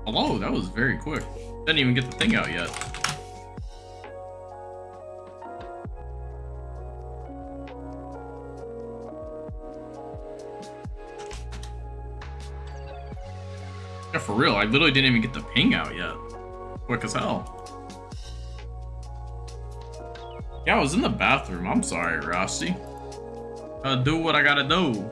Hello, that was very quick. Didn't even get the thing out yet. Yeah, for real, I literally didn't even get the ping out yet. Quick as hell. Yeah, I was in the bathroom. I'm sorry, Rossi. Do what I gotta do.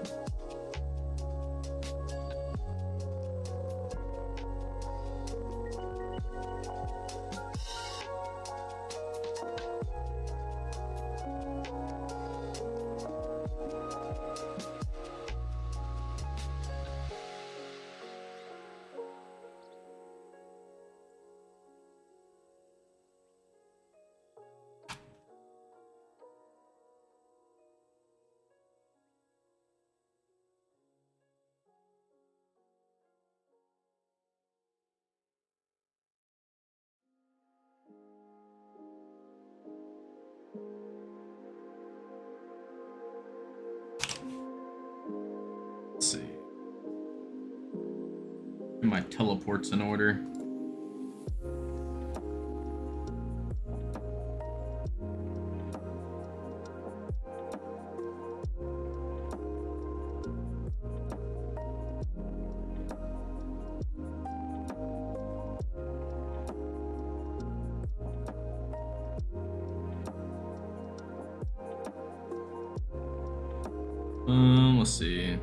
Let's see. Get my teleports in order. Let's see.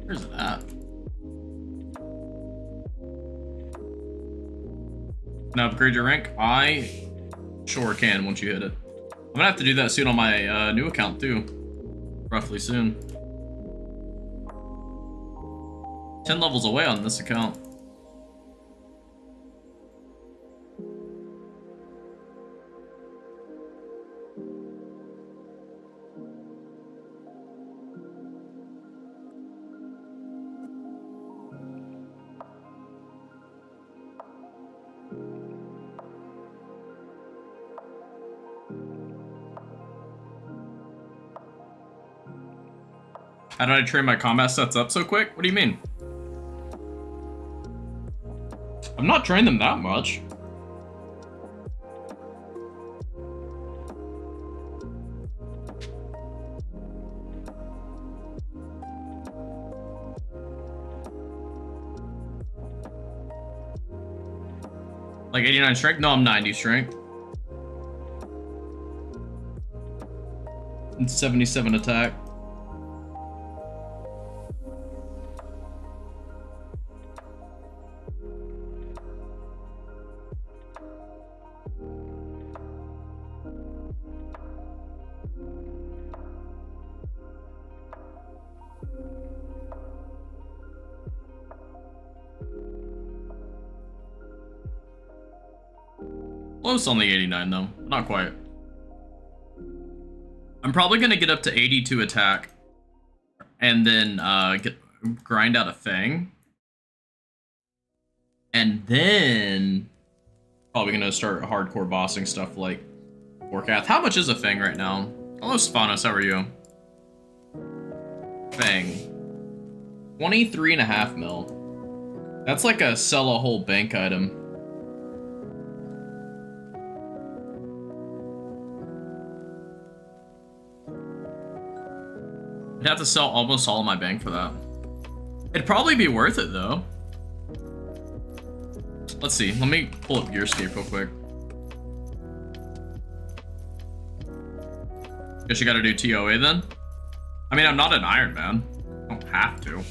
Where's it at? Can I upgrade your rank? I sure can once you hit it. I'm gonna have to do that soon on my new account too. Roughly soon. 10 levels away on this account. How did I train my combat sets up so quick? What do you mean? I'm not trained them that much. Like 89 strength? No, I'm 90 strength. And 77 attack. Close on the 89 though, not quite. I'm probably gonna get up to 82 attack and then grind out a Fang. And then probably gonna start hardcore bossing stuff like Warcath. How much is a Fang right now? Hello Spanos, how are you? Fang. 23.5 mil. That's like a sell a whole bank item. I'd have to sell almost all of my bank for that. It'd probably be worth it though. Let's see, let me pull up Gearscape real quick. Guess you gotta do TOA then? I mean, I'm not an Iron Man. I don't have to.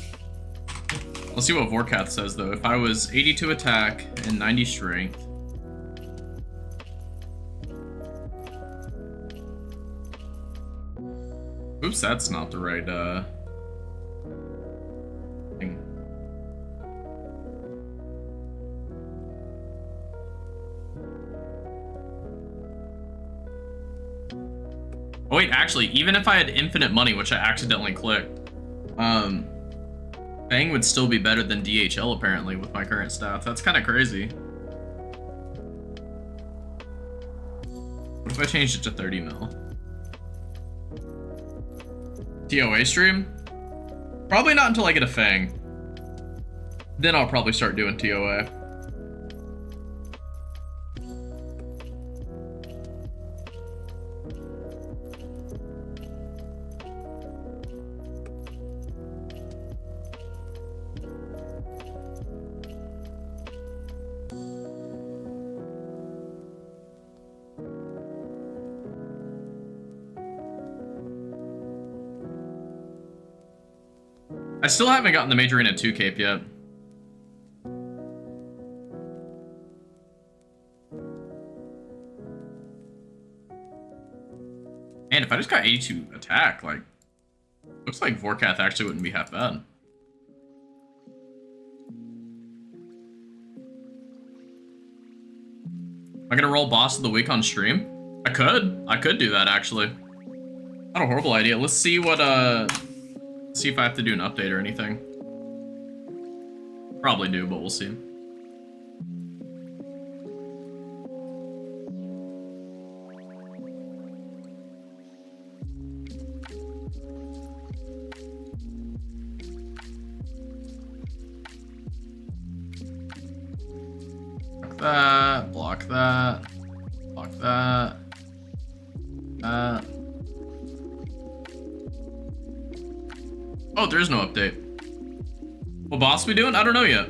Let's see what Vorkath says though. If I was 82 attack and 90 strength. Oops, that's not the right thing. Oh wait, actually, even if I had infinite money, which I accidentally clicked, I Fang would still be better than DHL apparently with my current stats. That's kind of crazy. What if I changed it to 30 mil? TOA stream? Probably not until I get a Fang. Then I'll probably start doing TOA. I still haven't gotten the Major Arena 2 cape yet. And if I just got 82 attack, like, looks like Vorkath actually wouldn't be half bad. Am I gonna roll boss of the week on stream? I could do that actually. Not a horrible idea. Let's see what see if I have to do an update or anything. Probably do, but we'll see. Block that, block that. Oh, there is no update. What boss we doing? I don't know yet.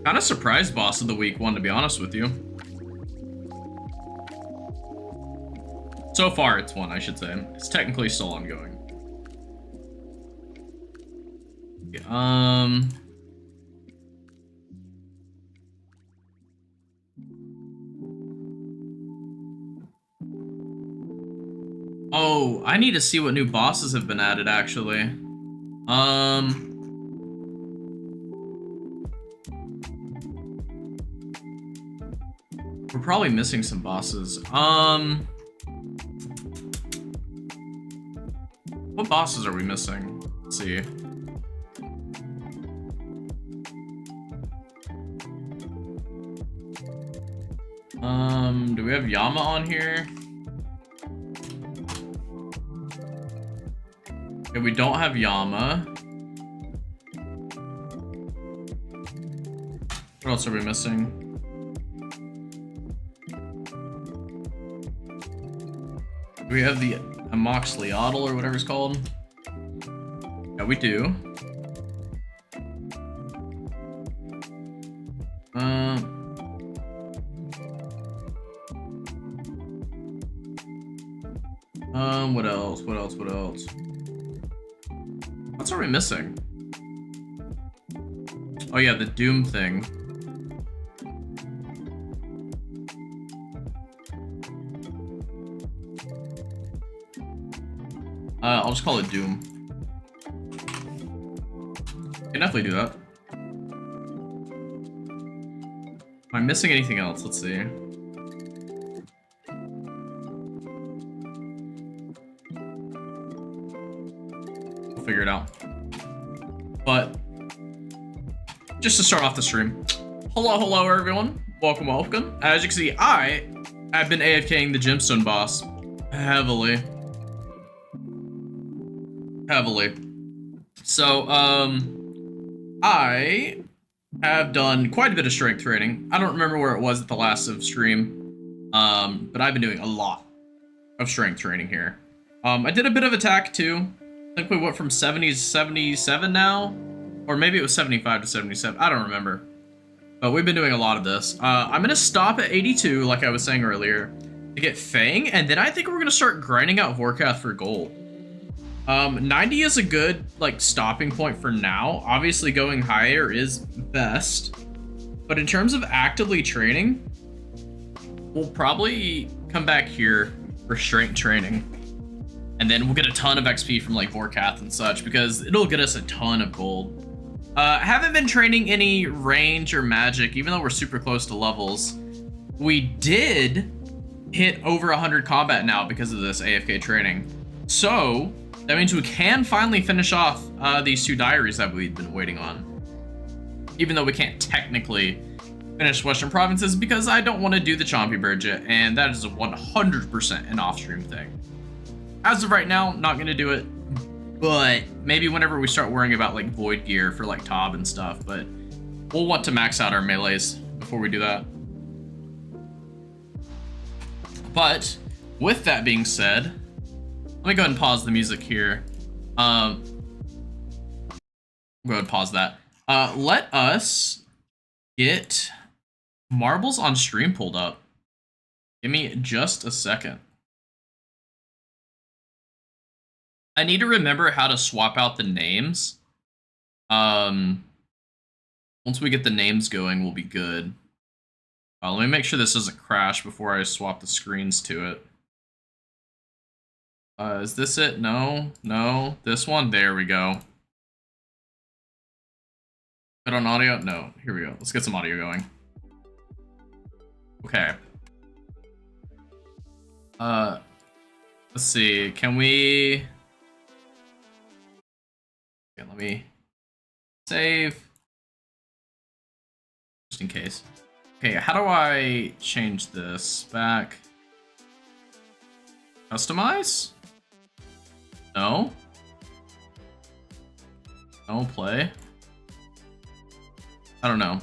Kind of surprised boss of the week one, to be honest with you. So far, it's one, I should say. It's technically still ongoing. Oh, I need to see what new bosses have been added, actually. We're probably missing some bosses. What bosses are we missing? Let's see. Do we have Yama on here? Okay, we don't have Yama. What else are we missing? Do we have the Amoxliotl or whatever it's called? Yeah, we do. What else? What else? What else? What are we missing? Oh yeah, the Doom thing. I'll just call it Doom. Can definitely do that. Am I missing anything else? Let's see. We'll figure it out. But just to start off the stream, hello everyone. Welcome. As you can see, I've been AFKing the Gemstone boss heavily. So, I have done quite a bit of strength training. I don't remember where it was at the last of stream, but I've been doing a lot of strength training here. I did a bit of attack too. I think we went from 70 to 77 now, or maybe it was 75 to 77. I don't remember, but we've been doing a lot of this. I'm gonna stop at 82, like I was saying earlier, to get Fang, and then I think we're gonna start grinding out Vorkath for gold. 90 is a good, like, stopping point for now. Obviously, going higher is best. But in terms of actively training, we'll probably come back here for strength training. And then we'll get a ton of XP from, like, Vorkath and such, because it'll get us a ton of gold. Haven't been training any range or magic, even though we're super close to levels. We did hit over 100 combat now because of this AFK training. So, that means we can finally finish off these 2 diaries that we've been waiting on. Even though we can't technically finish Western Provinces because I don't want to do the Chompy Bird yet, and that is a 100% an off-stream thing. As of right now, not going to do it, but maybe whenever we start worrying about like Void Gear for like Tob and stuff, but we'll want to max out our melees before we do that. But with that being said, let me go ahead and pause the music here. Go ahead and pause that. Let us get marbles on stream pulled up. Give me just a second. I need to remember how to swap out the names. Once we get the names going, we'll be good. Let me make sure this doesn't crash before I swap the screens to it. Is this it? No, no. This one? There we go. Put on audio? No. Here we go. Let's get some audio going. Okay. Let's see. Can we... Okay, let me save. Just in case. Okay, how do I change this back? Customize? No. No, play. I don't know.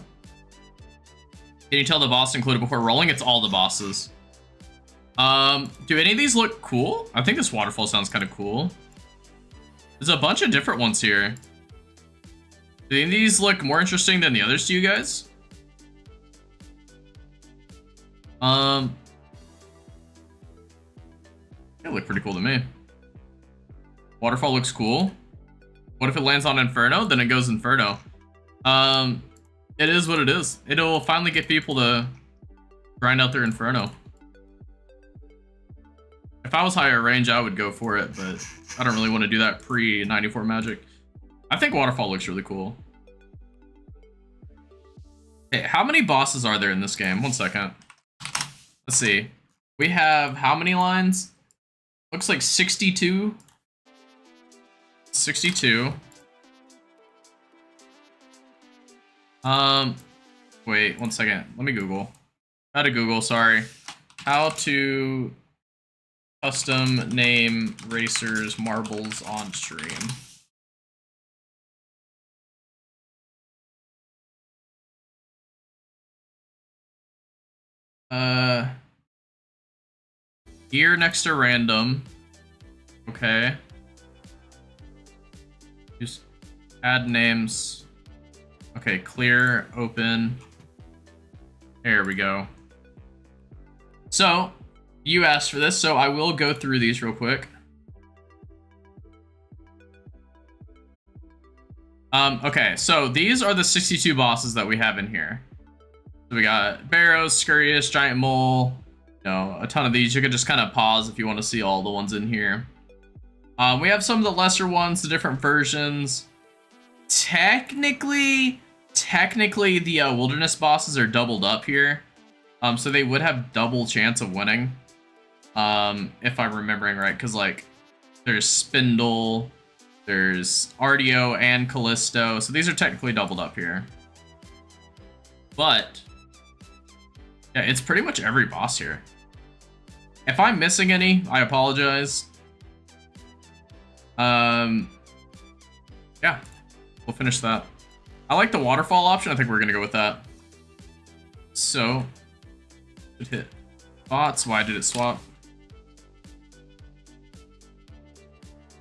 Can you tell the boss included before rolling? It's all the bosses. Do any of these look cool? I think this waterfall sounds kind of cool. There's a bunch of different ones here. Do any of these look more interesting than the others to you guys? They look pretty cool to me. Waterfall looks cool. What if it lands on Inferno? Then it goes Inferno. It is what it is. It'll finally get people to grind out their Inferno. If I was higher range, I would go for it, but I don't really want to do that pre-94 magic. I think Waterfall looks really cool. Hey, how many bosses are there in this game? 1 second. Let's see. We have how many lines? Looks like 62. 62. Wait, 1 second. Let me Google. How to Google, sorry. How to custom name racers marbles on stream. Gear next to random. Okay. Just add names. Okay, clear, open. There we go. So, you asked for this, so I will go through these real quick. Okay, so these are the 62 bosses that we have in here. So we got Barrows, Scurrius, Giant Mole, you know, a ton of these. You can just kind of pause if you want to see all the ones in here. We have some of the lesser ones, the different versions. Technically the wilderness bosses are doubled up here. So they would have double chance of winning. If I'm remembering right, because like there's Spindle, there's Artio and Callisto. So these are technically doubled up here. But yeah, it's pretty much every boss here. If I'm missing any, I apologize. Yeah, we'll finish that. I like the waterfall option. I think we're gonna go with that. So, it hit bots. Why did it swap?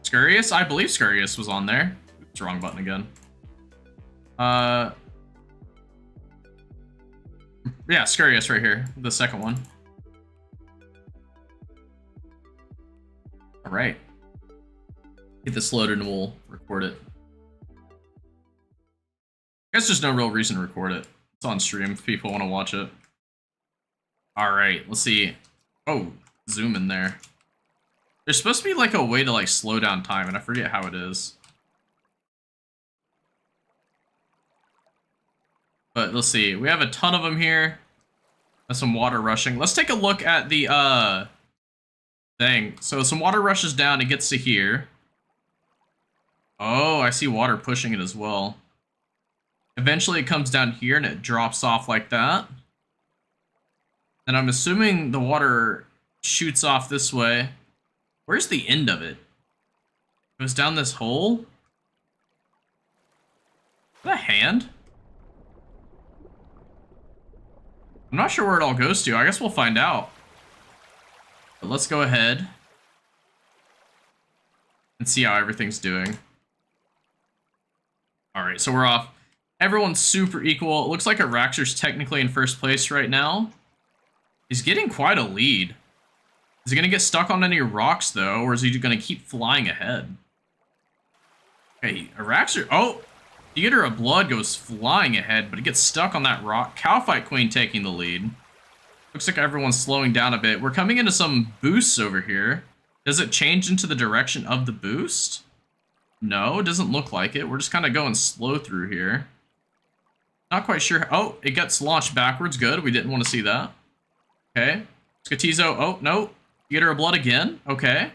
Scurrius? I believe Scurrius was on there. It's the wrong button again. Yeah, Scurrius right here. The second one. All right. Get this loaded and we'll record it. I guess there's no real reason to record it. It's on stream if people want to watch it. All right, let's see. Oh, zoom in there. There's supposed to be like a way to like slow down time, and I forget how it is. But let's see. We have a ton of them here. There's some water rushing. Let's take a look at the thing. So some water rushes down. It gets to here. Oh, I see water pushing it as well. Eventually it comes down here and it drops off like that. And I'm assuming the water shoots off this way. Where's the end of it? It goes down this hole? Is that a hand? I'm not sure where it all goes to. I guess we'll find out. But let's go ahead and see how everything's doing. Alright, so we're off. Everyone's super equal. It looks like Araxer's technically in first place right now. He's getting quite a lead. Is he going to get stuck on any rocks, though, or is he going to keep flying ahead? Okay, Araxer... Oh! Theater of Blood goes flying ahead, but it gets stuck on that rock. Cowfight Queen taking the lead. Looks like everyone's slowing down a bit. We're coming into some boosts over here. Does it change into the direction of the boost? No, it doesn't look like it. We're just kind of going slow through here. Not quite sure. Oh, it gets launched backwards. Good. We didn't want to see that. Okay. Skatizo. Oh, no. Theater of Blood again. Okay.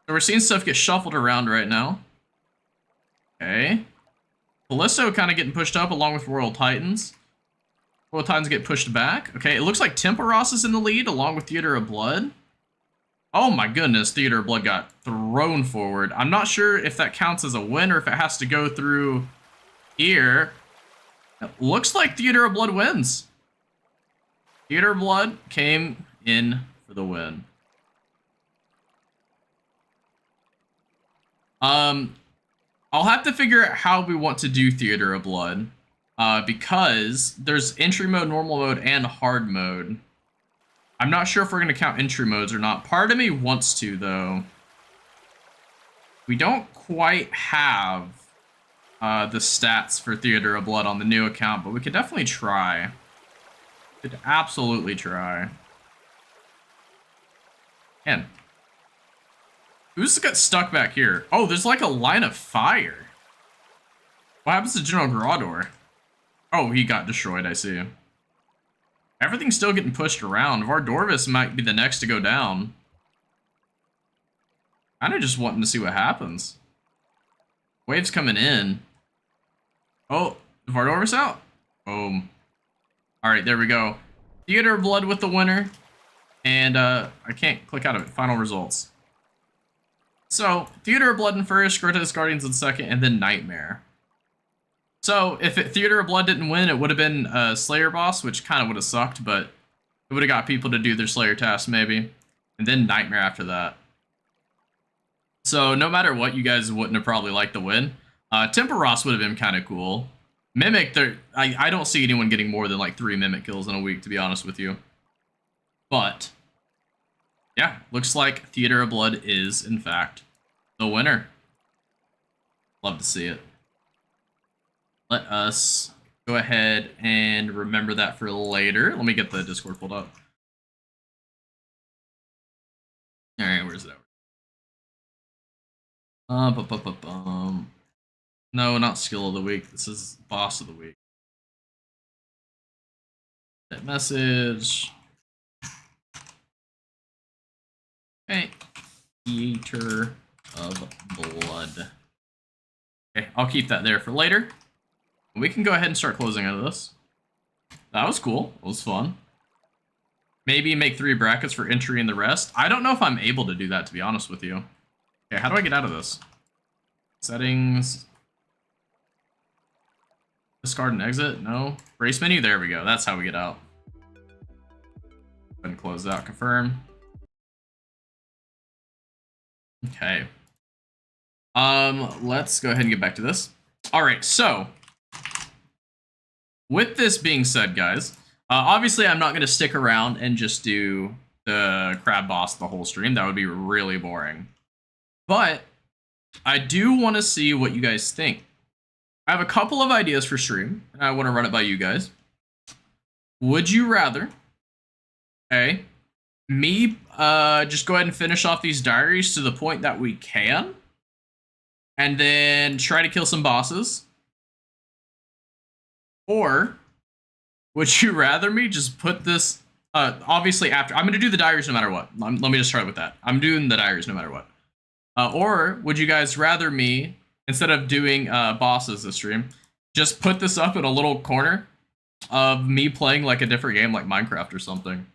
So we're seeing stuff get shuffled around right now. Okay. Callisto kind of getting pushed up along with Royal Titans. Royal Titans get pushed back. Okay, it looks like Temperos is in the lead along with Theater of Blood. Oh my goodness, Theater of Blood got thrown forward. I'm not sure if that counts as a win or if it has to go through here. It looks like Theater of Blood wins. Theater of Blood came in for the win. I'll have to figure out how we want to do Theater of Blood. Because there's entry mode, normal mode, and hard mode. I'm not sure if we're going to count entry modes or not. Part of me wants to, though. We don't quite have the stats for Theater of Blood on the new account, but we could definitely try. We could absolutely try. Man. Who's got stuck back here? Oh, there's like a line of fire. What happens to General Grador? Oh, he got destroyed, I see. Everything's still getting pushed around. Vardorvis might be the next to go down. Kinda just wanting to see what happens. Wave's coming in. Oh, Vardorvis out? Boom. Alright, there we go. Theater of Blood with the winner. And, I can't click out of it. Final results. So, Theater of Blood in first, Grotesque Guardians in second, and then Nightmare. So, if Theater of Blood didn't win, it would have been Slayer boss, which kind of would have sucked, but it would have got people to do their Slayer tasks, maybe. And then Nightmare after that. So, no matter what, you guys wouldn't have probably liked the win. Temperos would have been kind of cool. Mimic, I don't see anyone getting more than like 3 Mimic kills in a week, to be honest with you. But, yeah, looks like Theater of Blood is, in fact, the winner. Love to see it. Let us go ahead and remember that for later. Let me get the Discord pulled up. Alright, where's it over? No, not Skill of the Week. This is Boss of the Week. That message. Okay. Theater of Blood. Okay, I'll keep that there for later. We can go ahead and start closing out of this. That was cool. It was fun. Maybe make 3 brackets for entry and the rest. I don't know if I'm able to do that, to be honest with you. Okay, how do I get out of this? Settings. Discard and exit? No. Race menu? There we go. That's how we get out. Go ahead and close out. Confirm. Okay. Let's go ahead and get back to this. Alright, so with this being said, guys, obviously I'm not going to stick around and just do the crab boss the whole stream. That would be really boring. But I do want to see what you guys think. I have a couple of ideas for stream, and I want to run it by you guys. Would you rather, okay, me just go ahead and finish off these diaries to the point that we can, and then try to kill some bosses? Or would you rather me just put this, obviously after, I'm going to do the diaries no matter what. Let me just start with that. I'm doing the diaries no matter what. Or would you guys rather me, instead of doing bosses this stream, just put this up in a little corner of me playing like a different game like Minecraft or something?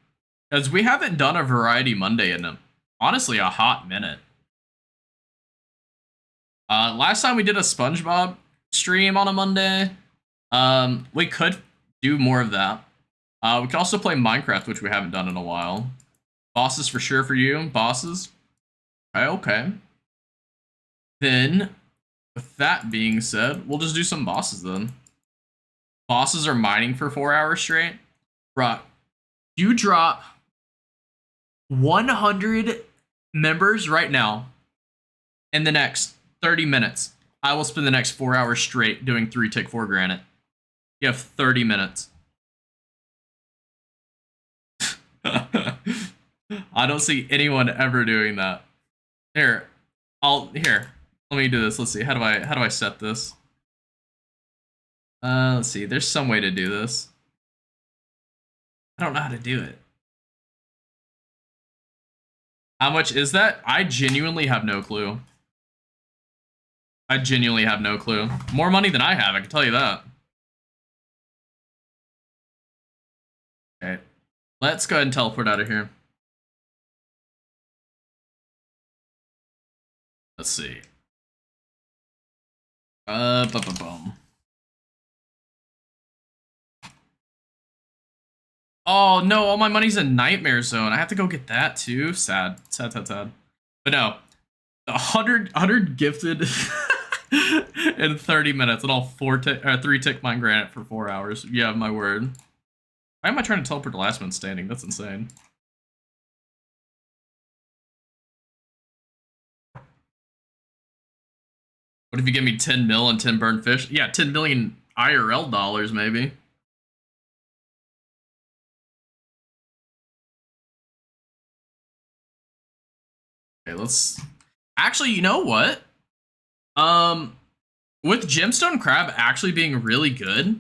Because we haven't done a Variety Monday in honestly a hot minute. Last time we did a SpongeBob stream on a Monday. We could do more of that. We could also play Minecraft, which we haven't done in a while. Bosses for sure for you. Bosses. Okay. Then, with that being said, we'll just do some bosses then. Bosses are mining for 4 hours straight. Bruh, you drop 100 members right now in the next 30 minutes. I will spend the next 4 hours straight doing 3 tick 4 granite. You have 30 minutes. I don't see anyone ever doing that. Here, let me do this. Let's see. How do I set this? Let's see. There's some way to do this. I don't know how to do it. How much is that? I genuinely have no clue. I genuinely have no clue. More money than I have, I can tell you that. Okay. Let's go ahead and teleport out of here. Let's see. Boom. Oh no, all my money's in Nightmare Zone. I have to go get that too. Sad. But no, 100 gifted in 30 minutes, and all 3 tick mine granite for 4 hours. You have my word. Why am I trying to teleport the last man standing? That's insane. What if you give me 10 mil and 10 burned fish? Yeah, 10 million IRL dollars, maybe. Okay, let's... Actually, you know what? With Gemstone Crab actually being really good,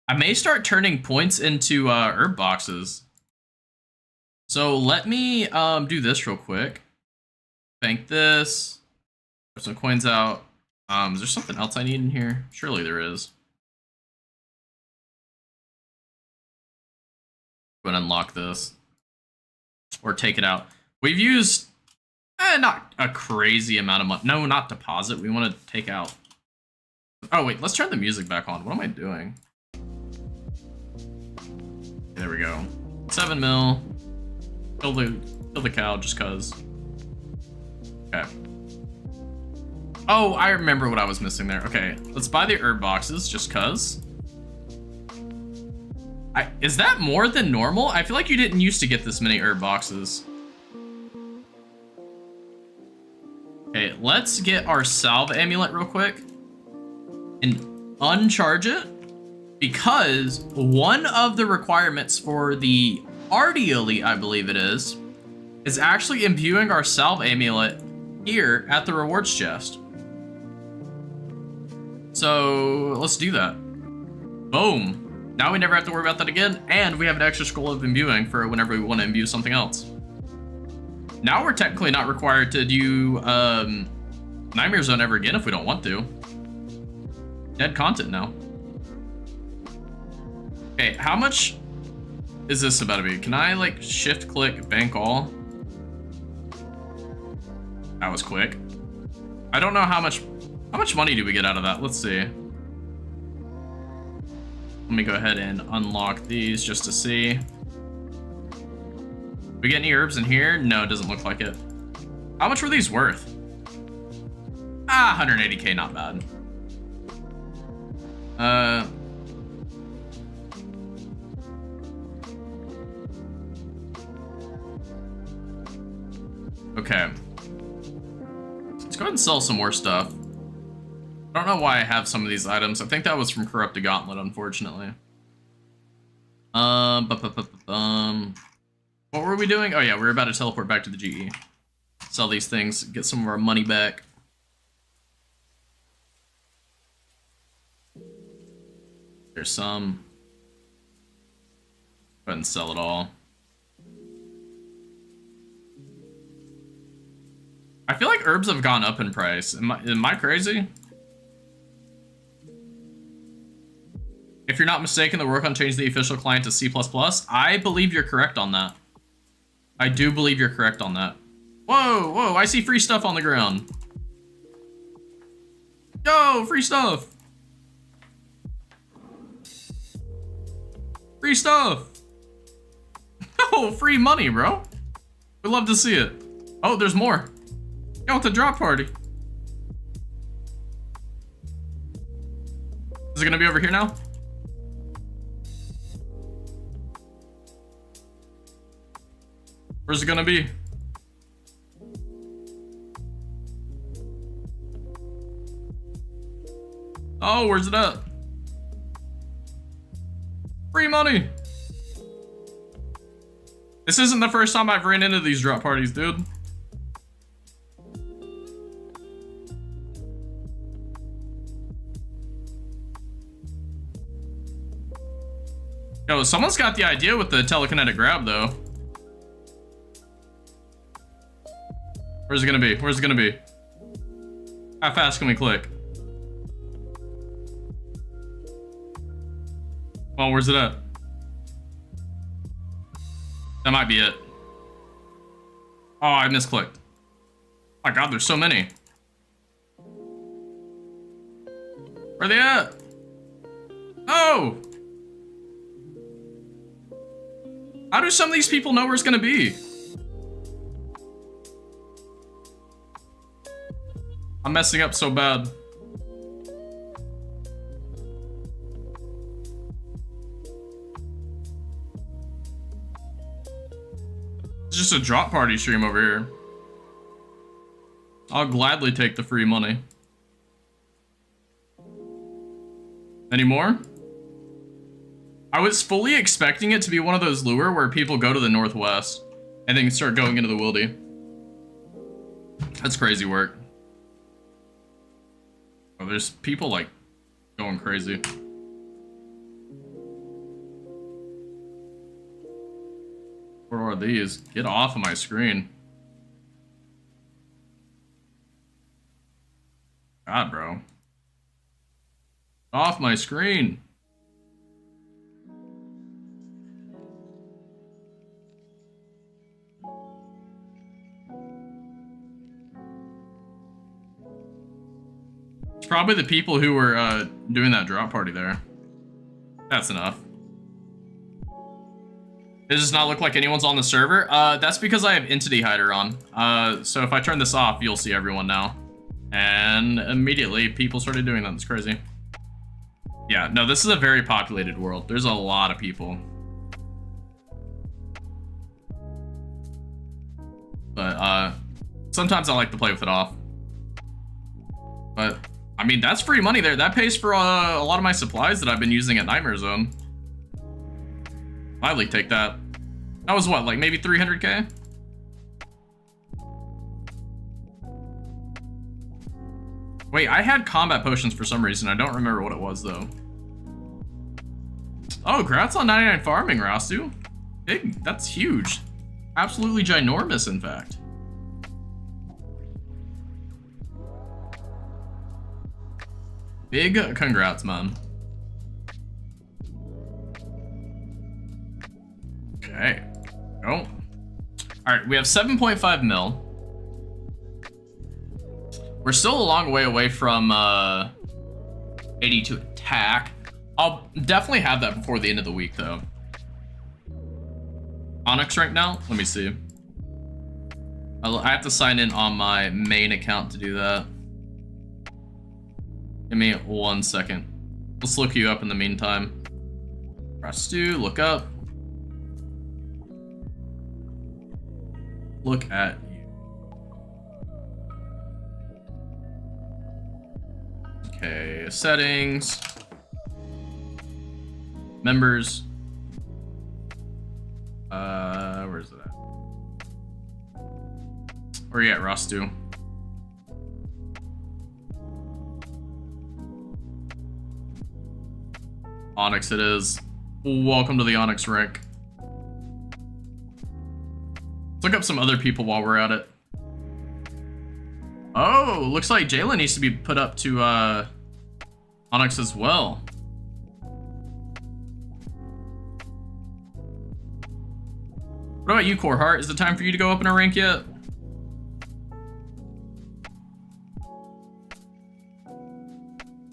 I may start turning points into herb boxes. So let me do this real quick. Bank this. Put some coins out. Is there something else I need in here? Surely there is. Go and unlock this. Or take it out. We've used not a crazy amount of money. No, not deposit. We want to take out. Oh, wait. Let's turn the music back on. What am I doing? There we go. 7 mil. Kill the cow just cause. Okay. Oh, I remember what I was missing there. Okay, let's buy the herb boxes just cause. Is that more than normal? I feel like you didn't used to get this many herb boxes. Okay, let's get our salve amulet real quick and uncharge it, because one of the requirements for the Arty Elite, I believe it is actually imbuing our salve amulet here at the rewards chest. So let's do that. Boom. Now we never have to worry about that again, and we have an extra scroll of imbuing for whenever we want to imbue something else. Now we're technically not required to do Nightmare Zone ever again if we don't want to. Dead content now. Okay, how much is this about to be? Can I like shift click bank all? That was quick. I don't know how much money do we get out of that? Let's see. Let me go ahead and unlock these just to see. We get any herbs in here? No, it doesn't look like it. How much were these worth? 180k, not bad. Okay. Let's go ahead and sell some more stuff. I don't know why I have some of these items. I think that was from Corrupted Gauntlet, unfortunately. What were we doing? Oh yeah, we were about to teleport back to the GE. Sell these things, get some of our money back. There's some. Go ahead and sell it all. I feel like herbs have gone up in price. Am I crazy? If you're not mistaken, the work on changing the official client to C++, I believe you're correct on that. I do believe you're correct on that. Whoa, whoa, I see free stuff on the ground. Yo, free stuff. Free stuff. Oh, free money, bro. We'd love to see it. Oh, there's more. Yo, it's a drop party. Is it gonna be over here now? Where's it gonna be? Oh, where's it at? Free money. This isn't the first time I've ran into these drop parties, dude. Yo, someone's got the idea with the telekinetic grab, though. Where's it gonna be? Where's it gonna be? How fast can we click? Oh, where's it at? That might be it. Oh, I misclicked. My God, there's so many. Where are they at? Oh! How do some of these people know where it's gonna be? I'm messing up so bad. It's just a drop party stream over here. I'll gladly take the free money. Any more? I was fully expecting it to be one of those lure where people go to the northwest and then start going into the wildy. That's crazy work. Oh, there's people like going crazy. Where are these? Get off of my screen. God, bro. Get off my screen. It's probably the people who were doing that drop party there. That's enough. Does this not look like anyone's on the server? That's because I have Entity Hider on. So if I turn this off, you'll see everyone now. And immediately, people started doing that. That's crazy. Yeah, no, this is a very populated world. There's a lot of people. But, sometimes I like to play with it off. But, I mean, that's free money there. That pays for a lot of my supplies that I've been using at Nightmare Zone. Gladly take that. That was what, like maybe 300k? Wait, I had combat potions for some reason. I don't remember what it was though. Oh, congrats on 99 farming, Rastu. Big, that's huge. Absolutely ginormous, in fact. Big congrats, man. Okay. Oh. Alright, we have 7.5 mil. We're still a long way away from 82 attack. I'll definitely have that before the end of the week, though. Onyx rank now? Let me see. I have to sign in on my main account to do that. Give me 1 second. Let's look you up in the meantime. Press 2, look up. Look at you. Okay, settings. Members. Where's it at? Where you at, Rastu? Onyx it is. Welcome to the Onyx rank. Let's look up some other people while we're at it. Oh, looks like Jayla needs to be put up to Onyx as well. What about you, Core Heart? Is it time for you to go up in a rank yet?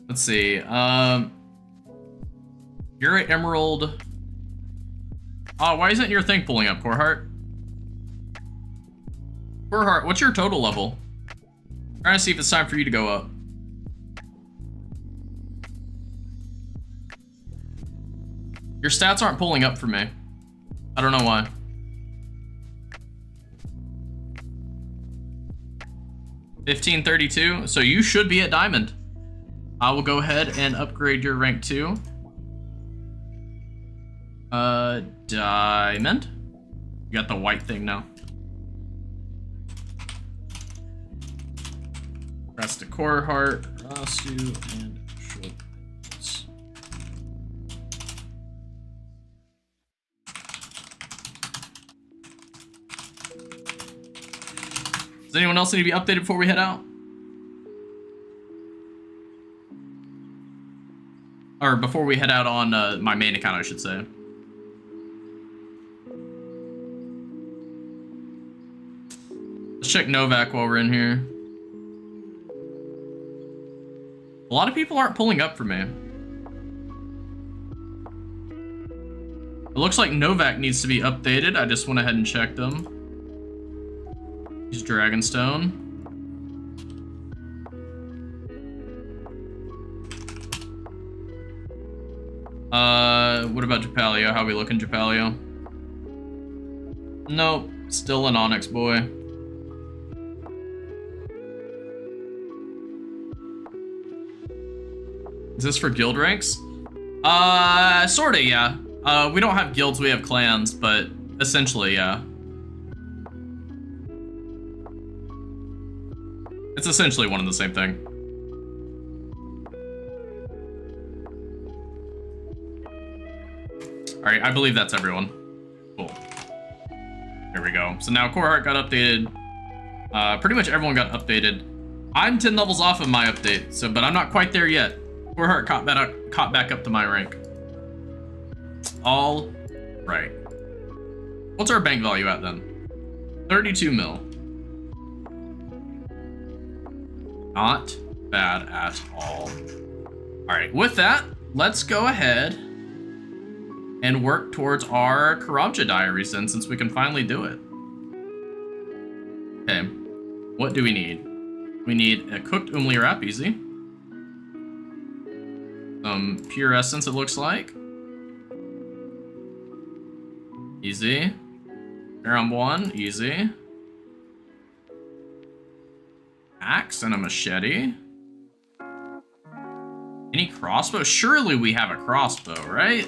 Let's see. You're at Emerald. Oh, why isn't your thing pulling up, Core Heart? Core Heart, what's your total level? Trying to see if it's time for you to go up. Your stats aren't pulling up for me. I don't know why. $1532, so you should be at Diamond. I will go ahead and upgrade your rank to Diamond. You got the white thing now. Press the Core Heart, Rastu, and Schultz. Does anyone else need to be updated before we head out? Or before we head out on my main account, I should say. Let's check Novak while we're in here. A lot of people aren't pulling up for me. It looks like Novak needs to be updated. I just went ahead and checked them. He's Dragonstone. What about Japalio? How we looking, Japalio? Nope, still an Onyx boy. Is this for guild ranks? Sorta, yeah. We don't have guilds, we have clans, but essentially, yeah. It's essentially one and the same thing. Alright, I believe that's everyone. Cool. Here we go. So now Core Heart got updated. Pretty much everyone got updated. I'm 10 levels off of my update, so but I'm not quite there yet. Core Heart caught back up to my rank. All right. What's our bank value at then? 32 mil. Not bad at all. All right, with that, let's go ahead and work towards our Karabja diaries then, since we can finally do it. Okay, what do we need? We need a cooked Umli wrap, easy. Some pure essence, it looks like. Easy. Aram 1, easy. Axe and a machete. Any crossbow? Surely we have a crossbow, right?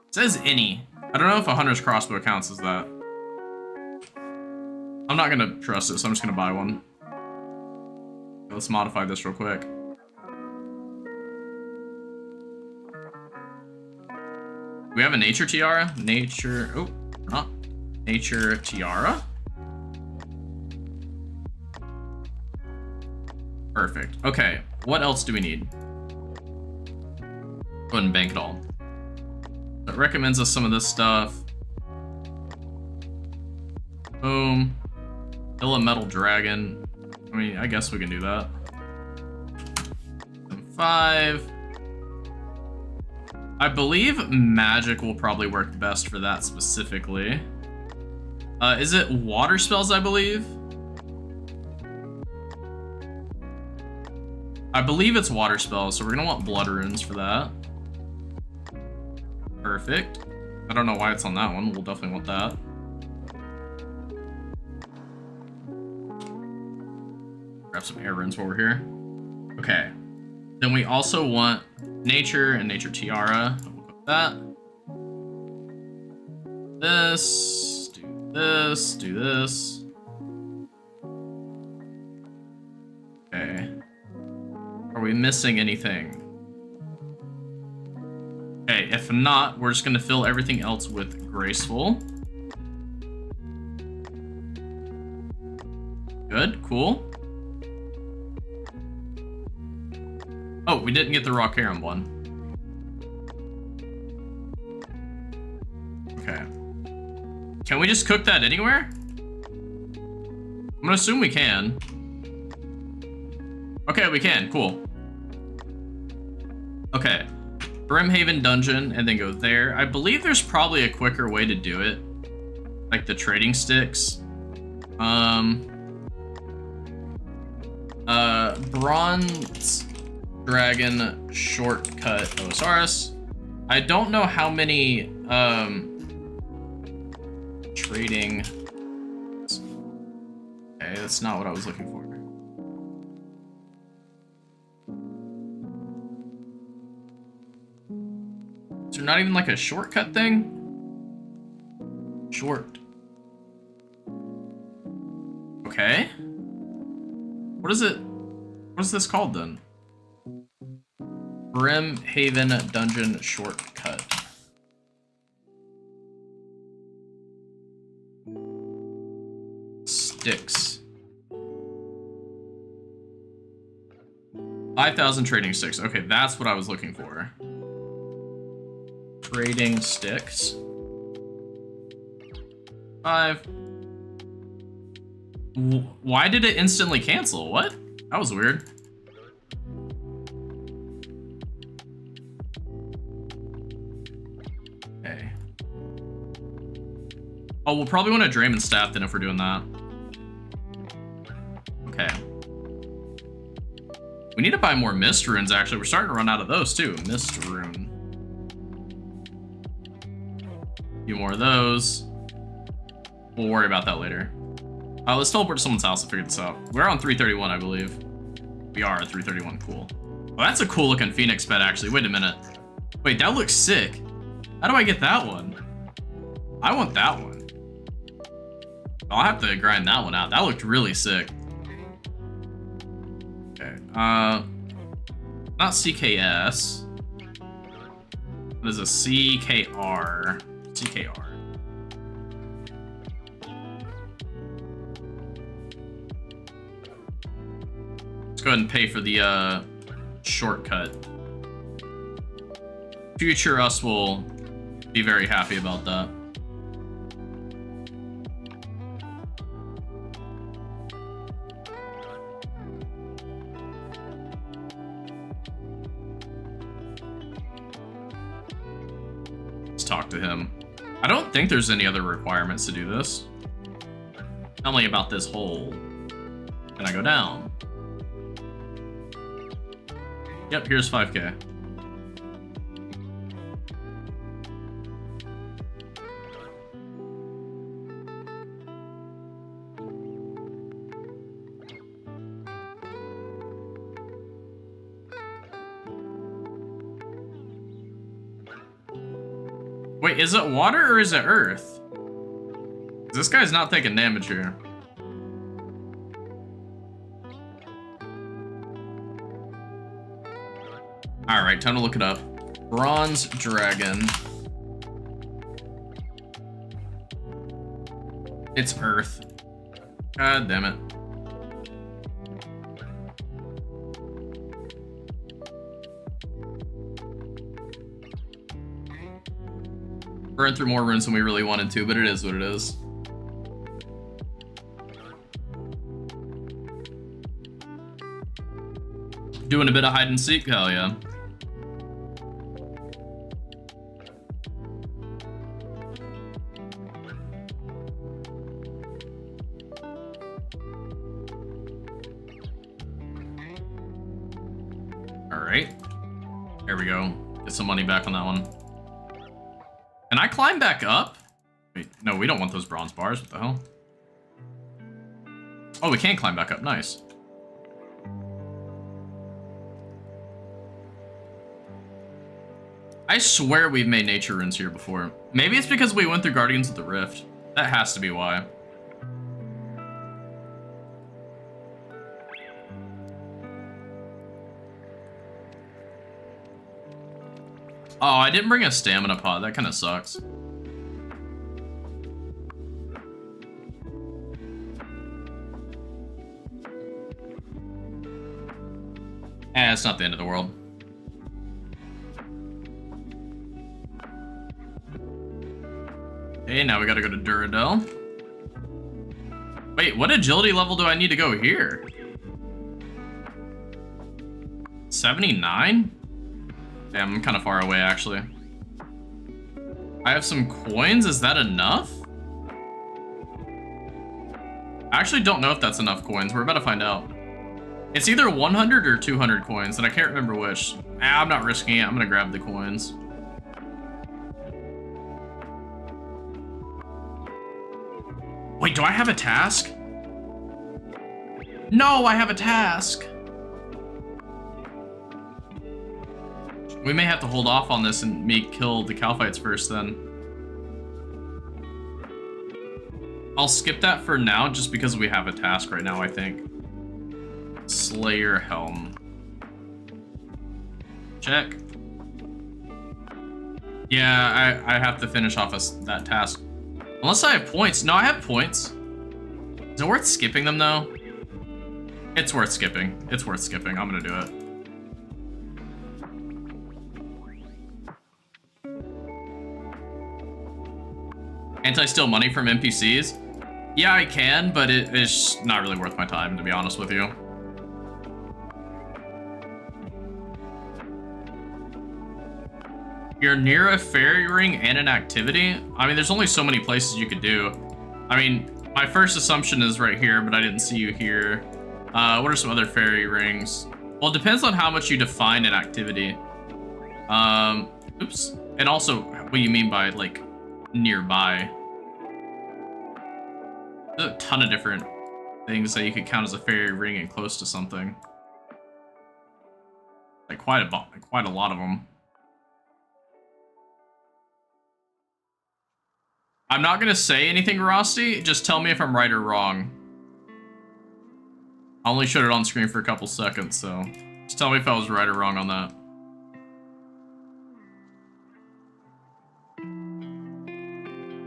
It says any. I don't know if a hunter's crossbow counts as that. I'm not gonna trust it, so I'm just gonna buy one. Let's modify this real quick. We have a nature tiara? Nature, oh, not nature tiara. Perfect. Okay, what else do we need? Go ahead and bank it all. It recommends us some of this stuff. Boom. Kill a metal dragon. I mean, I guess we can do that. 5. I believe magic will probably work best for that specifically. Is it water spells, I believe? I believe it's water spells, so we're gonna want blood runes for that. Perfect. I don't know why it's on that one. We'll definitely want that. Grab some air runes while we're here. Okay. Then we also want nature and nature tiara. We'll put that. This. Do this. Do this. Okay. Are we missing anything? Okay, if not, we're just gonna fill everything else with graceful. Good, cool. Oh, we didn't get the raw carom one. Okay. Can we just cook that anywhere? I'm gonna assume we can. Okay, we can, cool. Okay. Brimhaven dungeon and then go there. I believe there's probably a quicker way to do it. Like the trading sticks. Bronze dragon shortcut Osiris. I don't know how many trading. Okay, that's not what I was looking for. Is there not even like a shortcut thing? Short. Okay. What is it? What is this called then? Brimhaven dungeon shortcut. Sticks. 5,000 trading sticks. Okay, that's what I was looking for. Trading sticks. 5. Why did it instantly cancel? What? That was weird. Okay. Oh, we'll probably want a Draymond staff then if we're doing that. Okay. We need to buy more mist runes, actually. We're starting to run out of those, too. Mist rune. A few more of those. We'll worry about that later. Let's teleport to someone's house to figure this out. We're on 331, I believe. We are at 331, cool. Oh, that's a cool looking Phoenix pet, actually. Wait a minute. Wait, that looks sick. How do I get that one? I want that one. I'll have to grind that one out. That looked really sick. Okay, not CKS. What is a CKR? CKR. Let's go ahead and pay for the shortcut. Future us will be very happy about that. Let's talk to him. I don't think there's any other requirements to do this. Tell me about this hole. Can I go down? Yep, here's 5K. Wait, is it water or is it earth? This guy's not taking damage here. Alright, time to look it up. Bronze dragon. It's earth. God damn it. Burn through more runes than we really wanted to, but it is what it is. Doing a bit of hide and seek? Hell yeah. Alright. There we go. Get some money back on that one. Can I climb back up? Wait, no, we don't want those bronze bars. What the hell? Oh, we can climb back up. Nice. I swear we've made nature runes here before. Maybe it's because we went through Guardians of the Rift. That has to be why. Oh, I didn't bring a stamina pot. That kind of sucks. Eh, it's not the end of the world. Okay, now we gotta go to Duradel. Wait, what agility level do I need to go here? 79? Damn, I'm kind of far away, actually. I have some coins. Is that enough? I actually don't know if that's enough coins. We're about to find out. It's either 100 or 200 coins, and I can't remember which. I'm not risking it. I'm gonna grab the coins. Wait, do I have a task? No, I have a task. We may have to hold off on this and kill the Calphites first then. I'll skip that for now just because we have a task right now, I think. Slayer Helm. Check. Yeah, I have to finish off that task. Unless I have points. No, I have points. Is it worth skipping them though? It's worth skipping. It's worth skipping. I'm gonna do it. Anti-steal money from NPCs? Yeah, I can, but it's not really worth my time, to be honest with you. You're near a fairy ring and an activity? I mean, there's only so many places you could do. I mean, my first assumption is right here, but I didn't see you here. What are some other fairy rings? Well, it depends on how much you define an activity. Oops. And also, what do you mean by, like, nearby? There's a ton of different things that you could count as a fairy ring and close to something. Like, quite a lot of them. I'm not gonna say anything, Rosty. Just tell me if I'm right or wrong. I only showed it on screen for a couple seconds, so just tell me if I was right or wrong on that.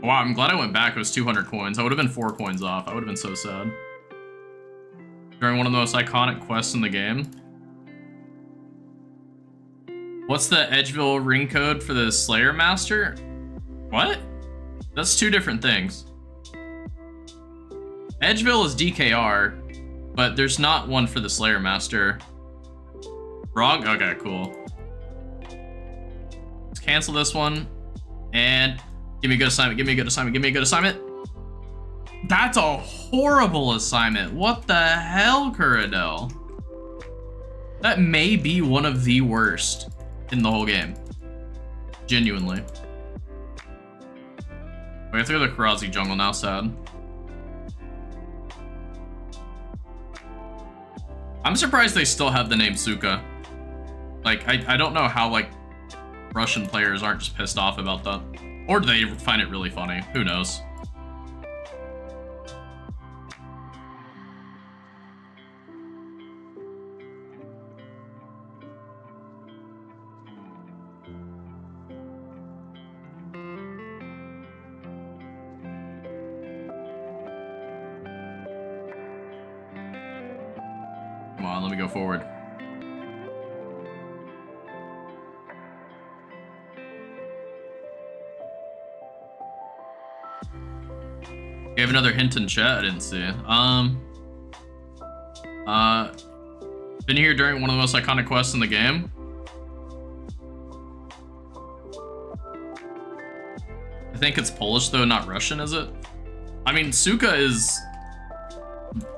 Wow, I'm glad I went back. It was 200 coins. I would have been 4 coins off. I would have been so sad. During one of the most iconic quests in the game. What's the Edgeville ring code for the Slayer Master? What? That's 2 different things. Edgeville is DKR, but there's not one for the Slayer Master. Wrong? Okay, cool. Let's cancel this one. And give me a good assignment, give me a good assignment, give me a good assignment. That's a horrible assignment. What the hell, Kuradel? That may be one of the worst in the whole game. Genuinely. We have to go to the Karazi jungle now, sad. I'm surprised they still have the name Suka. Like, I don't know how, like, Russian players aren't just pissed off about that. Or do they find it really funny? Who knows? Come on, let me go forward. We have another hint in chat I didn't see. Been here during one of the most iconic quests in the game. I think it's Polish though, not Russian, is it? I mean, Suka is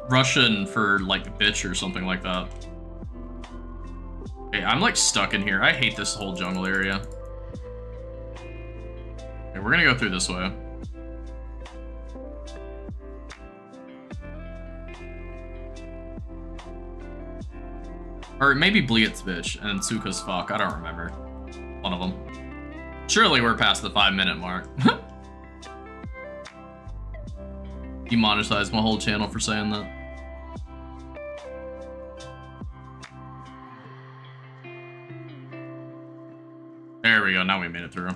Russian for like bitch or something like that. Okay, I'm like stuck in here. I hate this whole jungle area. Okay, we're gonna go through this way. Or maybe Bleat's bitch and Suka's fuck. I don't remember. One of them. Surely we're past the 5-minute mark. Demonetized my whole channel for saying that. There we go, now we made it through.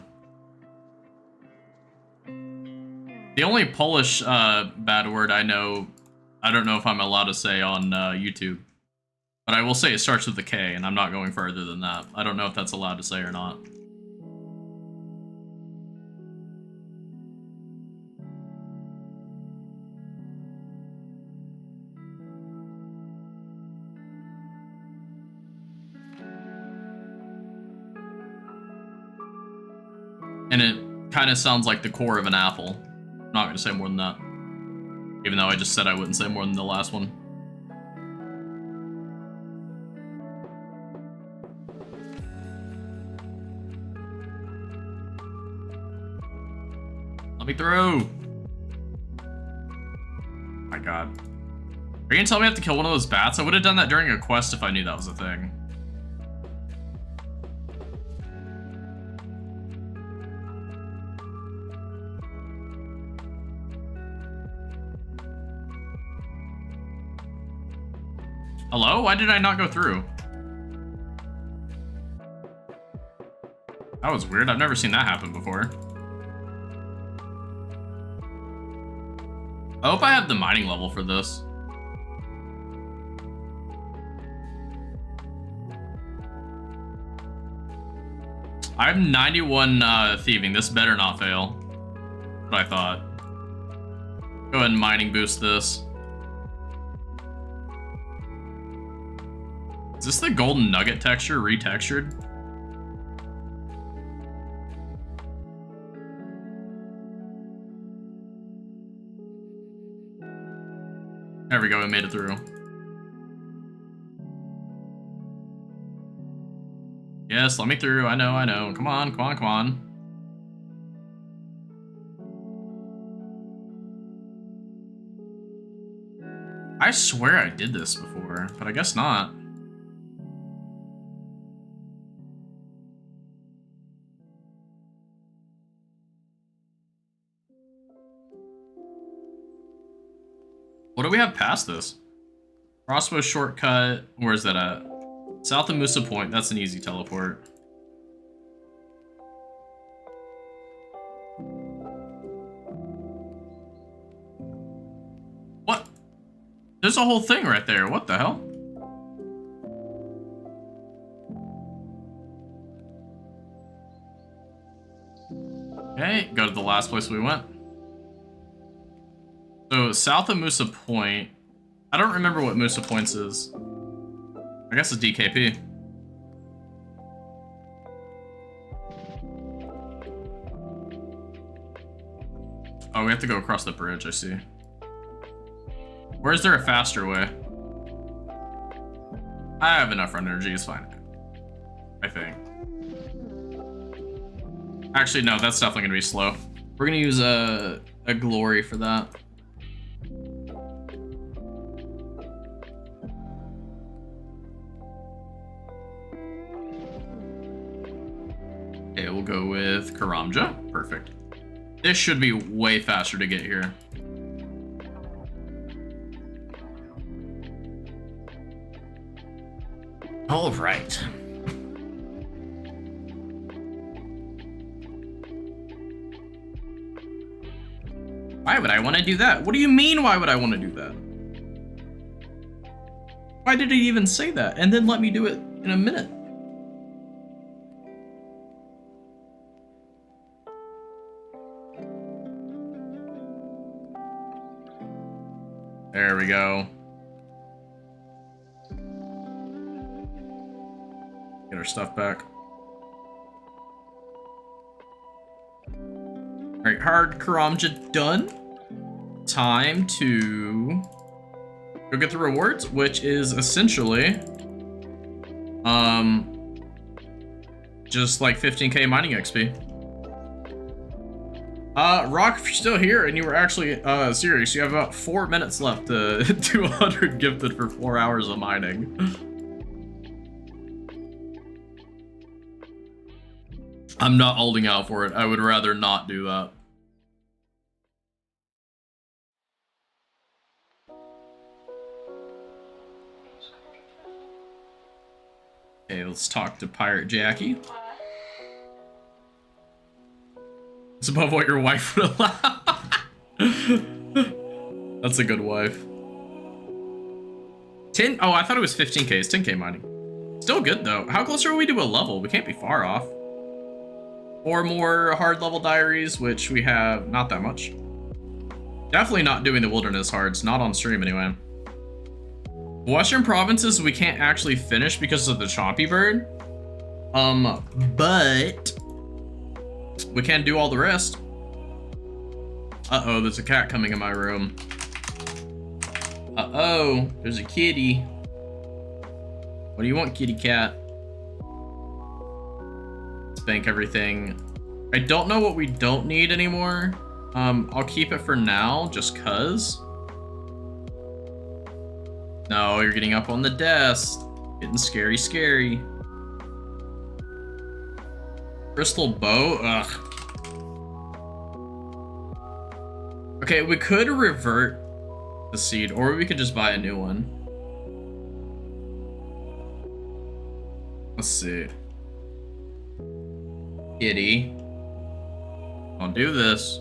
The only Polish bad word I know, I don't know if I'm allowed to say on YouTube, but I will say it starts with a K, and I'm not going further than that. I don't know if that's allowed to say or not. And it kind of sounds like the core of an apple. I'm not going to say more than that. Even though I just said I wouldn't say more than the last one. Let me through! Oh my god. Are you going to tell me I have to kill one of those bats? I would have done that during a quest if I knew that was a thing. Hello? Why did I not go through? That was weird. I've never seen that happen before. I hope I have the mining level for this. I'm 91 thieving. This better not fail. What I thought. Go ahead and mining boost this. Is this the golden nugget texture retextured? There we go, we made it through. Yes, let me through. I know, I know. Come on, come on, come on. I swear I did this before, but I guess not. What do we have past this? Crossbow shortcut. Where's that at? South of Musa Point. That's an easy teleport. What? There's a whole thing right there. What the hell? Okay, go to the last place we went. So, south of Musa Point. I don't remember what Musa Points is. I guess it's DKP. Oh, we have to go across the bridge, I see. Or is there a faster way? I have enough energy, it's fine. I think. Actually, no, that's definitely gonna be slow. We're gonna use a glory for that. Okay, we'll go with Karamja. Perfect. This should be way faster to get here. All right. Why would I want to do that? What do you mean, why would I want to do that? Why did it even say that? And then let me do it in a minute. There we go. Get our stuff back. Alright, hard Karamja done. Time to go get the rewards, which is essentially just like 15k mining XP. Rock, if you're still here and you were actually serious, you have about 4 minutes left to 200 gifted for 4 hours of mining. I'm not holding out for it. I would rather not do that. Okay, let's talk to Pirate Jackie. It's above what your wife would allow. That's a good wife. 10. Oh, I thought it was 15K. It's 10K mining. Still good though. How close are we to a level? We can't be far off. 4 more hard level diaries, which we have not that much. Definitely not doing the wilderness hards. Not on stream anyway. Western provinces we can't actually finish because of the chompy bird. But we can do all the rest. Uh-oh, there's a cat coming in my room. Uh-oh, there's a kitty. What do you want, kitty cat? Let's bank everything. I don't know what we don't need anymore. I'll keep it for now, just cuz. No, you're getting up on the desk. Getting scary, scary. Crystal bow? Ugh. Okay, we could revert the seed, or we could just buy a new one. Let's see. Kitty. I'll do this.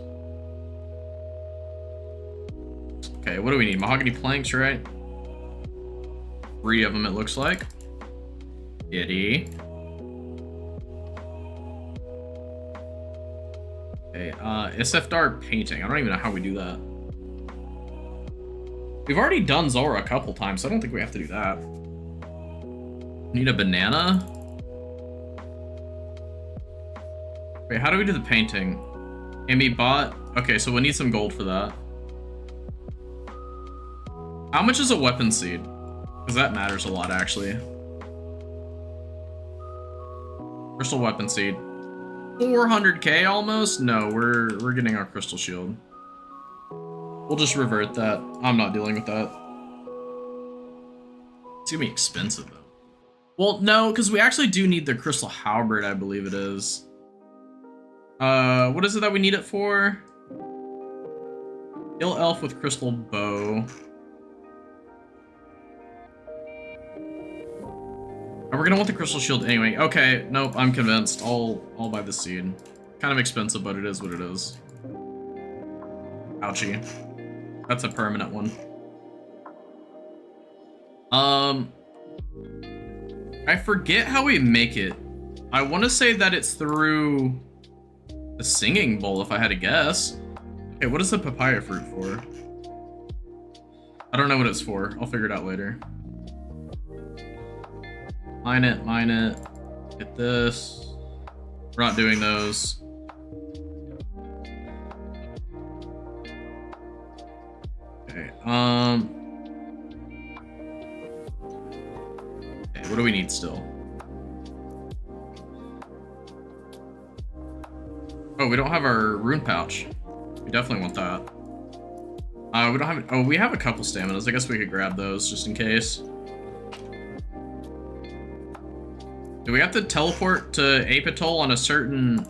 Okay, what do we need? Mahogany planks, right? 3 of them, it looks like. Kitty. Okay, SFDAR painting. I don't even know how we do that. We've already done Zora a couple times, so I don't think we have to do that. Need a banana? Wait, how do we do the painting? Amy bought? Okay, so we need some gold for that. How much is a weapon seed? Because that matters a lot, actually. Crystal weapon seed. 400K almost? No, we're getting our crystal shield. We'll just revert that. I'm not dealing with that. It's gonna be expensive though. Well, no, because we actually do need the crystal halberd, I believe it is. What is it that we need it for? Kill elf with crystal bow. We're gonna want the crystal shield anyway. Okay, nope, I'm convinced. I'll buy the seed. Kind of expensive, but it is what it is. Ouchie. That's a permanent one. I forget how we make it. I want to say that it's through the singing bowl, if I had to guess. Okay, what is the papaya fruit for? I don't know what it's for. I'll figure it out later. Mine it, mine it. Get this. We're not doing those. Okay, okay, what do we need still? Oh, we don't have our rune pouch. We definitely want that. We don't have, oh, we have a couple staminas. I guess we could grab those just in case. Do we have to teleport to Apatol on a certain...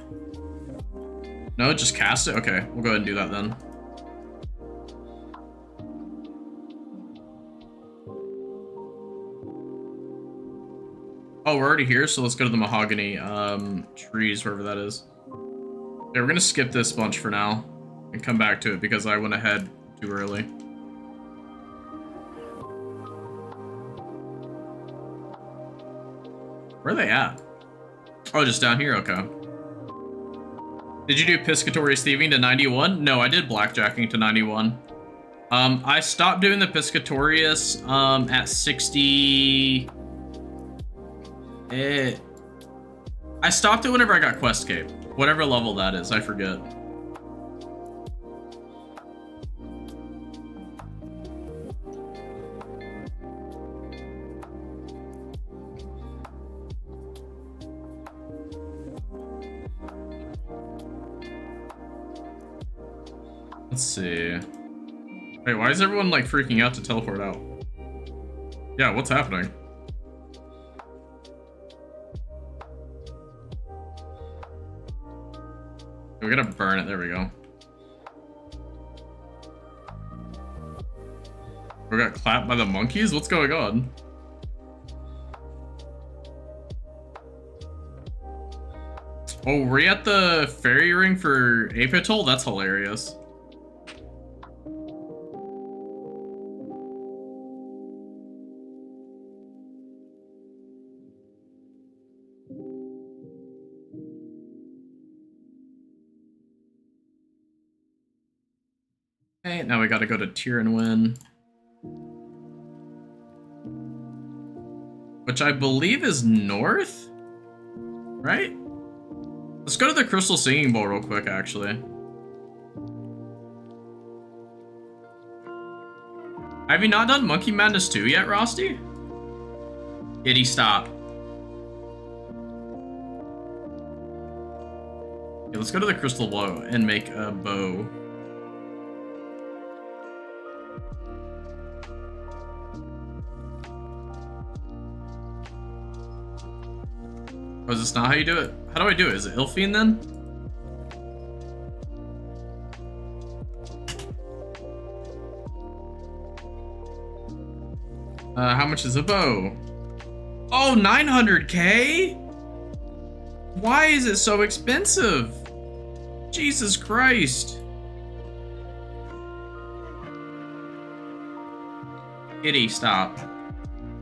No, just cast it? Okay, we'll go ahead and do that then. Oh, we're already here, so let's go to the mahogany trees, wherever that is. Okay, we're gonna skip this bunch for now and come back to it because I went ahead too early. Where are they at? Oh, just down here, okay. Did you do Piscatorius thieving to 91? No, I did blackjacking to 91. I stopped doing the Piscatorius at 60... I stopped it whenever I got Quest Cape. Whatever level that is, I forget. Let's see. Wait, why is everyone like freaking out to teleport out? Yeah, what's happening? We're gonna burn it. There we go. We got clapped by the monkeys? What's going on? Oh, were you at the ferry ring for Apatol? That's hilarious. Okay, now we gotta go to Tier and win. Which I believe is north? Right? Let's go to the Crystal Singing Bowl real quick, actually. Have you not done Monkey Madness 2 yet, Rosty? Giddy, stop. Okay, let's go to the Crystal Bowl and make a bow. Oh, is this not how you do it? How do I do it? Is it Ilfiend then? How much is a bow? Oh, 900k? Why is it so expensive? Jesus Christ. Kitty, stop.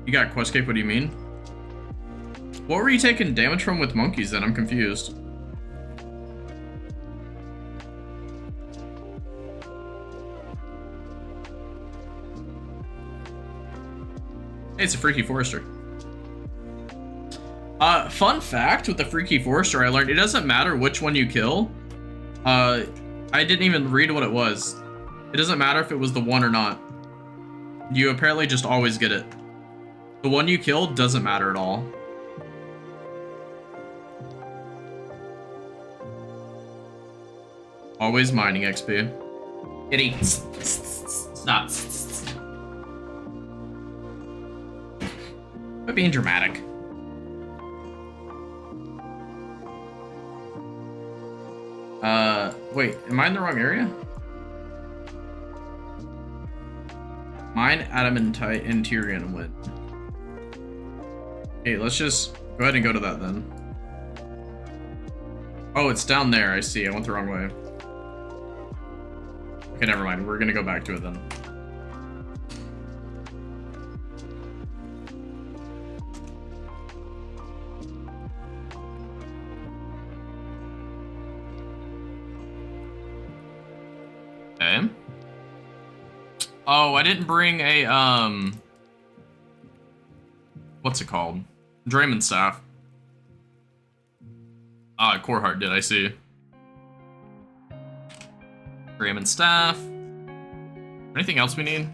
You got quest cape, what do you mean? What were you taking damage from with monkeys then? I'm confused. Hey, it's a Freaky Forester. Fun fact with the Freaky Forester, I learned it doesn't matter which one you kill. I didn't even read what it was. It doesn't matter if it was the one or not. You apparently just always get it. The one you kill doesn't matter at all. Always mining XP. Kitty. Stop. Quit being dramatic. Wait, am I in the wrong area? Mine, Adamantite, and Tyrion went. Okay, let's just go ahead and go to that then. Oh, it's down there, I see. I went the wrong way. Okay, never mind. We're gonna go back to it then. Okay. Oh, I didn't bring a, what's it called? Draymond staff. Ah, Core Heart did, I see. Draymond staff. Anything else we need?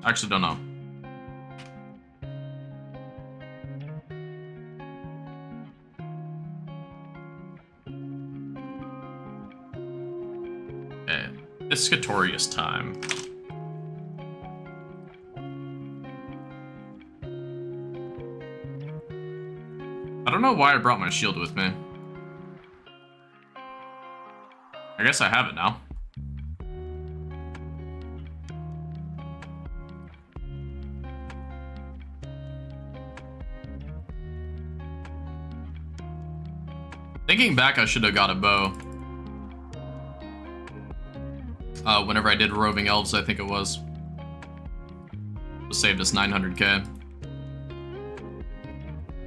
I actually don't know. Okay, Piscatorius time. I don't know why I brought my shield with me. I guess I have it now. Thinking back, I should have got a bow. Whenever I did Roving Elves, I think it was. It saved us 900k.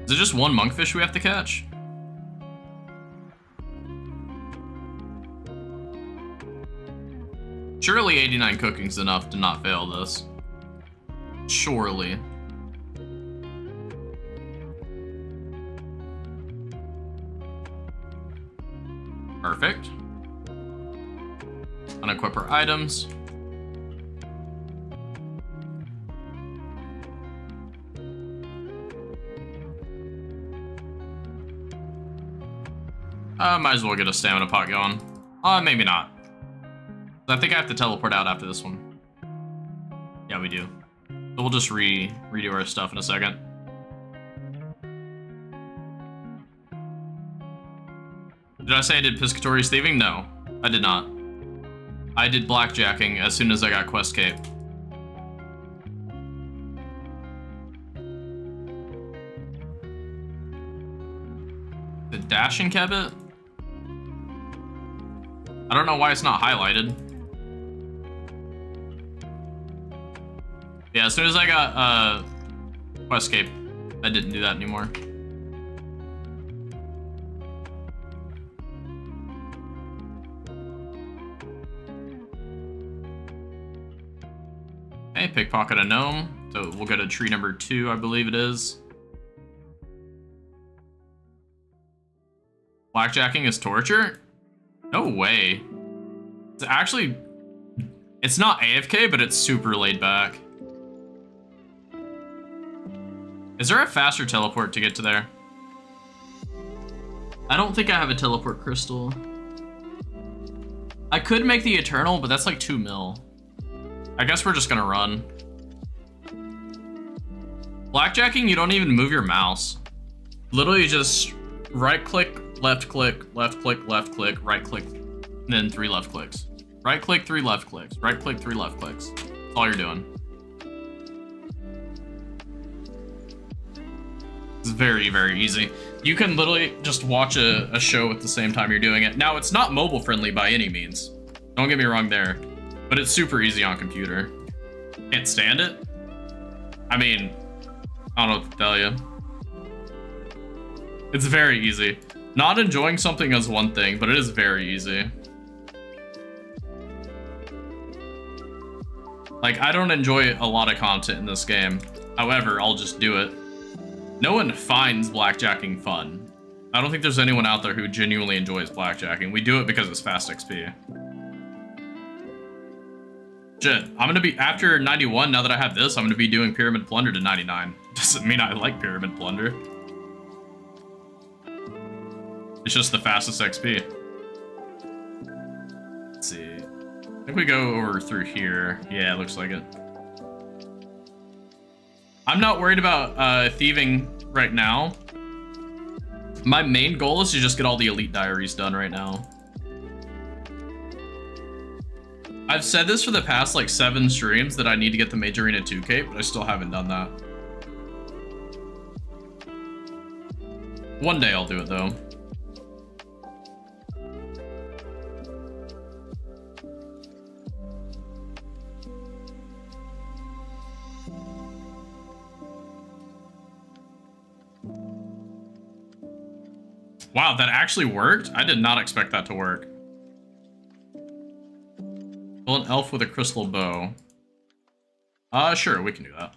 Is it just one monkfish we have to catch? Surely 89 cooking's enough to not fail this. Surely. Perfect. Unequip our items. Might as well get a stamina pot going. Maybe not. I think I have to teleport out after this one. Yeah, we do. So we'll just redo our stuff in a second. Did I say I did Piscatorius Thieving? No, I did not. I did Blackjacking as soon as I got Quest Cape. Dashing Kebbit? I don't know why it's not highlighted. Yeah, as soon as I got Questscape, I didn't do that anymore. Okay, pickpocket a gnome. So we'll go to tree number 2, I believe it is. Blackjacking is torture? No way. It's actually... It's not AFK, but it's super laid back. Is there a faster teleport to get to there? I don't think I have a teleport crystal. I could make the Eternal, but that's like 2 mil. I guess we're just gonna run. Blackjacking, you don't even move your mouse. Literally just right click, left click, left click, left click, right click, and then 3 left clicks. Right click, 3 left clicks. Right click, 3 left clicks. That's all you're doing. It's very, very easy. You can literally just watch a show at the same time you're doing it. Now, it's not mobile friendly by any means. Don't get me wrong there. But it's super easy on computer. Can't stand it? I mean, I don't know what to tell you. It's very easy. Not enjoying something is one thing, but it is very easy. Like, I don't enjoy a lot of content in this game. However, I'll just do it. No one finds blackjacking fun. I don't think there's anyone out there who genuinely enjoys blackjacking. We do it because it's fast XP. Shit, I'm gonna be, after 91, now that I have this, I'm gonna be doing Pyramid Plunder to 99. Doesn't mean I like Pyramid Plunder. It's just the fastest XP. Let's see. I think we go over through here. Yeah, it looks like it. I'm not worried about thieving right now. My main goal is to just get all the elite diaries done right now. I've said this for the past like 7 streams that I need to get the Major Arena 2 cape, but I still haven't done that. One day I'll do it though. Wow, that actually worked? I did not expect that to work. Kill an elf with a crystal bow. Sure, we can do that.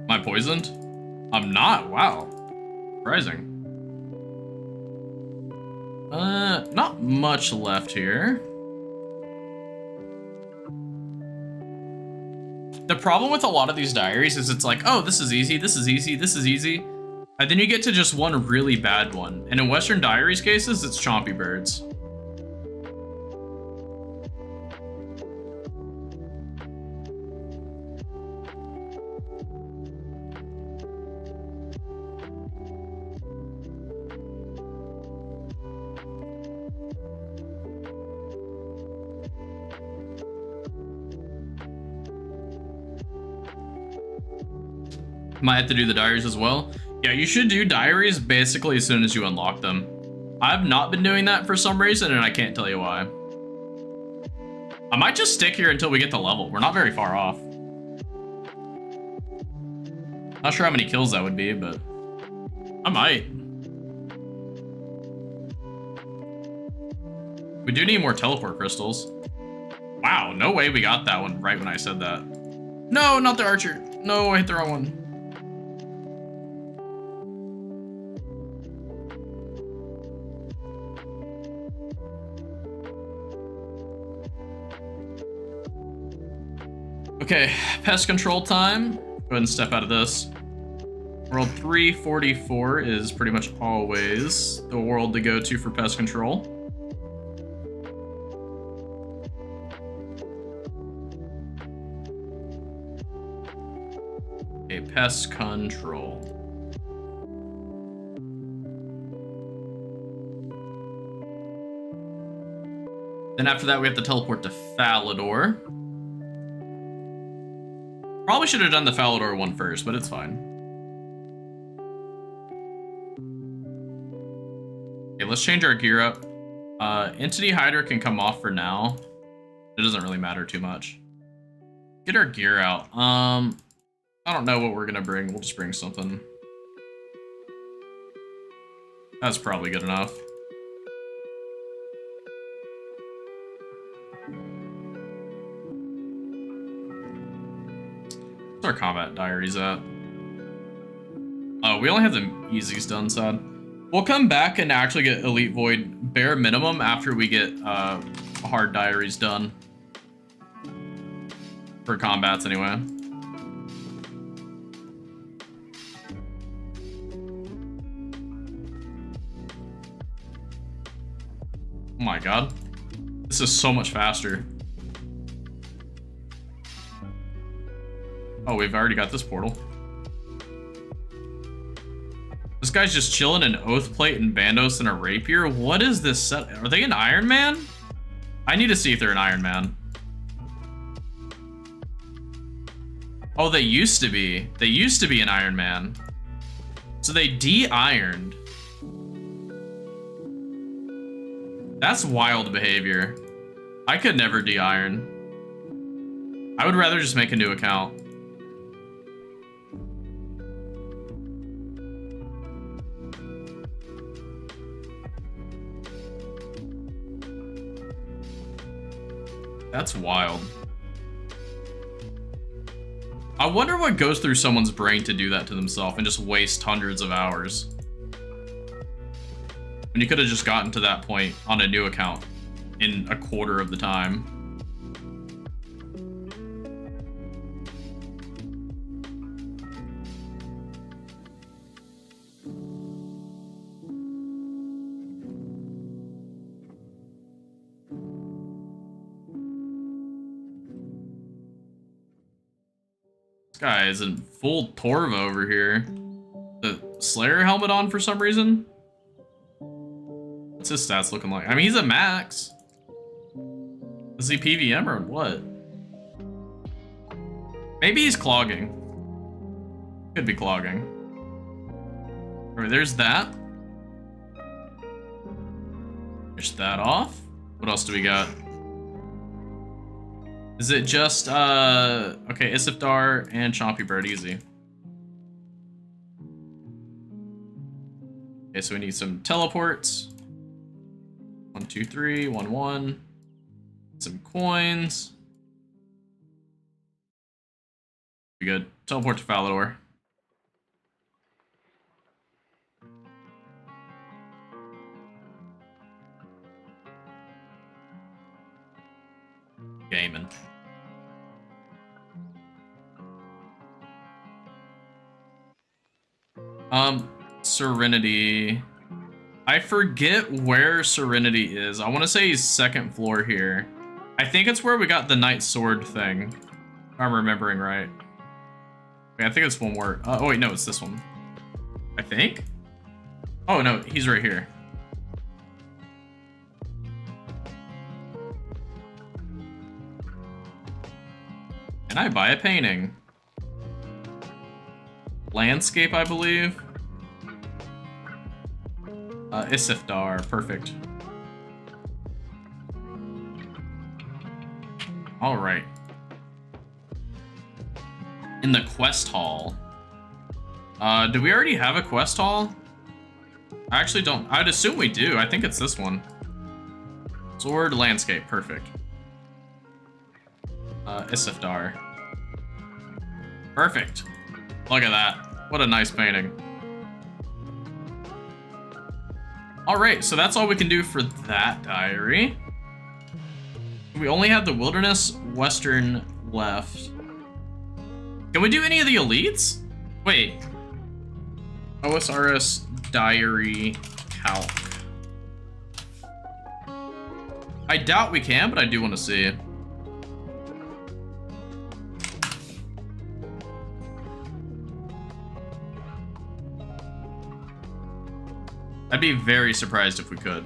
Am I poisoned? I'm not, wow. Surprising. Not much left here. The problem with a lot of these diaries is it's like, oh, this is easy, this is easy, this is easy. And then you get to just one really bad one. And in Western Diaries cases, it's Chompy Birds. Might have to do the diaries as well. Yeah, you should do diaries basically as soon as you unlock them. I've not been doing that for some reason, and I can't tell you why. I might just stick here until we get the level. We're not very far off. Not sure how many kills that would be, but I might. We do need more teleport crystals. Wow, no way we got that one right when I said that. No, not the archer. No, I hit the wrong one. Okay, pest control time. Go ahead and step out of this. World 344 is pretty much always the world to go to for pest control. Okay, pest control. Then after that, we have to teleport to Falador. Probably should have done the Falador one first, but it's fine. Okay, let's change our gear up. Entity Hydra can come off for now. It doesn't really matter too much. Get our gear out. I don't know what we're gonna bring. We'll just bring something. That's probably good enough. What's our combat diaries at? Oh, we only have the easies done, sad. We'll come back and actually get Elite Void bare minimum after we get hard diaries done. For combats, anyway. Oh my god. This is so much faster. Oh, we've already got this portal. This guy's just chilling in Oath Plate and Bandos and a Rapier. What is this set? Are they an Iron Man? I need to see if they're an Iron Man. Oh, they used to be. They used to be an Iron Man. So they de-ironed. That's wild behavior. I could never de-iron. I would rather just make a new account. That's wild. I wonder what goes through someone's brain to do that to themselves and just waste hundreds of hours. When you could have just gotten to that point on a new account in a quarter of the time. This guy is in full Torva over here. The Slayer helmet on for some reason. What's his stats looking like? I mean, he's a max. Is he PVM or what? Maybe he's clogging. Could be clogging. Alright, there's that. Finish that off. What else do we got? Is it just, okay, Isifdar and Chompy Bird, easy. Okay, so we need some teleports. 1, 2, 3, 1, 1. Some coins. Be good. Teleport to Falador. Gaming. Serenity. I forget where Serenity is. I want to say he's second floor here. I think it's where we got the Knight Sword thing. If I'm remembering right. Okay, I think it's one more. Oh wait, no, it's this one. I think? Oh no, he's right here. Can I buy a painting? Landscape, I believe. Isifdar, perfect. All right. In the quest hall. Do we already have a quest hall? I actually don't. I'd assume we do. I think it's this one. Sword landscape, perfect. Isifdar. Perfect. Look at that. What a nice painting. Alright, so that's all we can do for that diary. We only have the Wilderness Western left. Can we do any of the elites? Wait. OSRS diary calc. I doubt we can, but I do want to see. I'd be very surprised if we could.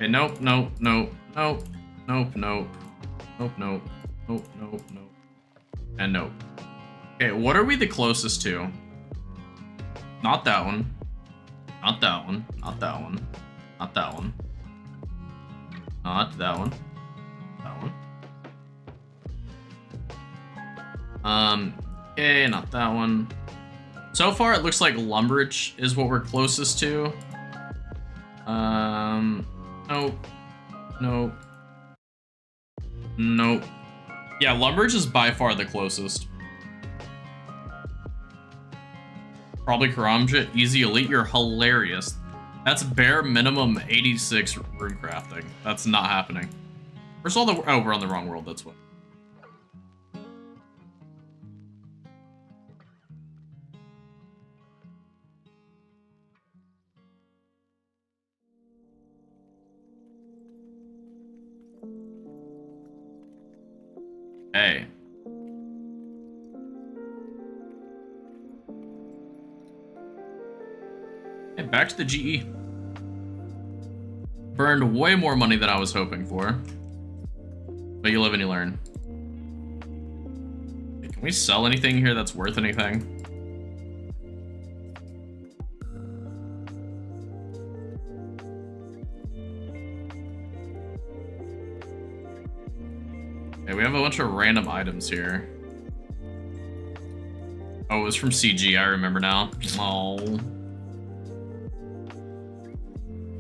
Okay, nope, nope, nope, nope, nope, nope, nope, nope, nope, nope, nope, and nope. Okay, what are we the closest to? Not that one. Not that one. Not that one. Not that one. Not that one. That one. Okay, not that one. So far, it looks like Lumbridge is what we're closest to. Nope. Nope. Nope. Yeah, Lumbridge is by far the closest. Probably Karamja, easy elite, you're hilarious. That's bare minimum 86 rune crafting. That's not happening. Where's all the... Oh, we're on the wrong world, that's what. Hey. Hey, back to the GE. Burned way more money than I was hoping for. But you live and you learn. Hey, can we sell anything here that's worth anything? Okay, we have a bunch of random items here. Oh, it was from CG, I remember now. Oh.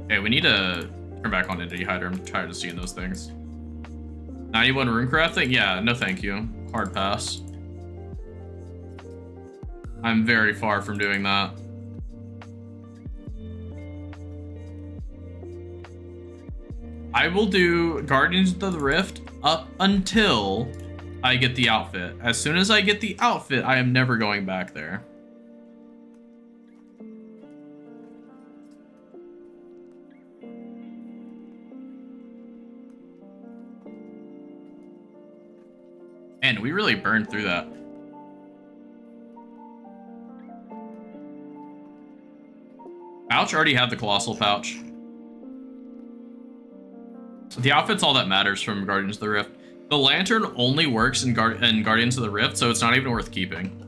Okay, we need to turn back on into Dehyder. I'm tired of seeing those things. 91 rune crafting? Yeah, no thank you. Hard pass. I'm very far from doing that. I will do Guardians of the Rift up until I get the outfit. As soon as I get the outfit, I am never going back there. And we really burned through that. Pouch already had the Colossal Pouch. The outfit's all that matters from Guardians of the Rift. The Lantern only works in Guardians of the Rift, so it's not even worth keeping.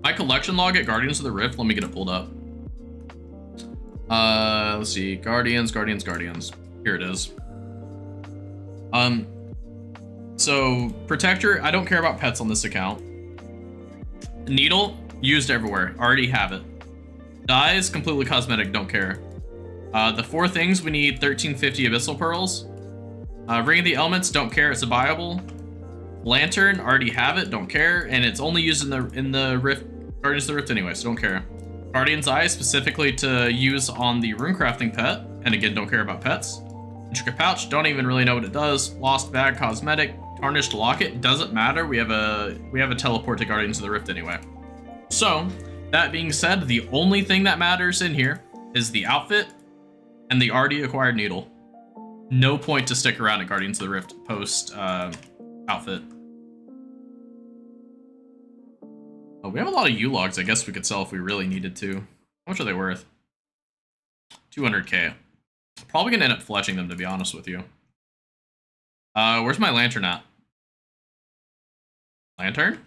My collection log at Guardians of the Rift, let me get it pulled up. Let's see, Guardians. Here it is. So Protector, I don't care about pets on this account. Needle, used everywhere, already have it. Dyes, completely cosmetic, don't care. The four things, we need 1350 Abyssal Pearls. Ring of the Elements, don't care, it's a buyable. Lantern, already have it, don't care, and it's only used in the Rift, Guardians of the Rift anyway, so don't care. Guardian's Eye, specifically to use on the runecrafting pet, and again, don't care about pets. Intricate Pouch, don't even really know what it does. Lost Bag, cosmetic. Tarnished Locket, doesn't matter. We have a teleport to Guardians of the Rift anyway. So, that being said, the only thing that matters in here is the outfit and the already acquired needle. No point to stick around at Guardians of the Rift post outfit. Oh, we have a lot of U-logs I guess we could sell if we really needed to. How much are they worth? 200k. Probably gonna end up fletching them, to be honest with you. Where's my lantern at? Lantern?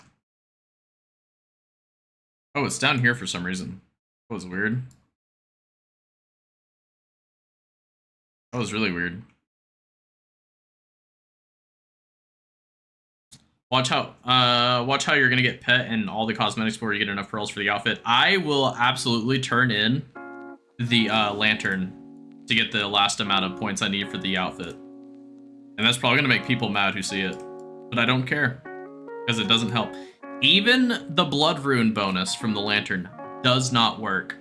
Oh, it's down here for some reason. That was weird. That was really weird. Watch how you're gonna get pet and all the cosmetics before you get enough pearls for the outfit. I will absolutely turn in the lantern to get the last amount of points I need for the outfit. And that's probably gonna make people mad who see it. But I don't care, because it doesn't help. Even the blood rune bonus from the lantern does not work.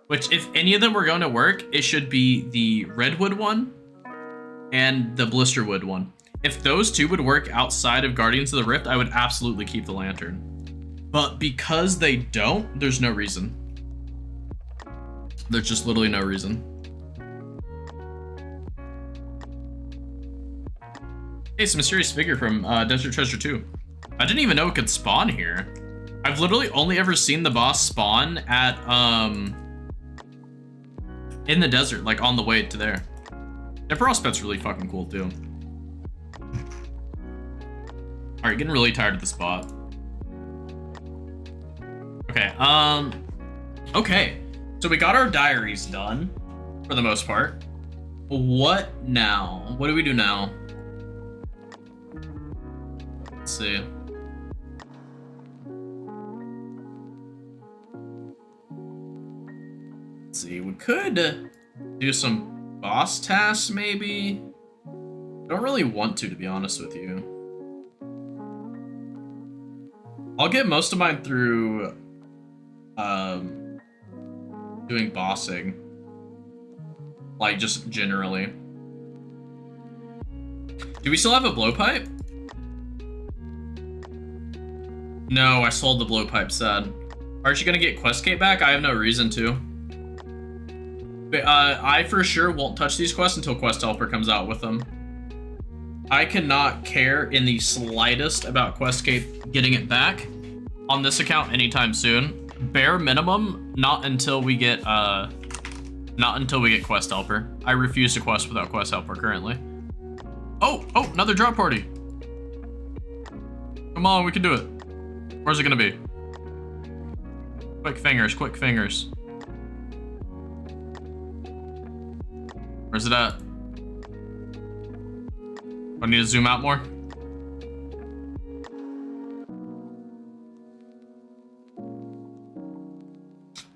Which, if any of them were going to work, it should be the redwood one and the blisterwood one. If those two would work outside of Guardians of the Rift, I would absolutely keep the lantern. But because they don't, there's no reason. There's just literally no reason. Hey, it's a mysterious figure from Desert Treasure 2. I didn't even know it could spawn here. I've literally only ever seen the boss spawn at in the desert, like on the way to there. And Prospect's really fucking cool too. All right, getting really tired of the spot. Okay, okay. So we got our diaries done for the most part. What now? What do we do now? Let's see. Let's see, we could do some boss tasks maybe. Don't really want to be honest with you. I'll get most of mine through doing bossing. Like just generally. Do we still have a blowpipe? No, I sold the blowpipe, sad. Aren't you gonna get Questgate back? I have no reason to. But I for sure won't touch these quests until Quest Helper comes out with them. I cannot care in the slightest about Questgate getting it back on this account anytime soon. Bare minimum, not until we get Quest Helper. I refuse to quest without Quest Helper currently. Oh, another drop party. Come on, we can do it. Where's it gonna be? Quick fingers, quick fingers. Where's it at? I need to zoom out more.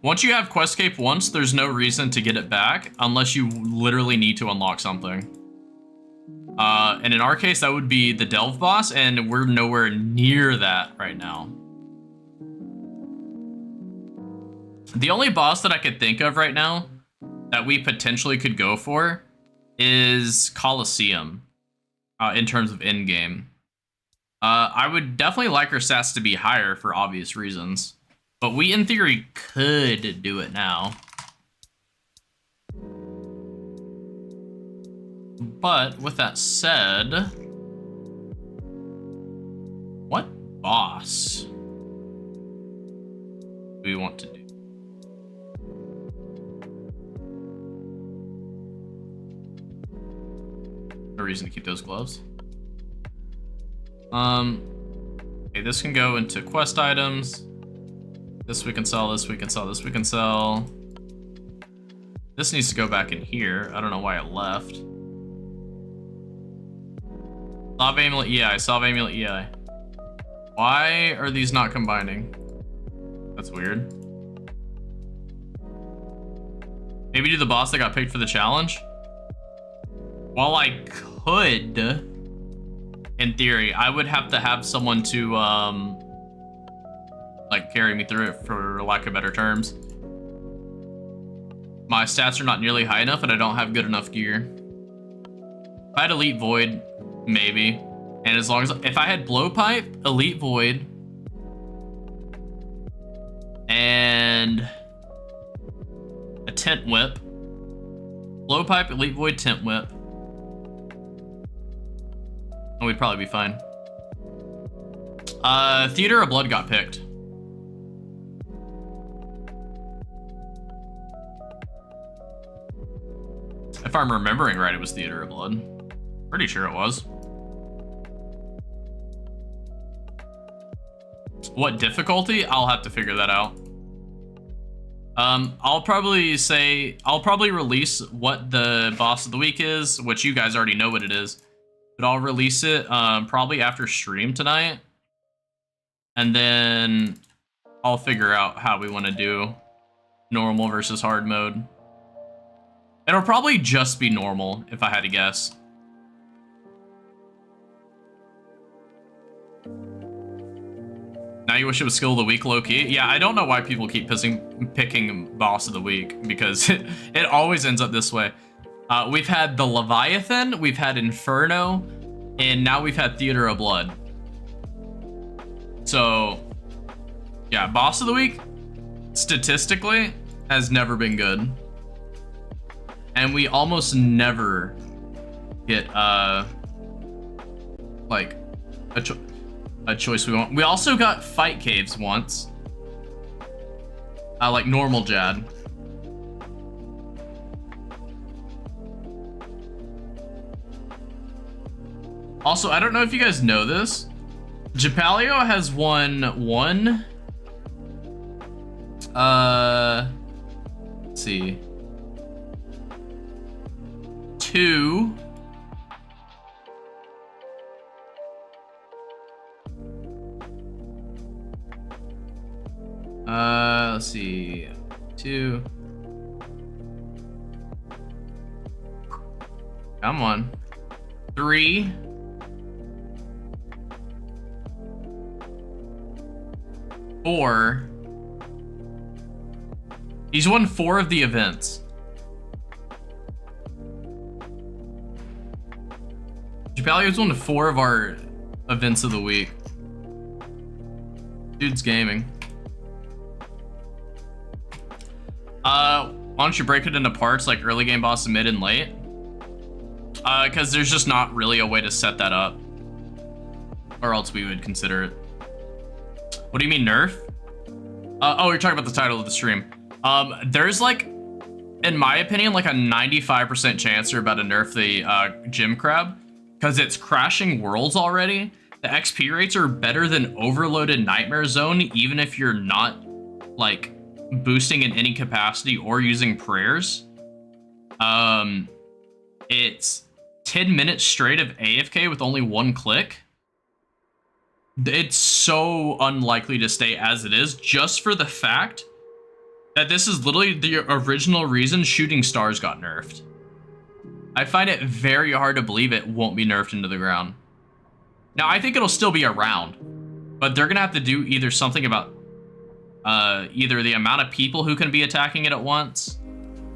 Once you have Questcape once, there's no reason to get it back unless you literally need to unlock something. And in our case, that would be the Delve boss, and we're nowhere near that right now. The only boss that I could think of right now that we potentially could go for is Colosseum in terms of in-game. I would definitely like our stats to be higher for obvious reasons, but we in theory could do it now. But with that said, what boss do we want to do? No reason to keep those gloves. Okay, this can go into quest items. This we can sell, this we can sell, this we can sell. This needs to go back in here. I don't know why it left. Salve Amulet EI, Salve Amulet EI. Why are these not combining? That's weird. Maybe do the boss that got picked for the challenge? While I could, in theory, I would have to have someone to, like, carry me through it, for lack of better terms. My stats are not nearly high enough, and I don't have good enough gear. If I had Elite Void, maybe. And as long as, if I had Blowpipe, Elite Void, and a Tent Whip. Blowpipe, Elite Void, Tent Whip. And we'd probably be fine. Theater of Blood got picked. If I'm remembering right, it was Theater of Blood. Pretty sure it was. What difficulty? I'll have to figure that out. I'll probably release what the boss of the week is, which you guys already know what it is. But I'll release it probably after stream tonight. And then I'll figure out how we want to do normal versus hard mode. It'll probably just be normal, if I had to guess. Now you wish it was skill of the week, low-key? Yeah, I don't know why people keep picking boss of the week, because it always ends up this way. We've had the Leviathan, we've had Inferno, and now we've had Theater of Blood. So, yeah, boss of the week, statistically, has never been good. And we almost never get, like, a choice we want. We also got Fight Caves once. Like normal Jad. Also, I don't know if you guys know this. Japalio has won one. Let's see. 2. Let's see. 2. Come on. 3. 4. He's won 4 of the events. Japalio's won 4 of our events of the week. Dude's gaming. Why don't you break it into parts like early game boss, mid, and late? Because there's just not really a way to set that up. Or else we would consider it. What do you mean, nerf? Oh, you're talking about the title of the stream. There's like, in my opinion, like a 95% chance you're about to nerf the gym crab. Because it's crashing worlds already. The XP rates are better than overloaded Nightmare Zone, even if you're not, like, boosting in any capacity or using prayers. It's 10 minutes straight of AFK with only 1 click. It's so unlikely to stay as it is, just for the fact that this is literally the original reason Shooting Stars got nerfed. I find it very hard to believe it won't be nerfed into the ground. Now, I think it'll still be around, but they're gonna have to do either something about either the amount of people who can be attacking it at once,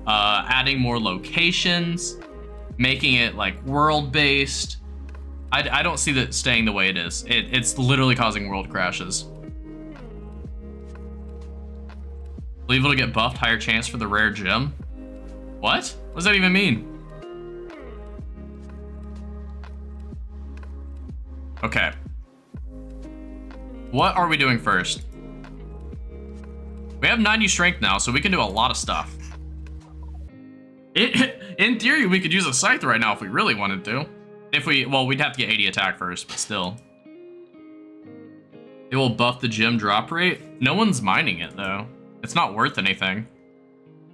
adding more locations, making it like world-based. I don't see that staying the way it is. It's literally causing world crashes. Believe it'll get buffed, higher chance for the rare gem. What? What does that even mean? Okay. What are we doing first? We have 90 strength now, so we can do a lot of stuff. In theory, we could use a scythe right now if we really wanted to. Well, we'd have to get 80 attack first, but still. It will buff the gem drop rate. No one's mining it, though. It's not worth anything.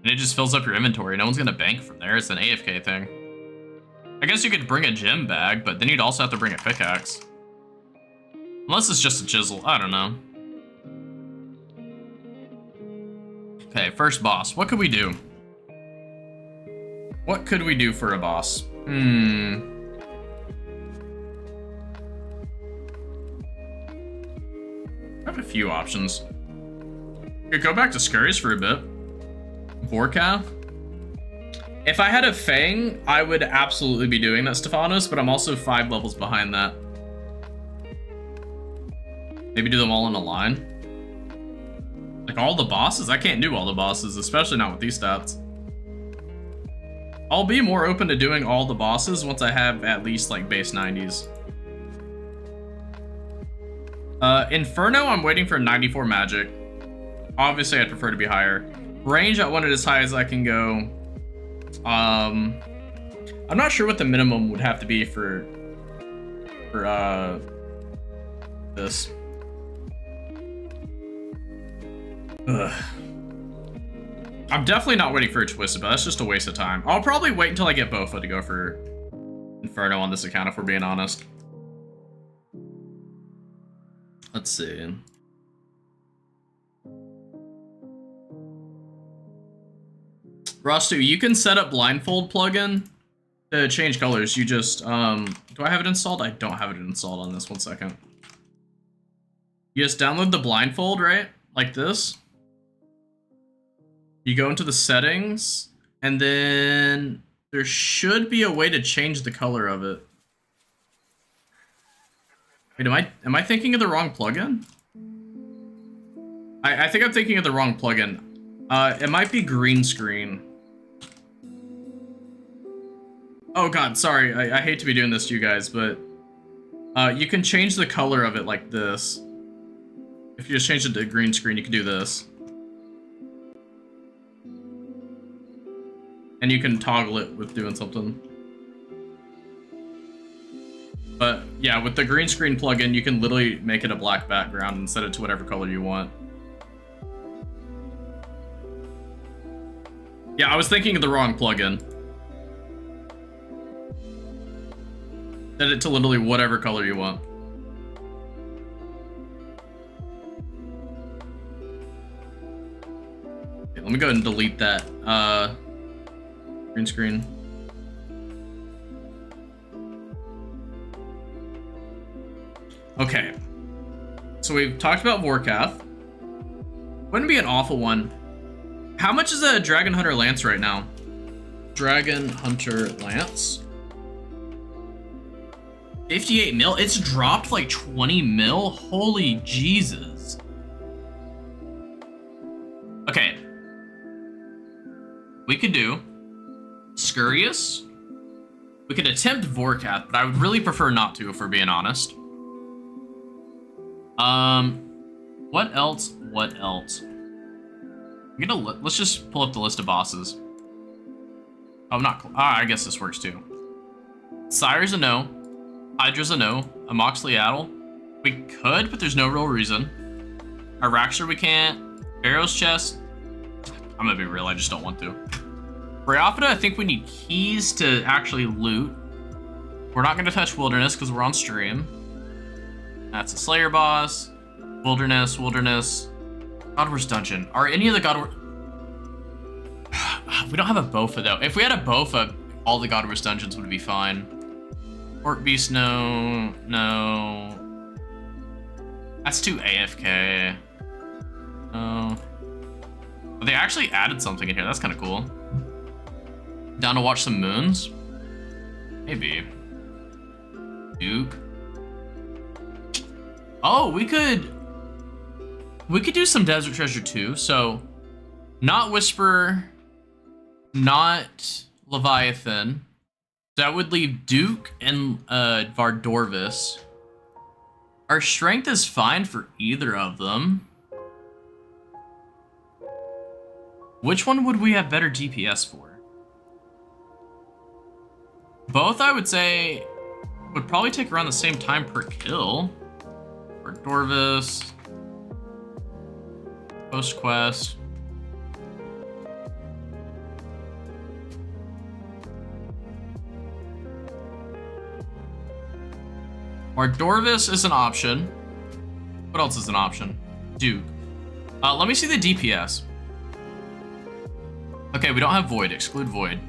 And it just fills up your inventory. No one's gonna bank from there. It's an AFK thing. I guess you could bring a gem bag, but then you'd also have to bring a pickaxe. Unless it's just a chisel. I don't know. Okay, first boss. What could we do? What could we do for a boss? I have a few options. Could go back to Scurries for a bit. Vorkath. If I had a Fang, I would absolutely be doing that, Stefanos, but I'm also 5 levels behind that. Maybe do them all in a line. Like all the bosses? I can't do all the bosses, especially not with these stats. I'll be more open to doing all the bosses once I have at least like base 90s. Inferno, I'm waiting for 94 magic. Obviously, I'd prefer to be higher. Range, I want it as high as I can go. I'm not sure what the minimum would have to be for this. Ugh. I'm definitely not waiting for a Twisted, but that's just a waste of time. I'll probably wait until I get Bofa to go for Inferno on this account, if we're being honest. Let's see. Rostu, you can set up blindfold plugin to change colors. You just, do I have it installed? I don't have it installed on this. 1 second. You just download the blindfold, right? Like this. You go into the settings, and then there should be a way to change the color of it. Wait, am I thinking of the wrong plugin? I think I'm thinking of the wrong plugin. It might be green screen. Oh god, sorry. I hate to be doing this to you guys, but you can change the color of it like this. If you just change it to green screen, you can do this. And you can toggle it with doing something. But Yeah, with the green screen plugin, you can literally make it a black background and set it to whatever color you want. Yeah, I was thinking of the wrong plugin. Set it to literally whatever color you want. Okay, let me go ahead and delete that green screen. Okay, so we've talked about Vorkath. Wouldn't be an awful one. How much is a Dragon Hunter Lance right now? Dragon Hunter Lance. 58 mil? It's dropped like 20 mil? Holy Jesus. Okay. We could do Scurious. We could attempt Vorkath, but I would really prefer not to, if we're being honest. What else? What else? Let's just pull up the list of bosses. Oh, I'm not. I guess this works too. Sire's a no. Hydra's a no. A Moxley-Addle. We could, but there's no real reason. A Raxor we can't. Pharaoh's Chest. I'm gonna be real, I just don't want to. Bryophyta, I think we need keys to actually loot. We're not gonna touch Wilderness because we're on stream. That's a Slayer boss. Wilderness. God War's Dungeon. Are any of the God War... We don't have a Bofa though. If we had a Bofa, all the God War's Dungeons would be fine. Orc Beast, no. That's too AFK. No. They actually added something in here. That's kind of cool. Down to watch some moons? Maybe. Duke. Oh, we could do some Desert Treasure too. So, not Whisperer, not Leviathan. That would leave Duke and Vardorvis. Our strength is fine for either of them. Which one would we have better DPS for? Both, I would say, would probably take around the same time per kill. Vardorvis. Post quest. Vardorvis is an option. What else is an option? Duke. Let me see the DPS. Okay, we don't have Void. Exclude Void.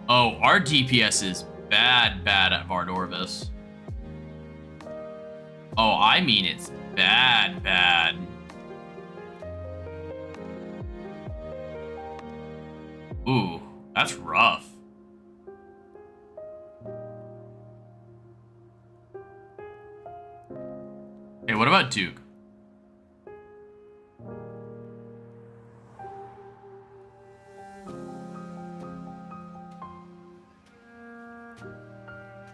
Oh, our DPS is bad at Vardorvis. Oh, I mean it's bad. Ooh, that's rough. Okay, what about Duke?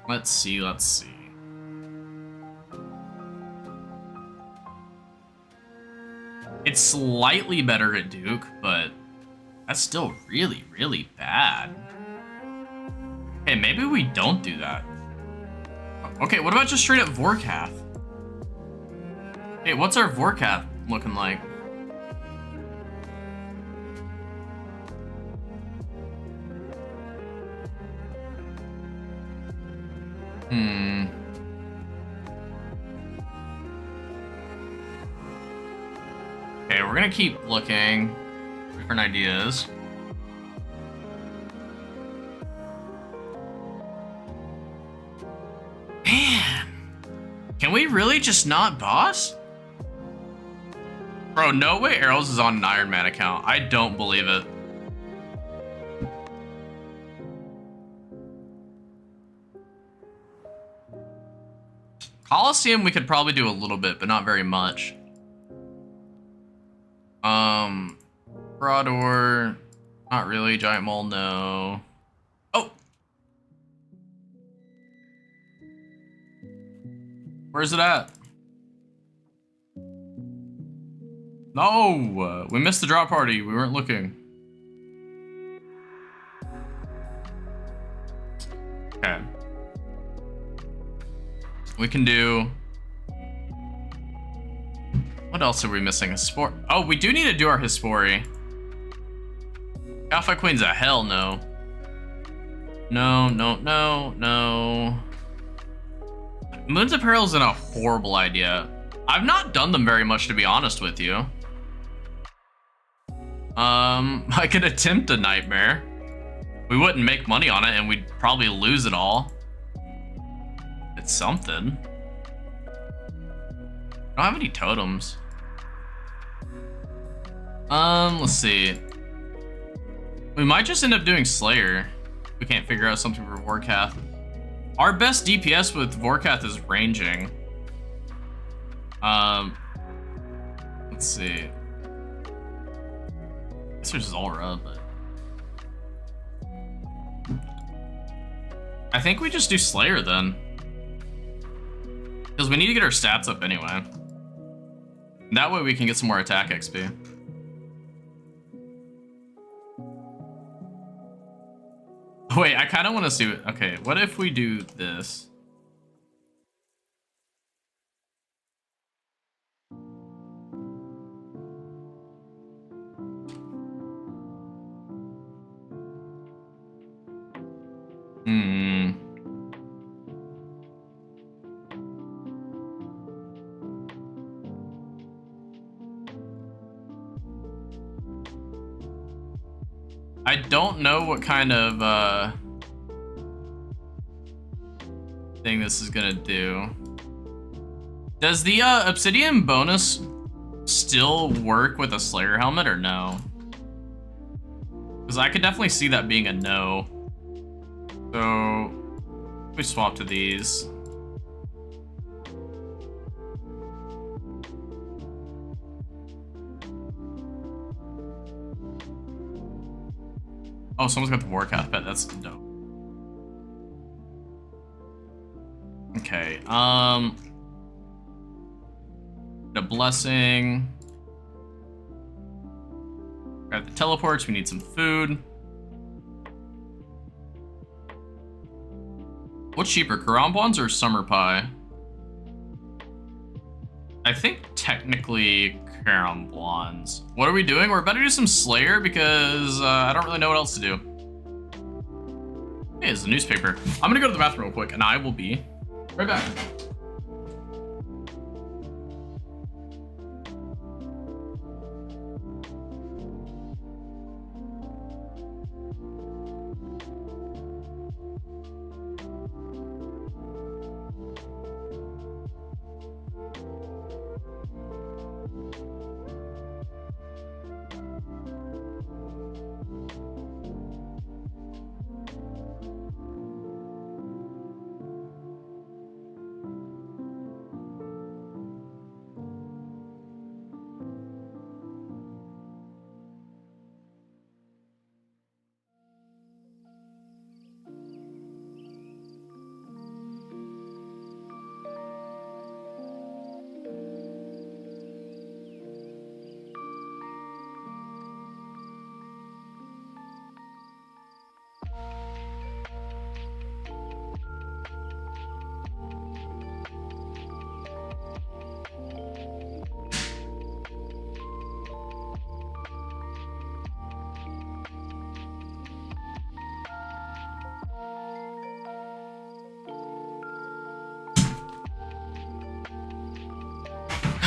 Let's see. It's slightly better at Duke, but that's still really bad. Okay, maybe we don't do that. Okay, what about just straight up Vorkath? Hey, what's our Vorkath looking like? Okay, we're gonna keep looking for different ideas. Man, can we really just not boss? Bro, no way Arrows is on an Iron Man account. I don't believe it. Coliseum we could probably do a little bit, but not very much. Brodor, not really. Giant Mole, no. Oh! Where's it at? No! We missed the drop party. We weren't looking. Okay. We can do... What else are we missing? Oh, we do need to do our Hispori. Alpha Queen's a hell no. No, no, no, no. Moon's Apparel's in a horrible idea. I've not done them very much, to be honest with you. I could attempt a Nightmare. We wouldn't make money on it, and we'd probably lose it all. It's something. I don't have any totems. Let's see. We might just end up doing Slayer. We can't figure out something for Vorkath. Our best DPS with Vorkath is ranging. Let's see. I guess there's Zulrah, but I think we just do Slayer then, because we need to get our stats up anyway. That way we can get some more attack XP. Wait, I kind of want to see it. Okay, what if we do this? I don't know what kind of thing this is gonna do. Does the obsidian bonus still work with a Slayer helmet or no? Because I could definitely see that being a no. So we swap to these. Oh, someone's got the Vorkath pet. That's dope. Okay. The blessing. Grab the teleports. We need some food. What's cheaper, Karambwans or Summer Pie? I think technically Karambwans. What are we doing? We're about to do some Slayer because I don't really know what else to do. Hey, it's a newspaper. I'm gonna go to the bathroom real quick and I will be right back.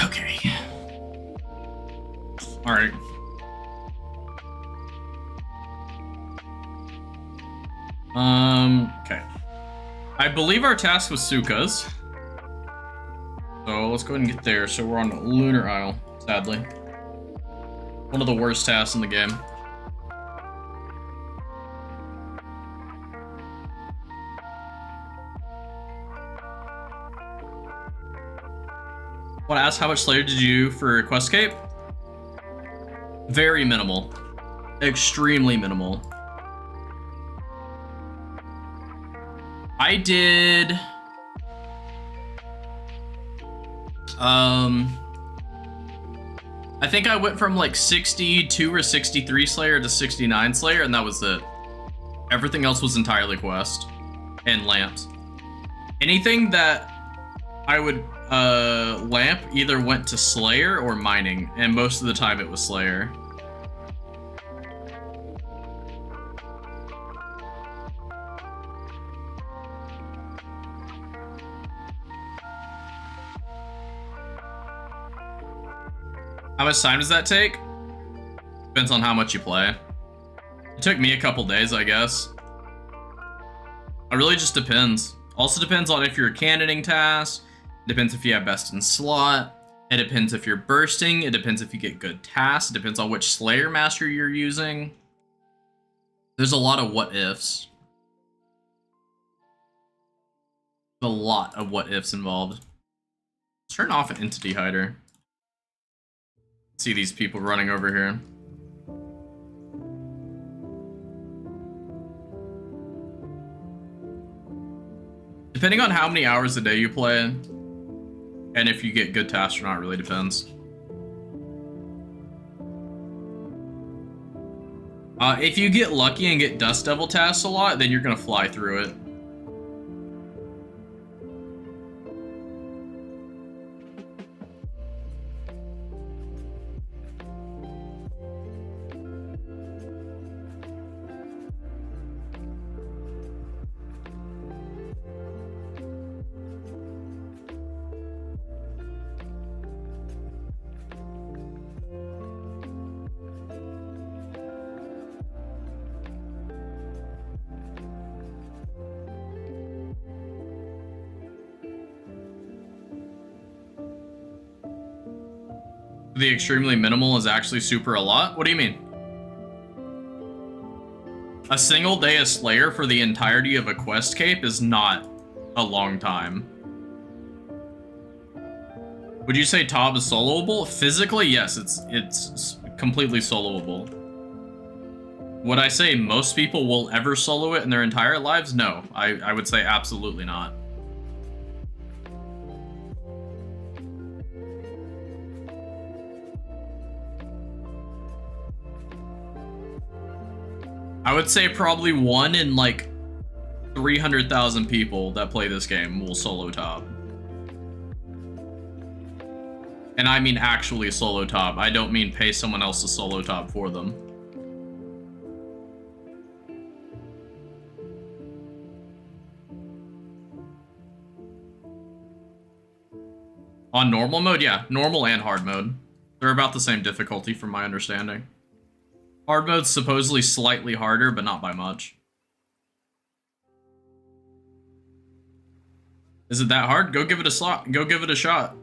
Okay. All right. Okay. I believe our task was Suka's. So let's go ahead and get there. So we're on Lunar Isle, sadly. One of the worst tasks in the game. Want to ask how much Slayer did you do for Questcape? Very minimal. Extremely minimal. I did... I think I went from like 62 or 63 Slayer to 69 Slayer, and that was it. Everything else was entirely Quest. and lamps. Anything that I would lamp either went to Slayer or mining, and most of the time it was Slayer. How much time does that take? Depends on how much you play. It took me a couple days, I guess. It really just depends. Also depends on if you're cannoning tasks. It depends if you have best in slot. It depends if you're bursting. It depends if you get good tasks. It depends on which Slayer Master you're using. There's a lot of what ifs. A lot of what ifs involved. Let's turn off an entity hider. See these people running over here. Depending on how many hours a day you play, and if you get good tasks or not, really depends. If you get lucky and get Dust Devil tasks a lot, then you're gonna fly through it. The extremely minimal is actually super a lot? What do you mean? A single day of Slayer for the entirety of a quest cape is not a long time. Would you say Tob is soloable? Physically, yes, it's completely soloable. Would I say most people will ever solo it in their entire lives? No, I would say absolutely not. I would say probably 1 in like 300,000 people that play this game will solo Tob. And I mean actually solo Tob. I don't mean pay someone else to solo Tob for them. On normal mode? Yeah, normal and hard mode. They're about the same difficulty from my understanding. Hard mode's supposedly slightly harder, but not by much. Is it that hard? Go give it a slot. Go give it a shot.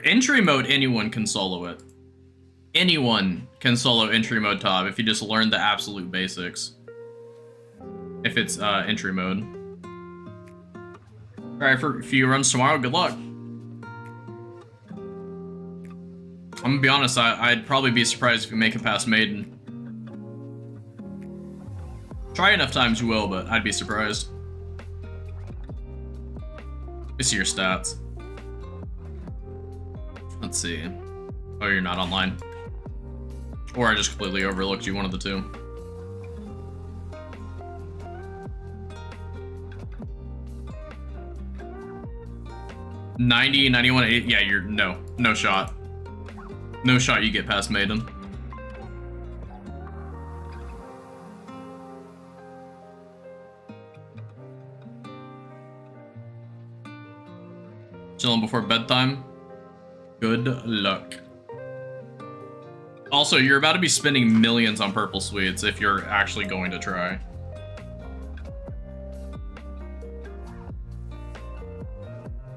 Entry mode, anyone can solo it. Anyone can solo entry mode Tob if you just learn the absolute basics. If it's entry mode. Alright, for a few runs tomorrow, good luck. I'm gonna be honest, I'd probably be surprised if you make it past Maiden. Try enough times you will, but I'd be surprised. Let me see your stats. Let's see. Oh, you're not online. Or I just completely overlooked you, one of the two. $90, $91, $80, yeah, you're, no shot. No shot you get past Maiden. Chilling before bedtime. Good luck. Also, you're about to be spending millions on purple sweets if you're actually going to try.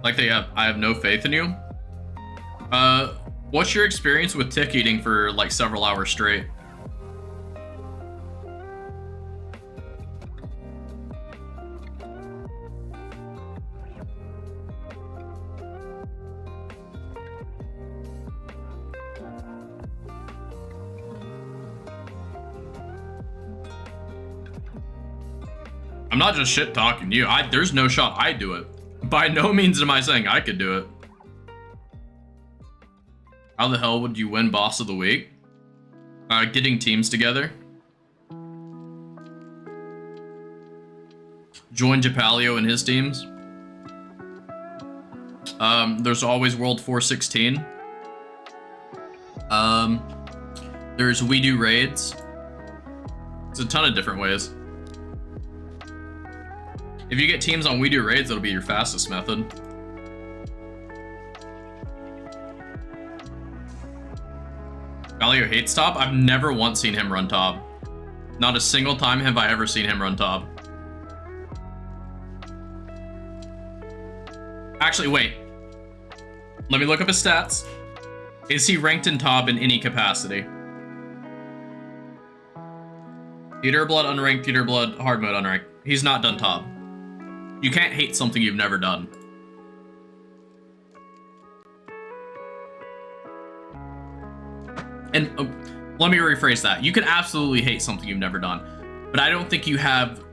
Like I have no faith in you. What's your experience with tick eating for like several hours straight? I'm not just shit talking you. There's no shot I'd do it. By no means am I saying I could do it. How the hell would you win Boss of the Week? Getting teams together. join Japalio and his teams. There's always World 416. There's We Do Raids. There's a ton of different ways. If you get teams on We Do Raids, that'll be your fastest method. Galio hates top? I've never once seen him run top. Not a single time have I ever seen him run top. Actually, wait. Let me look up his stats. Is he ranked in top in any capacity? Peter Blood unranked, Peter Blood hard mode unranked. He's not done top. You can't hate something you've never done. And let me rephrase that. You can absolutely hate something you've never done, but I don't think you have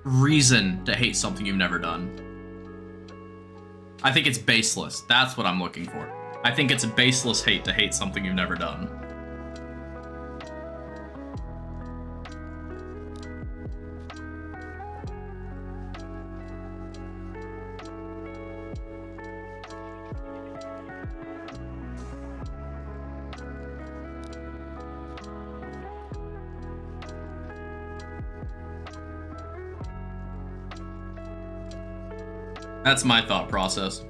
reason to hate something you've never done. I think it's baseless. That's what I'm looking for. I think it's a baseless hate to hate something you've never done. That's my thought process.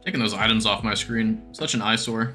Taking those items off my screen, such an eyesore.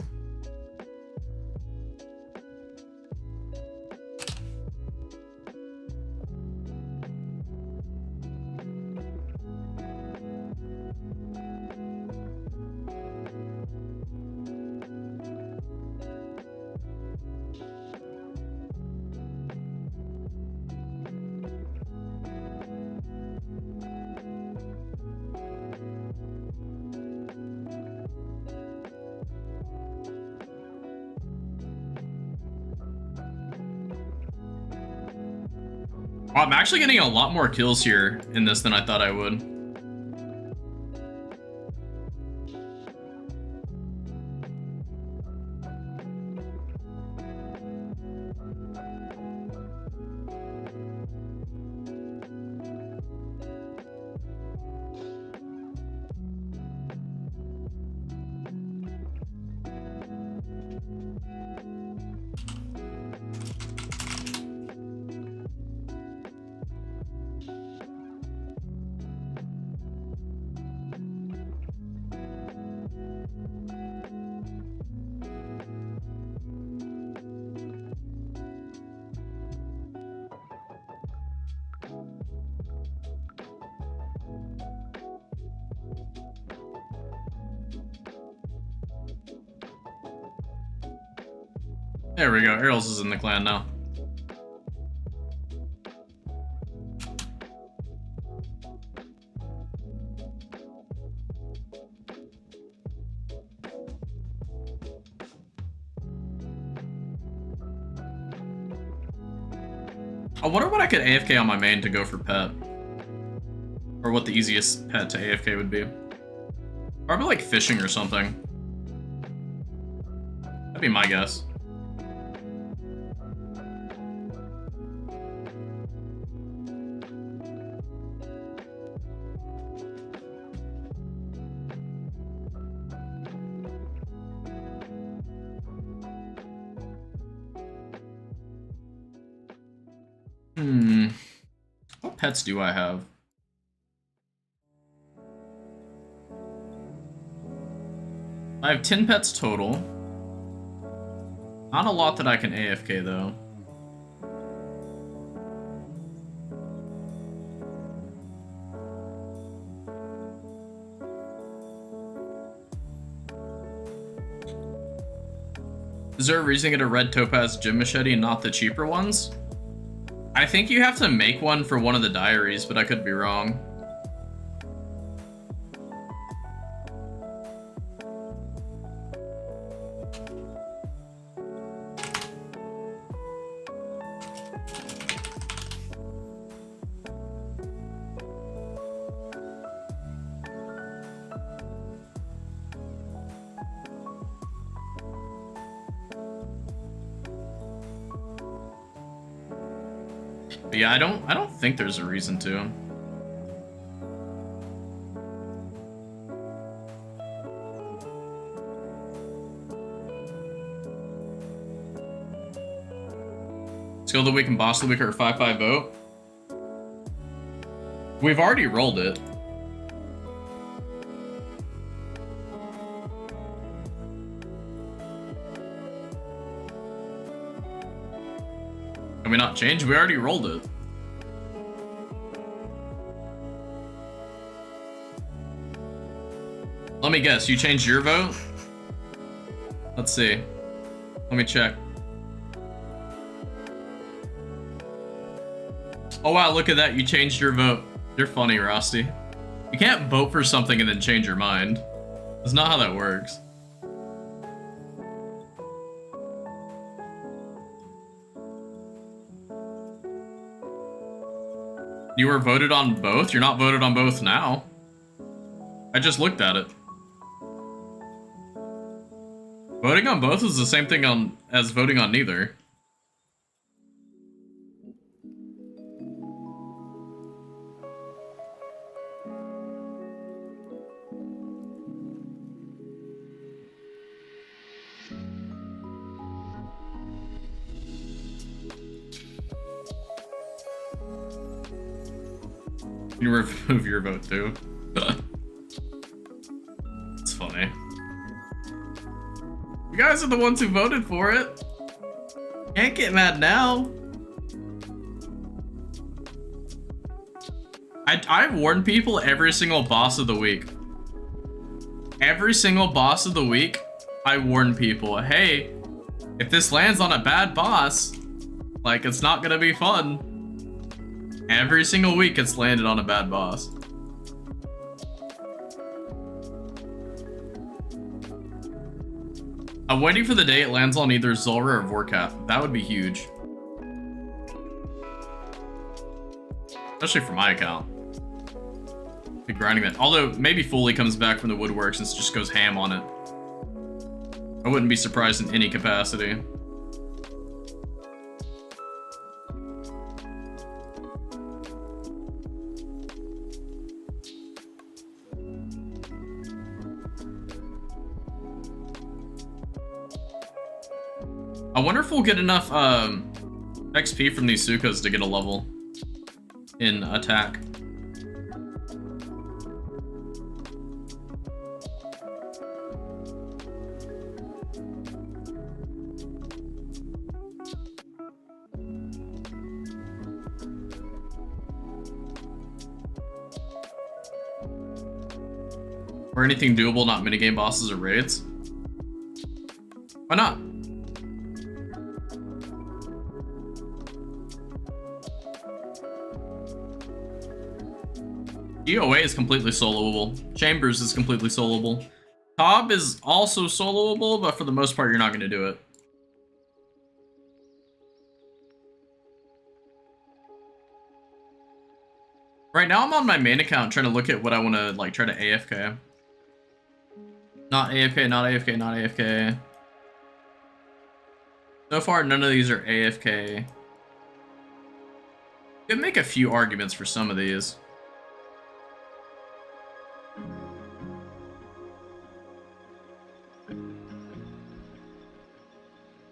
I'm actually getting a lot more kills here in this than I thought I would. There we go. Ariel's is in the clan now. I wonder what I could AFK on my main to go for pet. Or what the easiest pet to AFK would be. Probably like fishing or something. That'd be my guess. What pets do I have? I have 10 pets total. Not a lot that I can AFK though. Is there a reason to get a red topaz gem machete and not the cheaper ones? I think you have to make one for one of the diaries, but I could be wrong. But yeah, I don't think there's a reason to. Skill of the week and boss of the week are a 5-5 vote. We've already rolled it. Can we not change? We already rolled it. Let me guess, you changed your vote? Let's see. Let me check. Oh wow, look at that, you changed your vote. You're funny, Rusty. You can't vote for something and then change your mind. That's not how that works. You were voted on both? You're not voted on both now. I just looked at it. Voting on both is the same thing as voting on neither. You remove your vote too. It's funny. You guys are the ones who voted for it. Can't get mad now. I've warned people every single boss of the week. Every single boss of the week, I warn people, hey, if this lands on a bad boss, like, it's not gonna be fun. Every single week it's landed on a bad boss. I'm waiting for the day it lands on either Zulrah or Vorkath. That would be huge. Especially for my account. Be grinding that. Although, maybe Foley comes back from the woodworks and just goes ham on it. I wouldn't be surprised in any capacity. I wonder if we'll get enough XP from these Sukas to get a level in attack. Or anything doable, not minigame bosses or raids? Why not? DOA is completely soloable. Chambers is completely soloable. Cobb is also soloable, but for the most part, you're not going to do it. Right now, I'm on my main account trying to look at what I want to, like, try to AFK. Not AFK, not AFK, not AFK. So far, none of these are AFK. Could make a few arguments for some of these.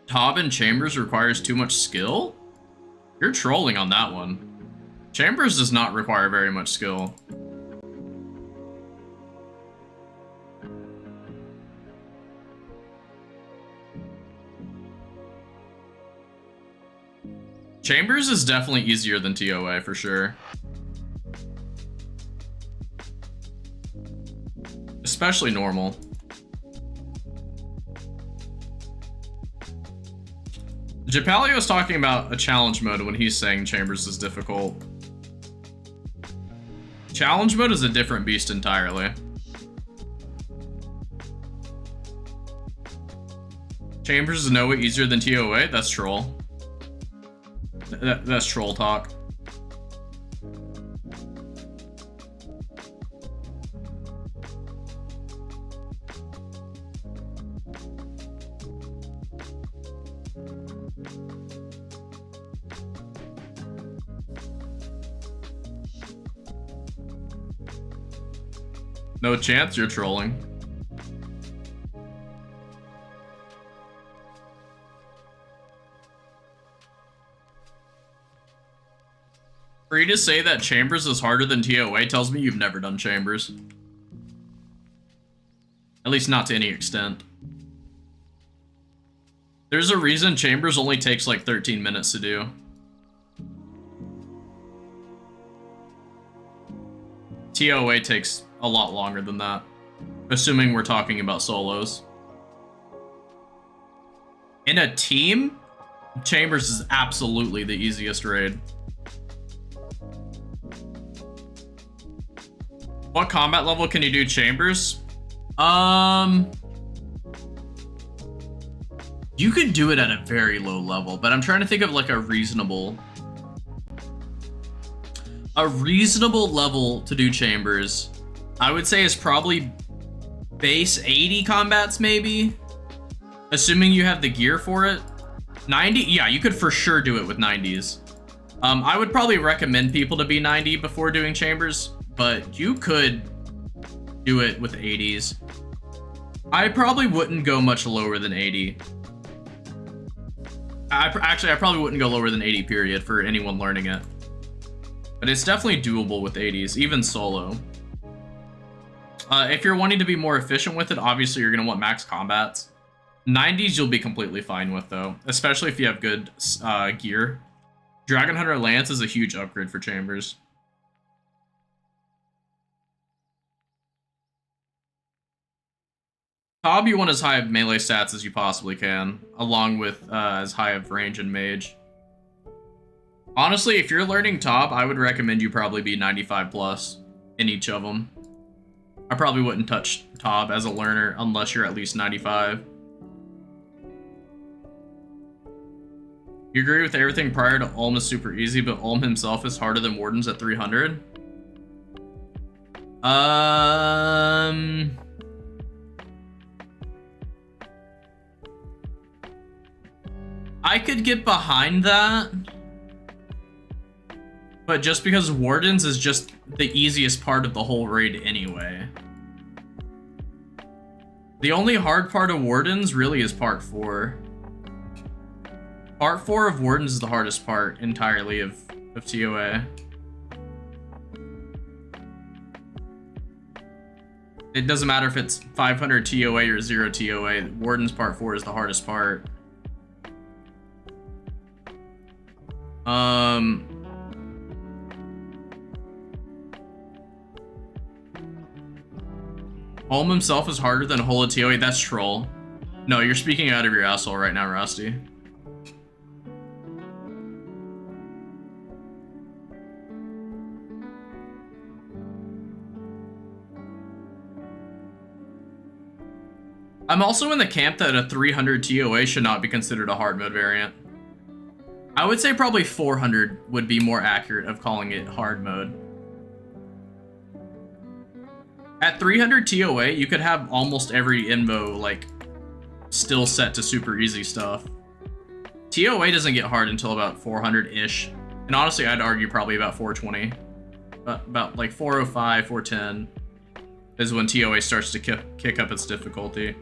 Cobb and Chambers requires too much skill? You're trolling on that one. Chambers does not require very much skill. Chambers is definitely easier than TOA for sure. Especially normal. Japalio was talking about a challenge mode when he's saying Chambers is difficult. Challenge mode is a different beast entirely. Chambers is no way easier than TOA? That's troll. That's troll talk. No chance you're trolling. For you to say that Chambers is harder than TOA tells me you've never done Chambers. At least not to any extent. There's a reason Chambers only takes like 13 minutes to do. TOA takes a lot longer than that, assuming we're talking about solos. In a team, Chambers is absolutely the easiest raid. What combat level can you do Chambers? You could do it at a very low level, but I'm trying to think of like a reasonable level to do Chambers. I would say is probably base 80 combats, maybe, assuming you have the gear for it. 90, yeah, you could for sure do it with 90s. I would probably recommend people to be 90 before doing Chambers, but you could do it with 80s. I probably wouldn't go much lower than 80. I probably wouldn't go lower than 80 period for anyone learning it. But it's definitely doable with 80s, even solo. If you're wanting to be more efficient with it, obviously you're going to want max combats. 90s you'll be completely fine with, though, especially if you have good gear. Dragon Hunter Lance is a huge upgrade for Chambers. Cobb, you want as high of melee stats as you possibly can, along with as high of range and mage. Honestly, if you're learning Top, I would recommend you probably be 95 plus in each of them. I probably wouldn't touch Top as a learner unless you're at least 95. You agree with everything prior to Ulm is super easy, but Ulm himself is harder than Wardens at 300? I could get behind that, but just because Wardens is just the easiest part of the whole raid anyway. The only hard part of Wardens really is part 4. Part 4 of Wardens is the hardest part entirely of TOA. It doesn't matter if it's 500 TOA or 0 TOA, Wardens part 4 is the hardest part. Ulm himself is harder than Hola TOA. That's troll. No, you're speaking out of your asshole right now, Rusty. I'm also in the camp that a 300 TOA should not be considered a hard mode variant. I would say probably 400 would be more accurate of calling it hard mode. At 300 TOA, you could have almost every invo like still set to super easy stuff. TOA doesn't get hard until about 400-ish. And honestly, I'd argue probably about 420. But about like 405, 410 is when TOA starts to kick up its difficulty.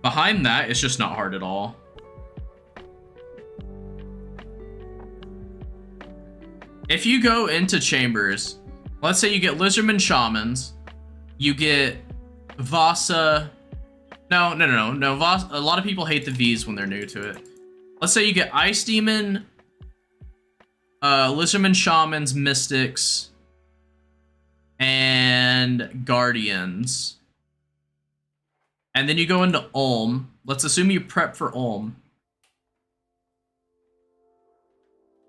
Behind that, it's just not hard at all. If you go into Chambers, let's say you get Lizardman Shamans, you get Vasa. No. Vasa, a lot of people hate the Vs when they're new to it. Let's say you get Ice Demon, Lizardman Shamans, Mystics, and Guardians. And then you go into Ulm. Let's assume you prep for Ulm.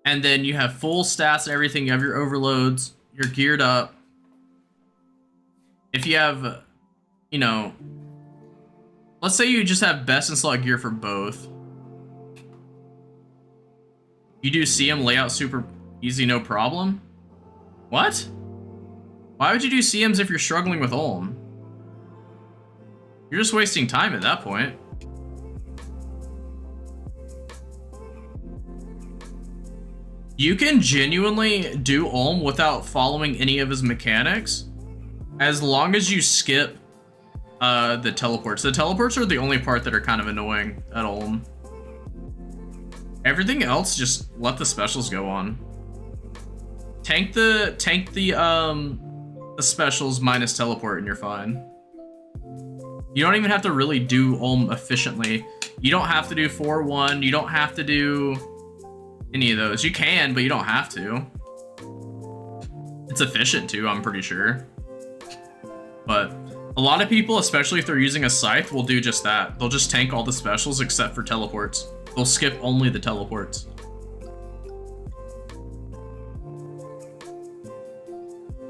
And then you have full stats and everything. You have your overloads. You're geared up. If you have, you know, let's say you just have best in slot gear for both. You do CM layout super easy, no problem. What? Why would you do CMs if you're struggling with Ulm? You're just wasting time at that point. You can genuinely do Ulm without following any of his mechanics As long as you skip the teleports. The teleports are the only part that are kind of annoying at all. Everything else, just let the specials go on. Tank the specials minus teleport and you're fine. You don't even have to really do Ulm efficiently. You don't have to do 4-1. You don't have to do any of those. You can, but you don't have to. It's efficient too, I'm pretty sure. But a lot of people, especially if they're using a scythe, will do just that. They'll just tank all the specials except for teleports. They'll skip only the teleports.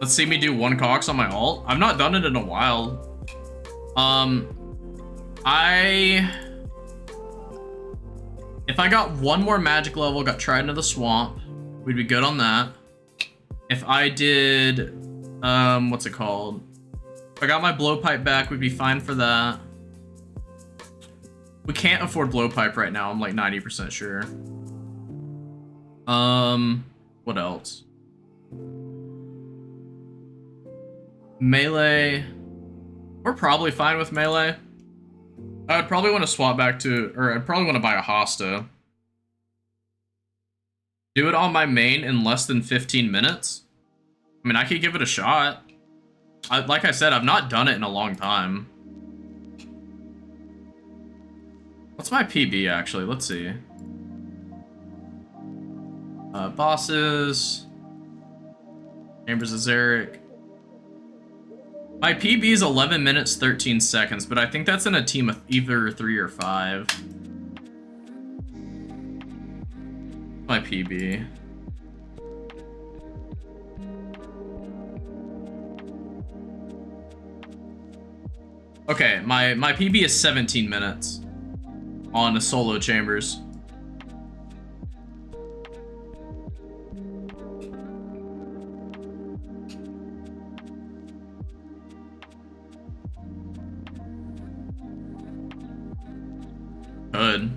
Let's see me do 1 Cox on my ult. I've not done it in a while. If I got 1 more magic level, got tried into the swamp, we'd be good on that. If I did, what's it called? If I got my blowpipe back, we'd be fine for that. We can't afford blowpipe right now, I'm like 90% sure. What else? Melee. We're probably fine with melee. I would probably want to swap back to, or I'd probably want to buy a Hosta. Do it on my main in less than 15 minutes. I mean, I could give it a shot. Like I said, I've not done it in a long time. What's my PB actually? Let's see. Bosses. Chambers of Xeric. My PB is 11 minutes, 13 seconds, but I think that's in a team of either 3 or 5. My PB. Okay, my PB is 17 minutes on a solo Chambers. Good.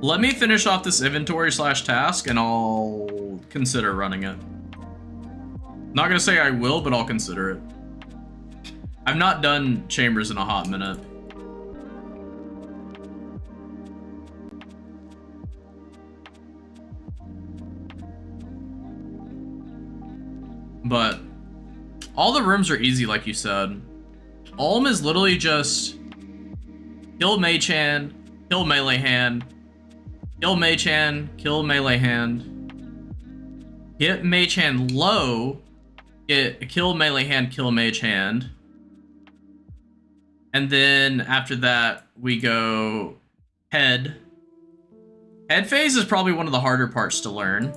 Let me finish off this inventory slash task and I'll consider running it. Not gonna say I will, but I'll consider it. I've not done Chambers in a hot minute. But all the rooms are easy, like you said. Ulm is literally just kill mage hand, kill melee hand, kill mage hand, kill melee hand, get mage hand low, get kill melee hand, kill mage hand, and then after that we go head. Head phase is probably one of the harder parts to learn.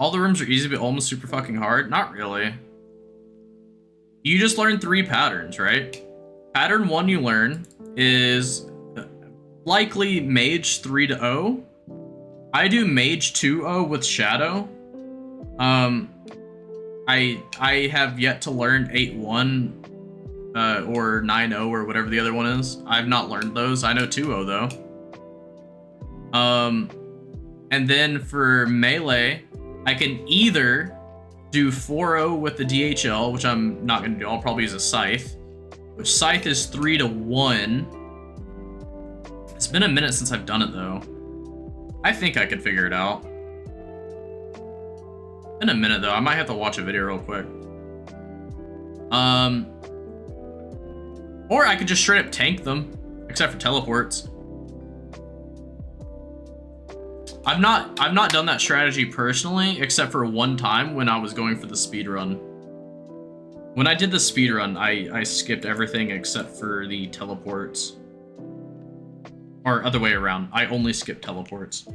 All the rooms are easy, but almost super fucking hard? Not really. You just learn 3 patterns, right? Pattern 1 you learn is likely Mage 3-0. I do Mage 2-0 with Shadow. I have yet to learn 8-1 or 9-0 or whatever the other one is. I've not learned those. I know 2-0 though. And then for melee, I can either do 4-0 with the DHL, which I'm not going to do. I'll probably use a Scythe, which Scythe is 3-1. It's been a minute since I've done it, though. I think I could figure it out. In a minute, though. I might have to watch a video real quick. Or I could just straight up tank them, except for teleports. I've not done that strategy personally, except for one time when I was going for the speed run. When I did the speed run, I skipped everything except for the teleports. Or other way around, I only skipped teleports.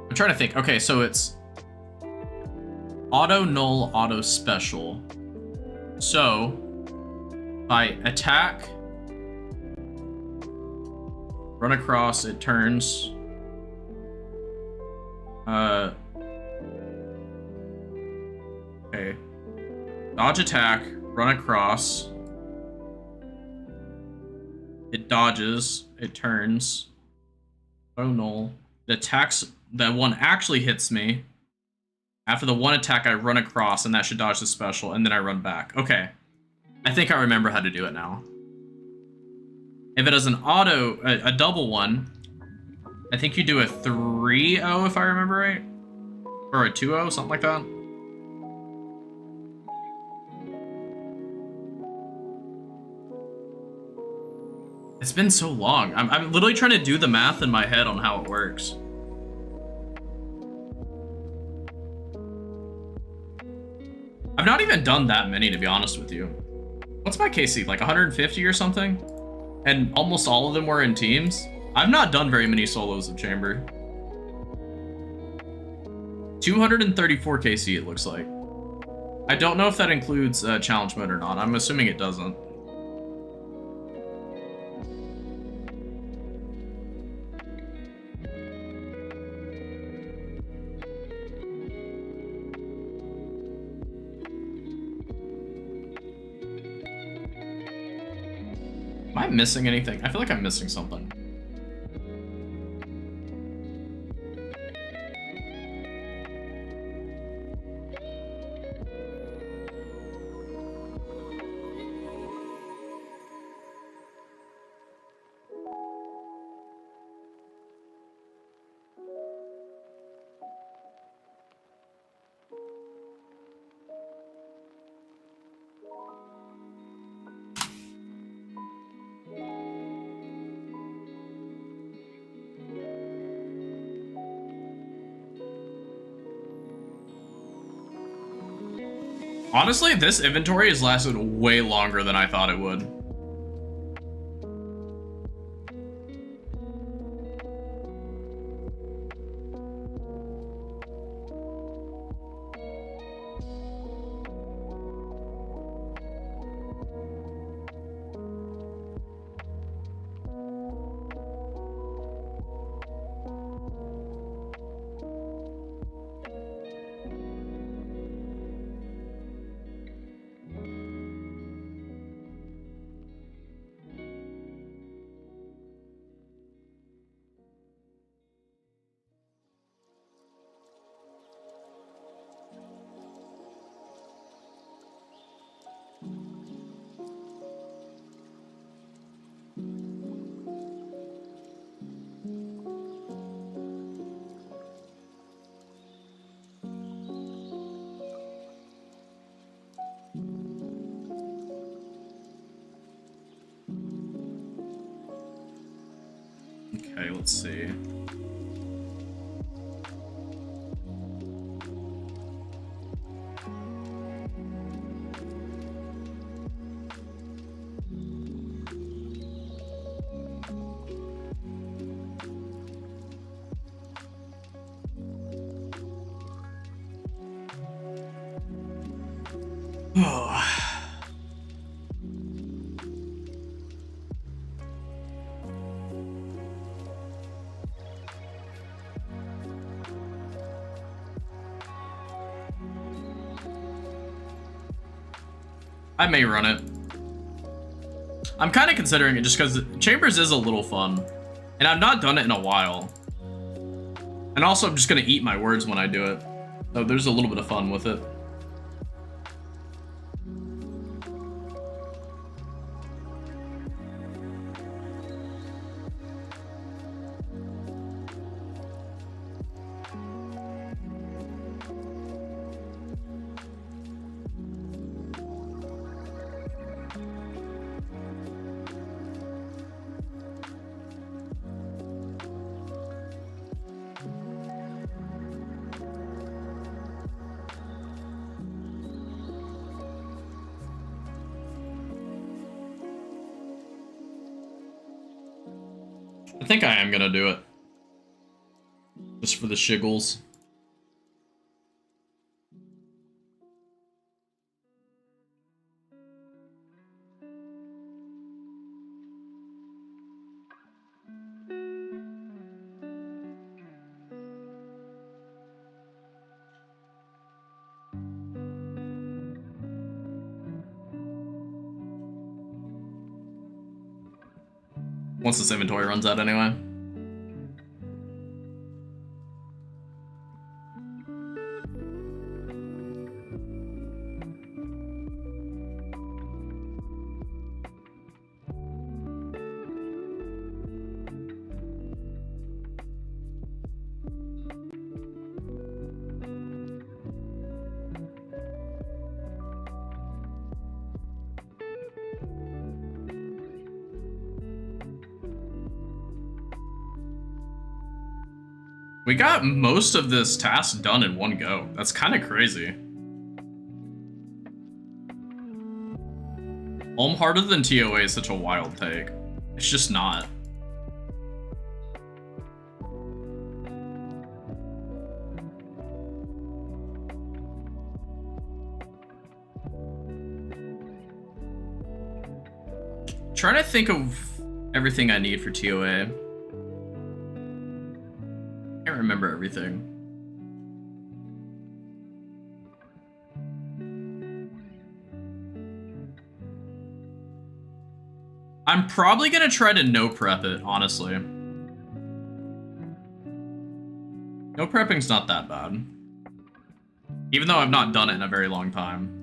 I'm trying to think. Okay, so it's auto null, auto special. So if I attack Run across, it turns. Okay. Dodge attack, run across. It dodges, it turns. Oh no. The attacks, that one actually hits me. After the one attack, I run across, and that should dodge the special, and then I run back. Okay. I think I remember how to do it now. If it is an auto, a double one, I think you do a 3-0 if I remember right. Or a 2-0, something like that. It's been so long. I'm literally trying to do the math in my head on how it works. I've not even done that many, to be honest with you. What's my KC, like 150 or something? And almost all of them were in teams. I've not done very many solos of Chamber. 234 KC, it looks like. I don't know if that includes challenge mode or not. I'm assuming it doesn't. Am I missing anything? I feel like I'm missing something. Honestly, this inventory has lasted way longer than I thought it would. Okay, let's see. Oh. I may run it. I'm kind of considering it just because Chambers is a little fun. And I've not done it in a while. And also, I'm just going to eat my words when I do it. So there's a little bit of fun with it. I think I am gonna do it. Just for the shiggles. Once this inventory runs out anyway. We got most of this task done in one go. That's kind of crazy. Ulm harder than TOA is such a wild take. It's just not. Trying to think of everything I need for TOA. Can't remember everything. I'm probably gonna try to no prep it, honestly. No prepping's not that bad. Even though I've not done it in a very long time.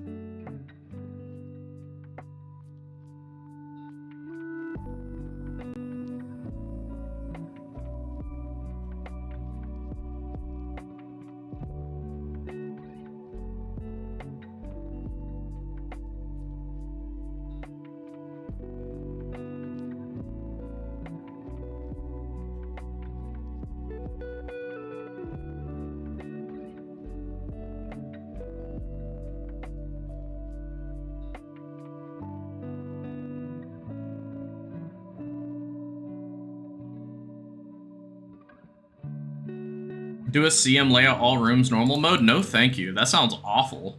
Do a CM layout all rooms normal mode? No, thank you. That sounds awful.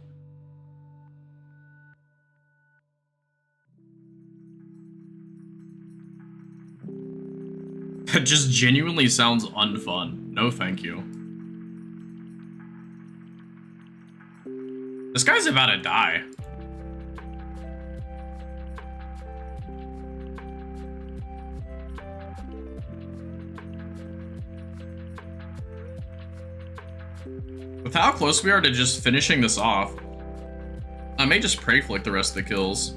That just genuinely sounds unfun. No, thank you. This guy's about to die. With how close we are to just finishing this off, I may just pray flick the rest of the kills.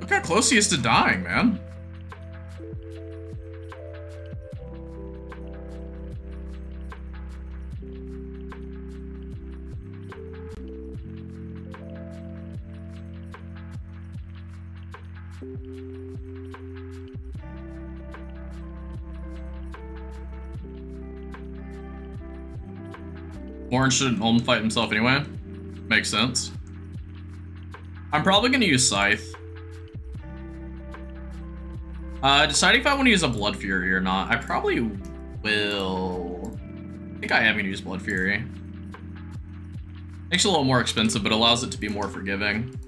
Look how close he is to dying, man. Warren shouldn't home fight himself anyway. Makes sense. I'm probably gonna use Scythe. Deciding if I want to use a Blood Fury or not. I probably will. I think I am gonna use Blood Fury. Makes it a little more expensive, but allows it to be more forgiving.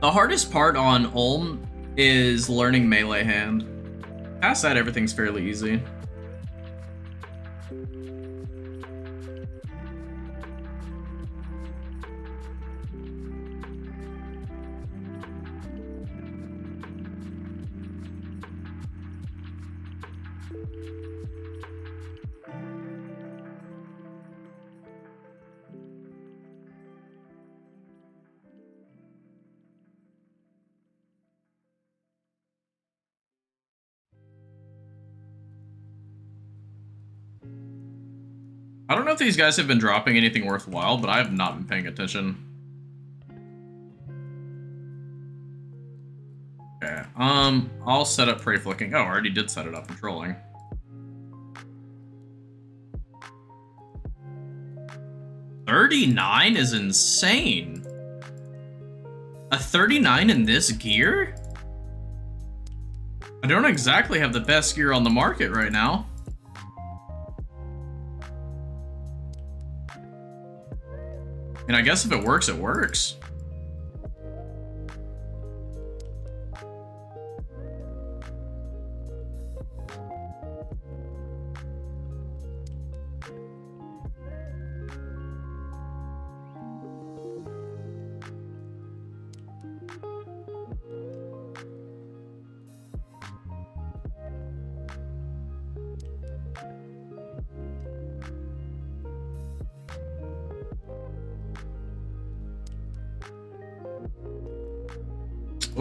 The hardest part on Ulm is learning melee hand. Past that, everything's fairly easy. I don't know if these guys have been dropping anything worthwhile, but I have not been paying attention. Okay, I'll set up prey flicking. Oh, I already did set it up, controlling. $39 is insane. A 39 in this gear? I don't exactly have the best gear on the market right now. And I guess if it works, it works.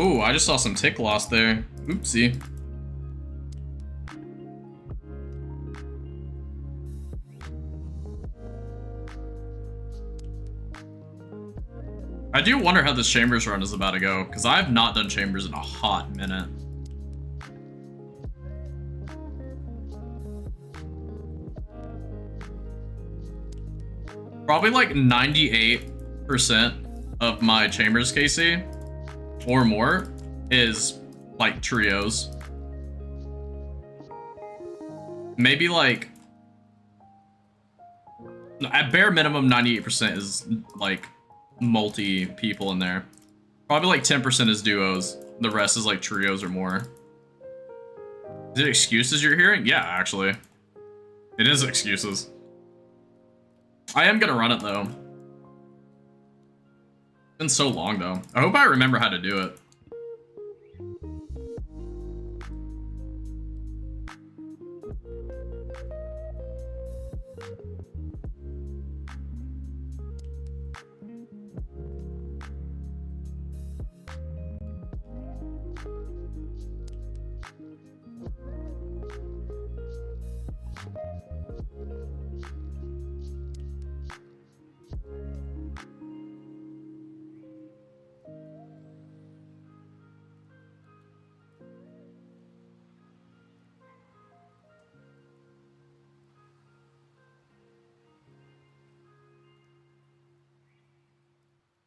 Oh, I just saw some tick loss there. Oopsie. I do wonder how this Chambers run is about to go, because I've not done Chambers in a hot minute. Probably like 98% of my Chambers KC, or more, is like trios. Maybe like, at bare minimum, 98% is like multi people in there. Probably like 10% is duos. The rest is like trios or more. Is it excuses you're hearing? Yeah, actually. It is excuses. I am gonna run it though. It's been so long though. I hope I remember how to do it.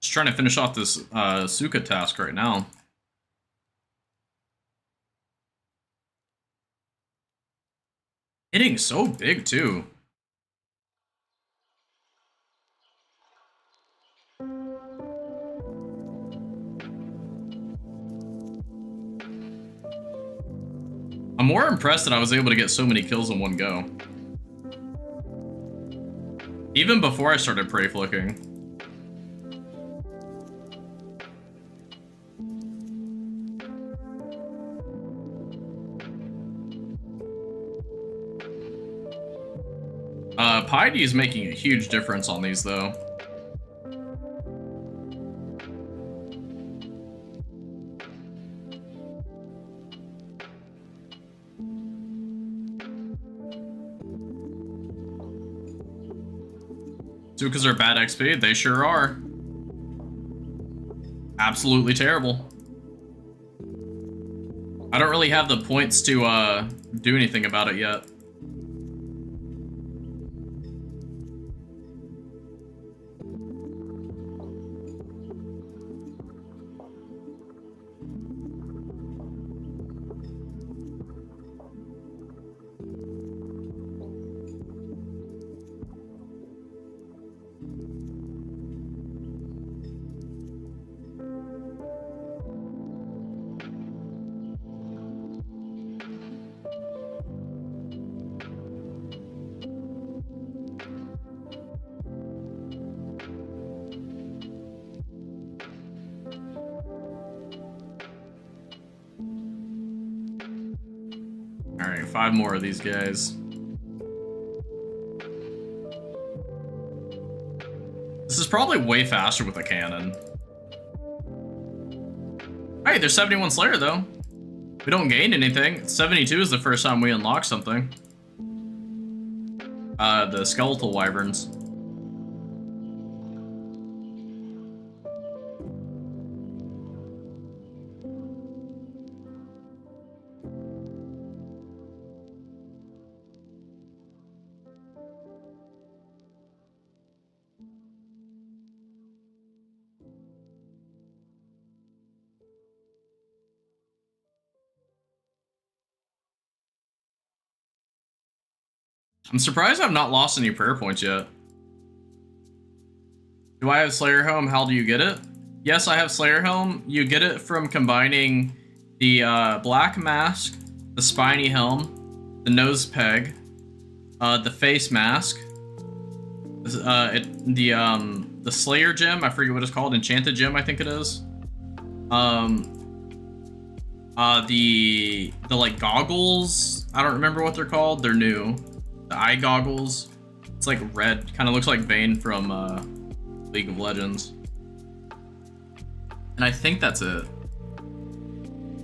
Just trying to finish off this Suka task right now. Hitting so big too. I'm more impressed that I was able to get so many kills in one go. Even before I started prey flicking. Piety is making a huge difference on these though. Sukas are bad XP? They sure are. Absolutely terrible. I don't really have the points to do anything about it yet. Alright, 5 more of these guys. This is probably way faster with a cannon. Hey, there's 71 Slayer though. We don't gain anything. 72 is the first time we unlock something. The Skeletal Wyverns. I'm surprised I've not lost any prayer points yet. Do I have Slayer Helm? How do you get it? Yes, I have Slayer Helm. You get it from combining the black mask, the spiny helm, the nose peg, the face mask, the Slayer gem. I forget what it's called. Enchanted gem, I think it is. The like goggles. I don't remember what they're called. They're new. The eye goggles. It's like red. Kind of looks like Vayne from League of Legends. And I think that's it.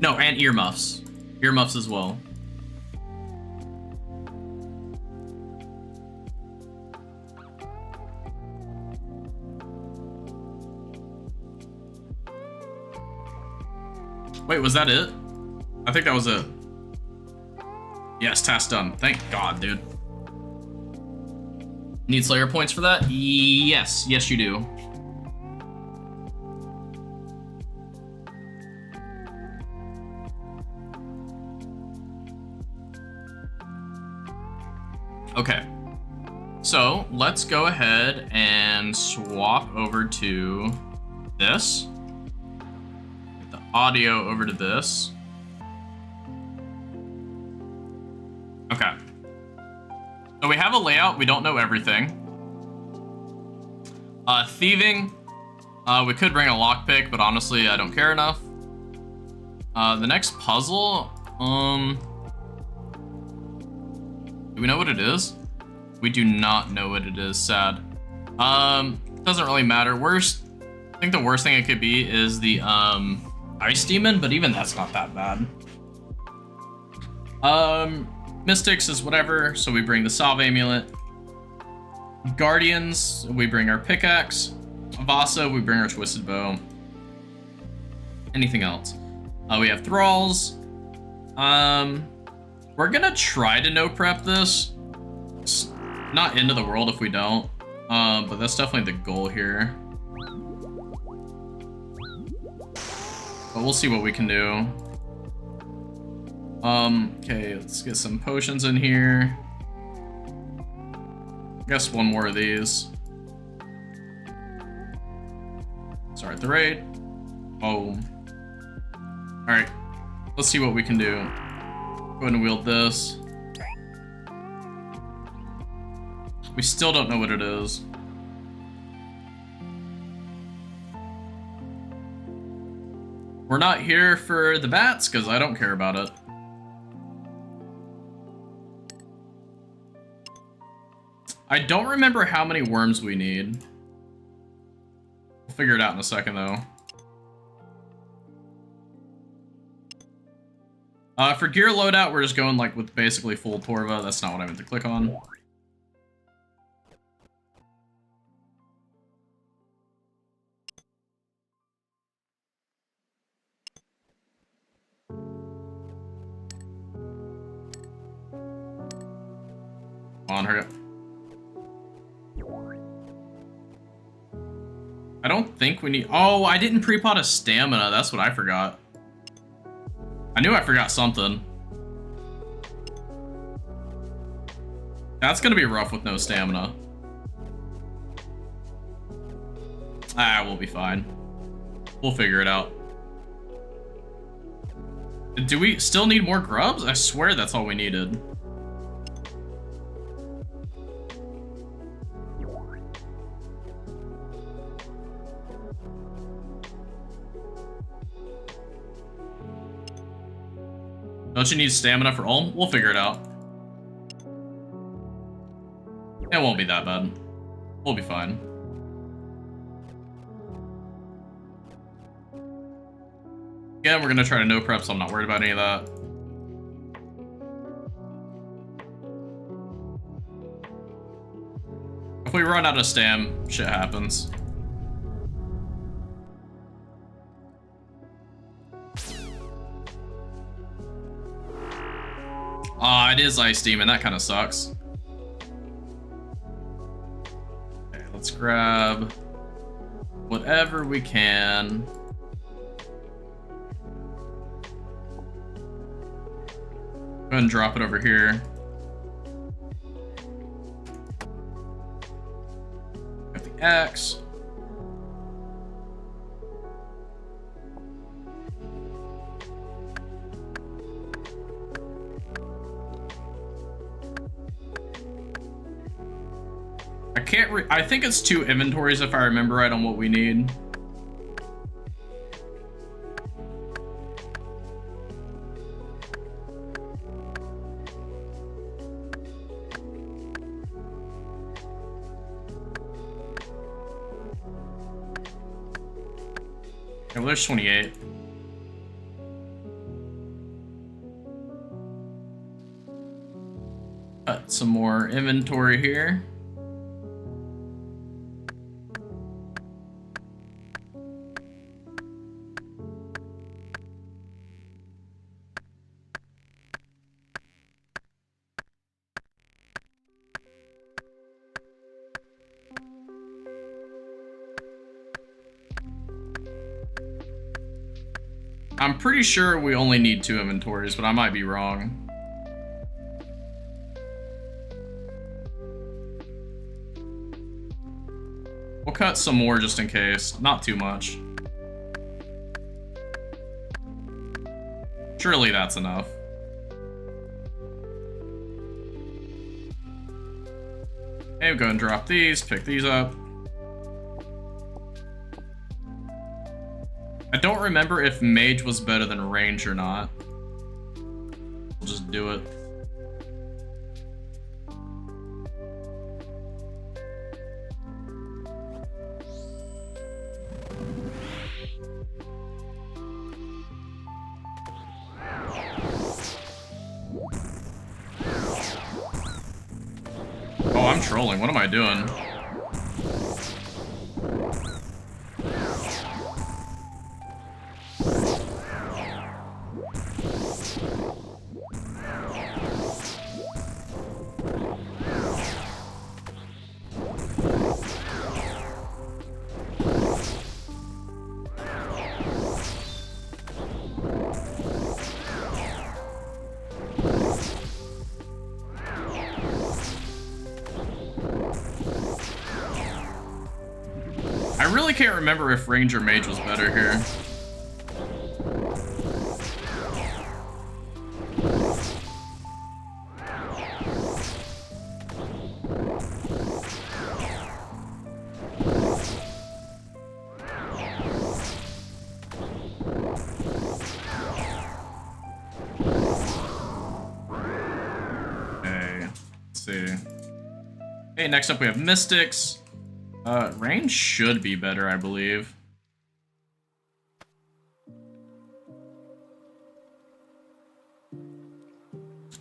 No, and earmuffs. Earmuffs as well. Wait, was that it? I think that was it. Yes, task done. Thank God, dude. Need Slayer points for that? Yes. Yes, you do. Okay. So, let's go ahead and swap over to this. Get the audio over to this. Okay. So we have a layout. We don't know everything. Thieving. We could bring a lockpick, but honestly, I don't care enough. The next puzzle. Do we know what it is? We do not know what it is. Sad. Doesn't really matter. I think the worst thing it could be is the ice demon, but even that's not that bad. Mystics is whatever, so we bring the Salve Amulet. Guardians, we bring our pickaxe. Vasa, we bring our Twisted Bow. Anything else? We have Thralls. We're gonna try to no prep this. It's not end of the world if we don't. But that's definitely the goal here. But we'll see what we can do. Okay, let's get some potions in here. I guess one more of these. Start the raid. Oh. Alright. Let's see what we can do. Go ahead and wield this. We still don't know what it is. We're not here for the bats, because I don't care about it. I don't remember how many worms we need. We'll figure it out in a second, though. For gear loadout, we're just going like with basically full Torva. That's not what I meant to click on. Come on, hurry up. I don't think we need... Oh, I didn't pre-pot a stamina. That's what I forgot. I knew I forgot something. That's gonna be rough with no stamina. Ah, we'll be fine. We'll figure it out. Do we still need more grubs? I swear that's all we needed. Don't you need stamina for Ulm? We'll figure it out. It won't be that bad. We'll be fine. Again, we're gonna try to no prep, so I'm not worried about any of that. If we run out of stam, shit happens. Aw, it is Ice Demon. That kind of sucks. Okay, let's grab whatever we can. Go ahead and drop it over here. Got the axe. I think it's 2 inventories if I remember right on what we need. Okay, well, there's 28. some more inventory here. I'm pretty sure we only need 2 inventories, but I might be wrong. We'll cut some more just in case. Not too much. Surely that's enough. Okay, we'll go and drop these, pick these up. I don't remember if mage was better than range or not. We'll just do it. Oh, I'm trolling. What am I doing? I really can't remember if range or mage was better here. Okay, let's see. Okay, next up we have Mystics. Range should be better, I believe.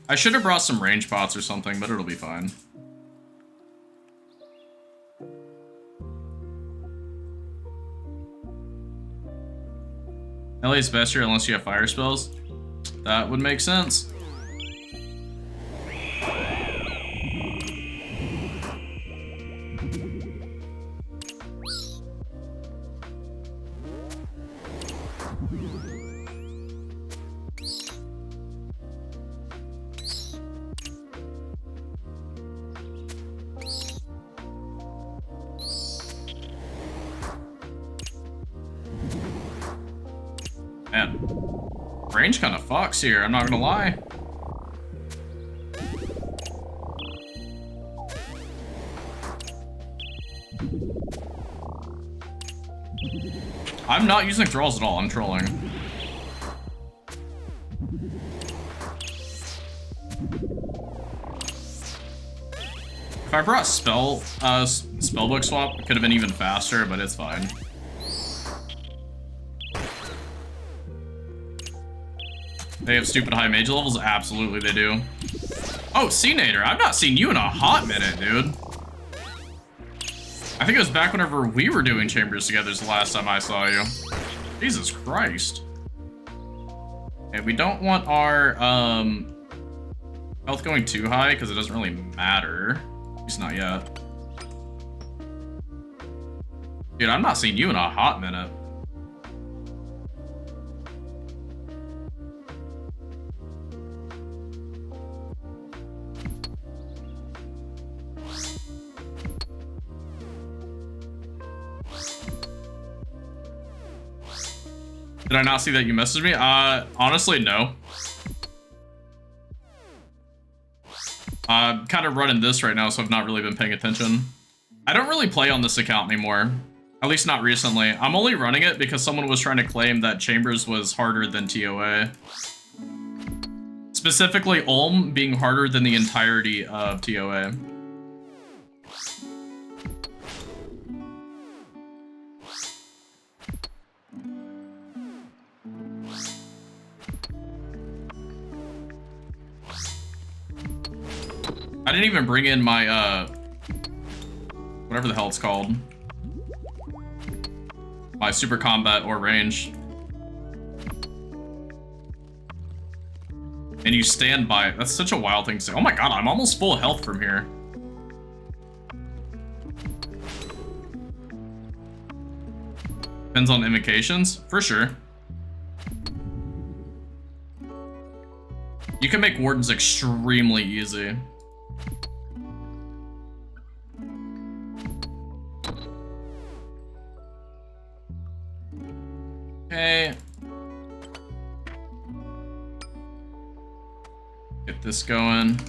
I should have brought some range pots or something, but it'll be fine. LA's best here unless you have fire spells. That would make sense. Man, range kind of fucks here, I'm not gonna lie. I'm not using thralls at all, I'm trolling. If I brought spellbook swap, it could have been even faster, but it's fine. They have stupid high mage levels? Absolutely they do. Oh, Senator, I've not seen you in a hot minute, dude. I think it was back whenever we were doing chambers together is the last time I saw you. Jesus Christ. Okay, we don't want our health going too high because it doesn't really matter. At least not yet. Dude, I'm not seeing you in a hot minute. Did I not see that you messaged me? Honestly, no. I'm kind of running this right now, so I've not really been paying attention. I don't really play on this account anymore. At least not recently. I'm only running it because someone was trying to claim that Chambers was harder than TOA. Specifically, Ulm being harder than the entirety of TOA. I didn't even bring in my, whatever the hell it's called. My super combat or range. And you stand by it. That's such a wild thing to say. Oh my god, I'm almost full health from here. Depends on invocations, for sure. You can make wardens extremely easy. Okay. Get this going.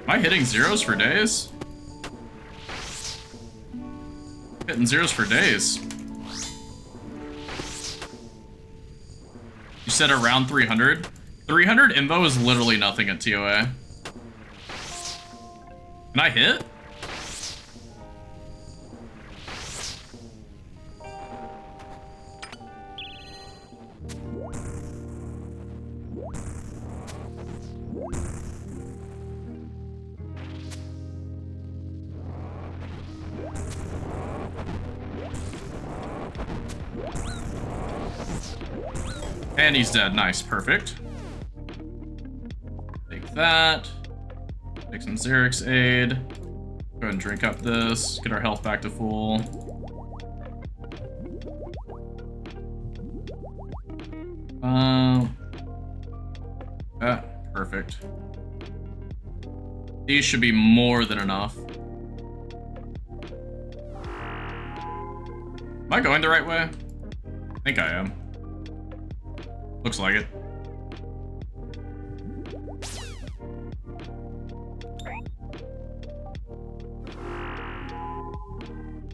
Am I hitting zeros for days? Hitting zeros for days. You said around 300? 300 invo is literally nothing at TOA. Can I hit? And he's dead. Nice. Perfect. Take that. Take some Xeric's aid. Go ahead and drink up this. Get our health back to full. Perfect. These should be more than enough. Am I going the right way? I think I am. Looks like it.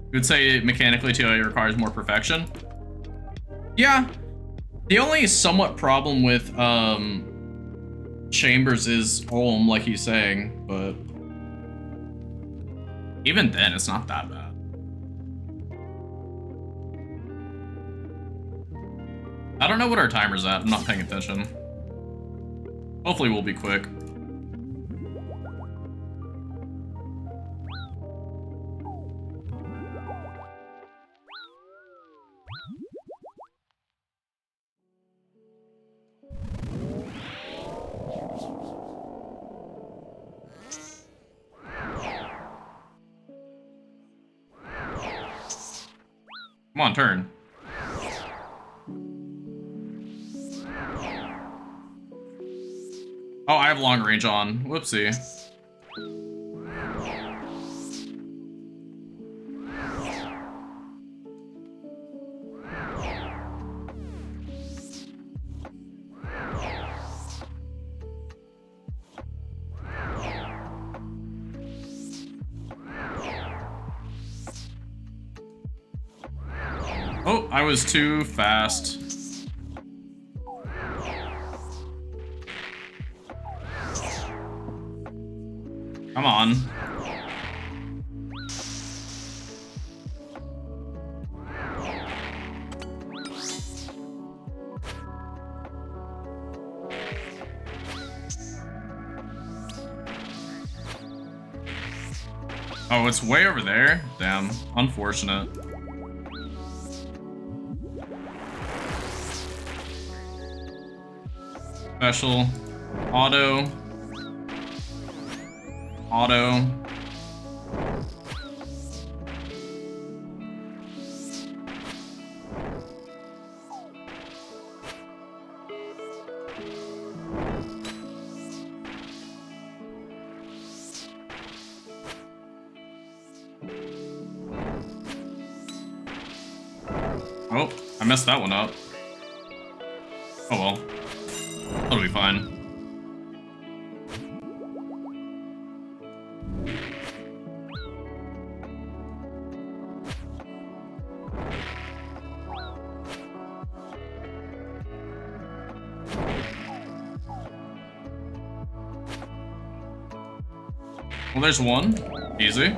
You would say mechanically TOA requires more perfection? Yeah. The only somewhat problem with Chambers is Olm, like he's saying, but even then it's not that bad. I don't know what our timer's at. I'm not paying attention. Hopefully we'll be quick. Come on, turn. Oh, I have long range on. Whoopsie. Oh, I was too fast. Come on. Oh, it's way over there? Damn, unfortunate. Special. Auto. Auto. Oh, I messed that one up. Oh well. That'll be fine. Well, there's one. Easy.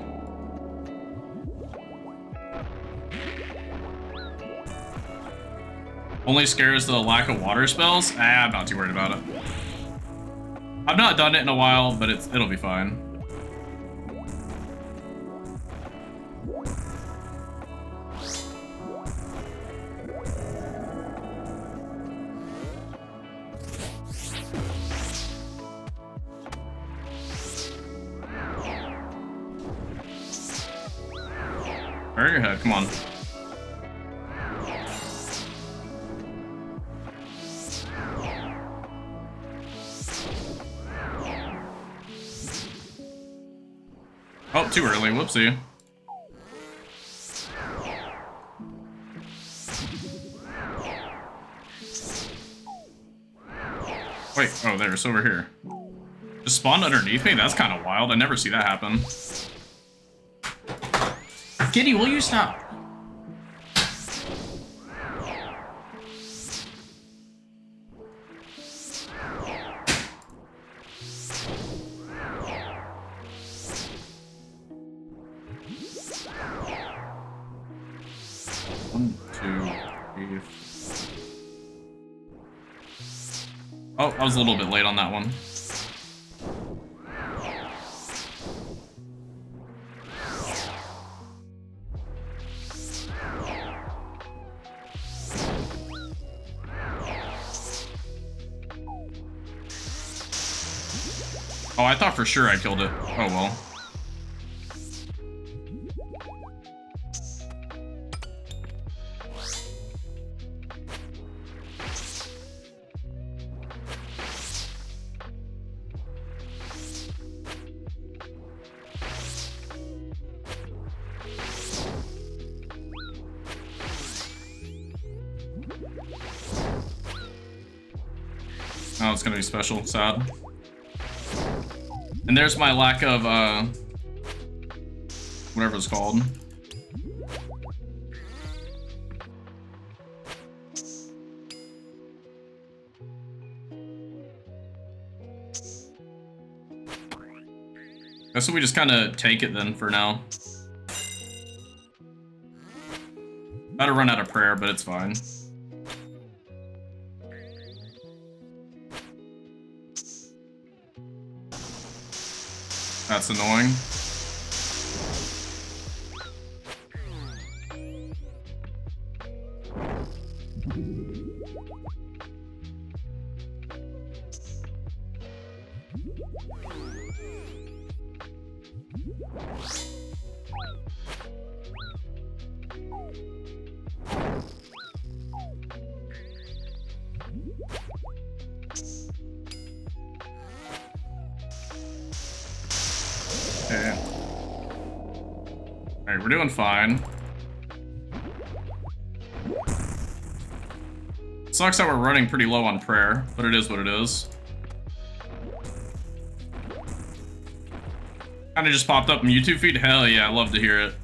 Only scares the lack of water spells? I'm not too worried about it. I've not done it in a while, but it'll be fine. Hurry your head, come on. Oh, too early, whoopsie. Wait, oh, there's over here. Just spawned underneath me? That's kind of wild. I never see that happen. Giddy, will you stop? One, two, three. Oh, I was a little bit late on that one. Oh, I thought for sure I killed it. Oh well. Oh, it's gonna be special. Sad. And there's my lack of, whatever it's called. Guess we just kind of take it then for now. About to run out of prayer, but it's fine. That's annoying. Okay. Alright, we're doing fine. Sucks that we're running pretty low on prayer, but it is what it is. Kinda just popped up in YouTube feed? Hell yeah, I love to hear it.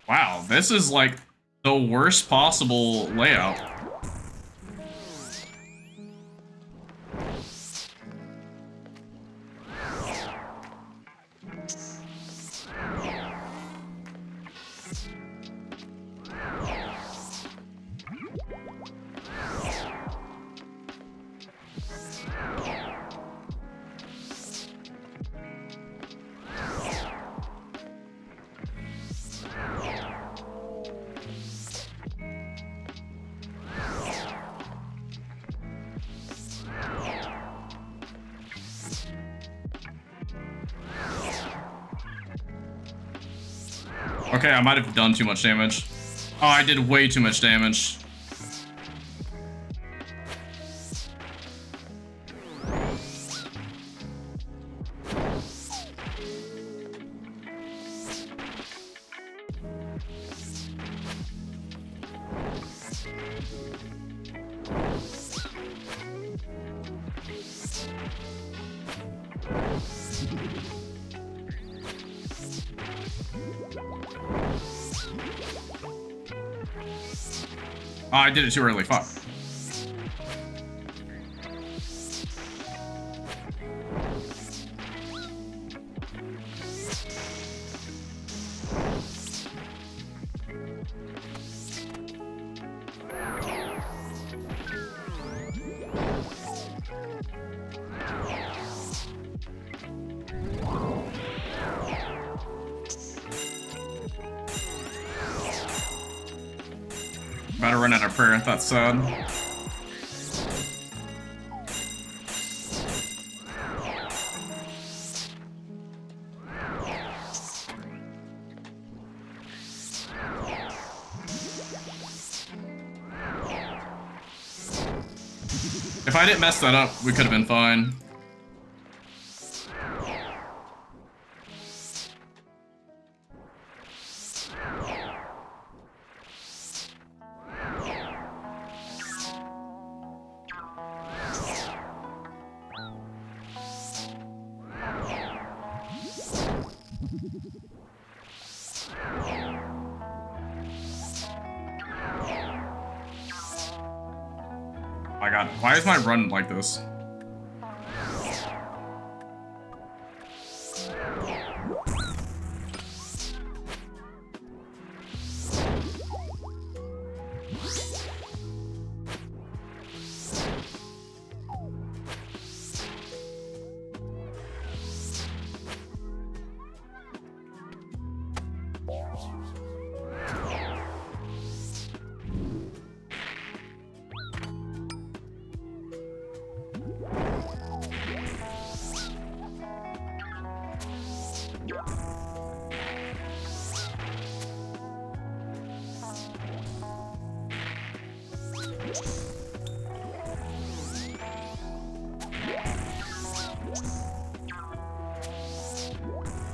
Wow, this is like the worst possible layout. Okay, I might have done too much damage. Oh, I did way too much damage. Oh, I did it too early. Fuck. About to run out of prayer. That's sad. If I didn't mess that up, we could have been fine. My god, why is my run like this?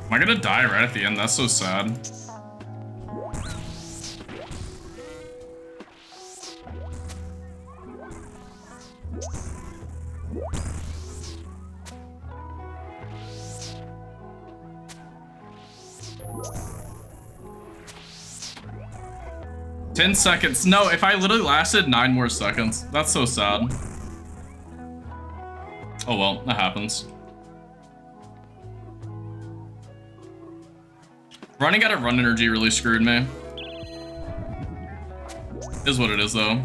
Am I gonna die right at the end? That's so sad. $10 seconds. No, if I literally lasted 9 more seconds. That's so sad. Oh well, that happens. Running out of run energy really screwed me. Is what it is though.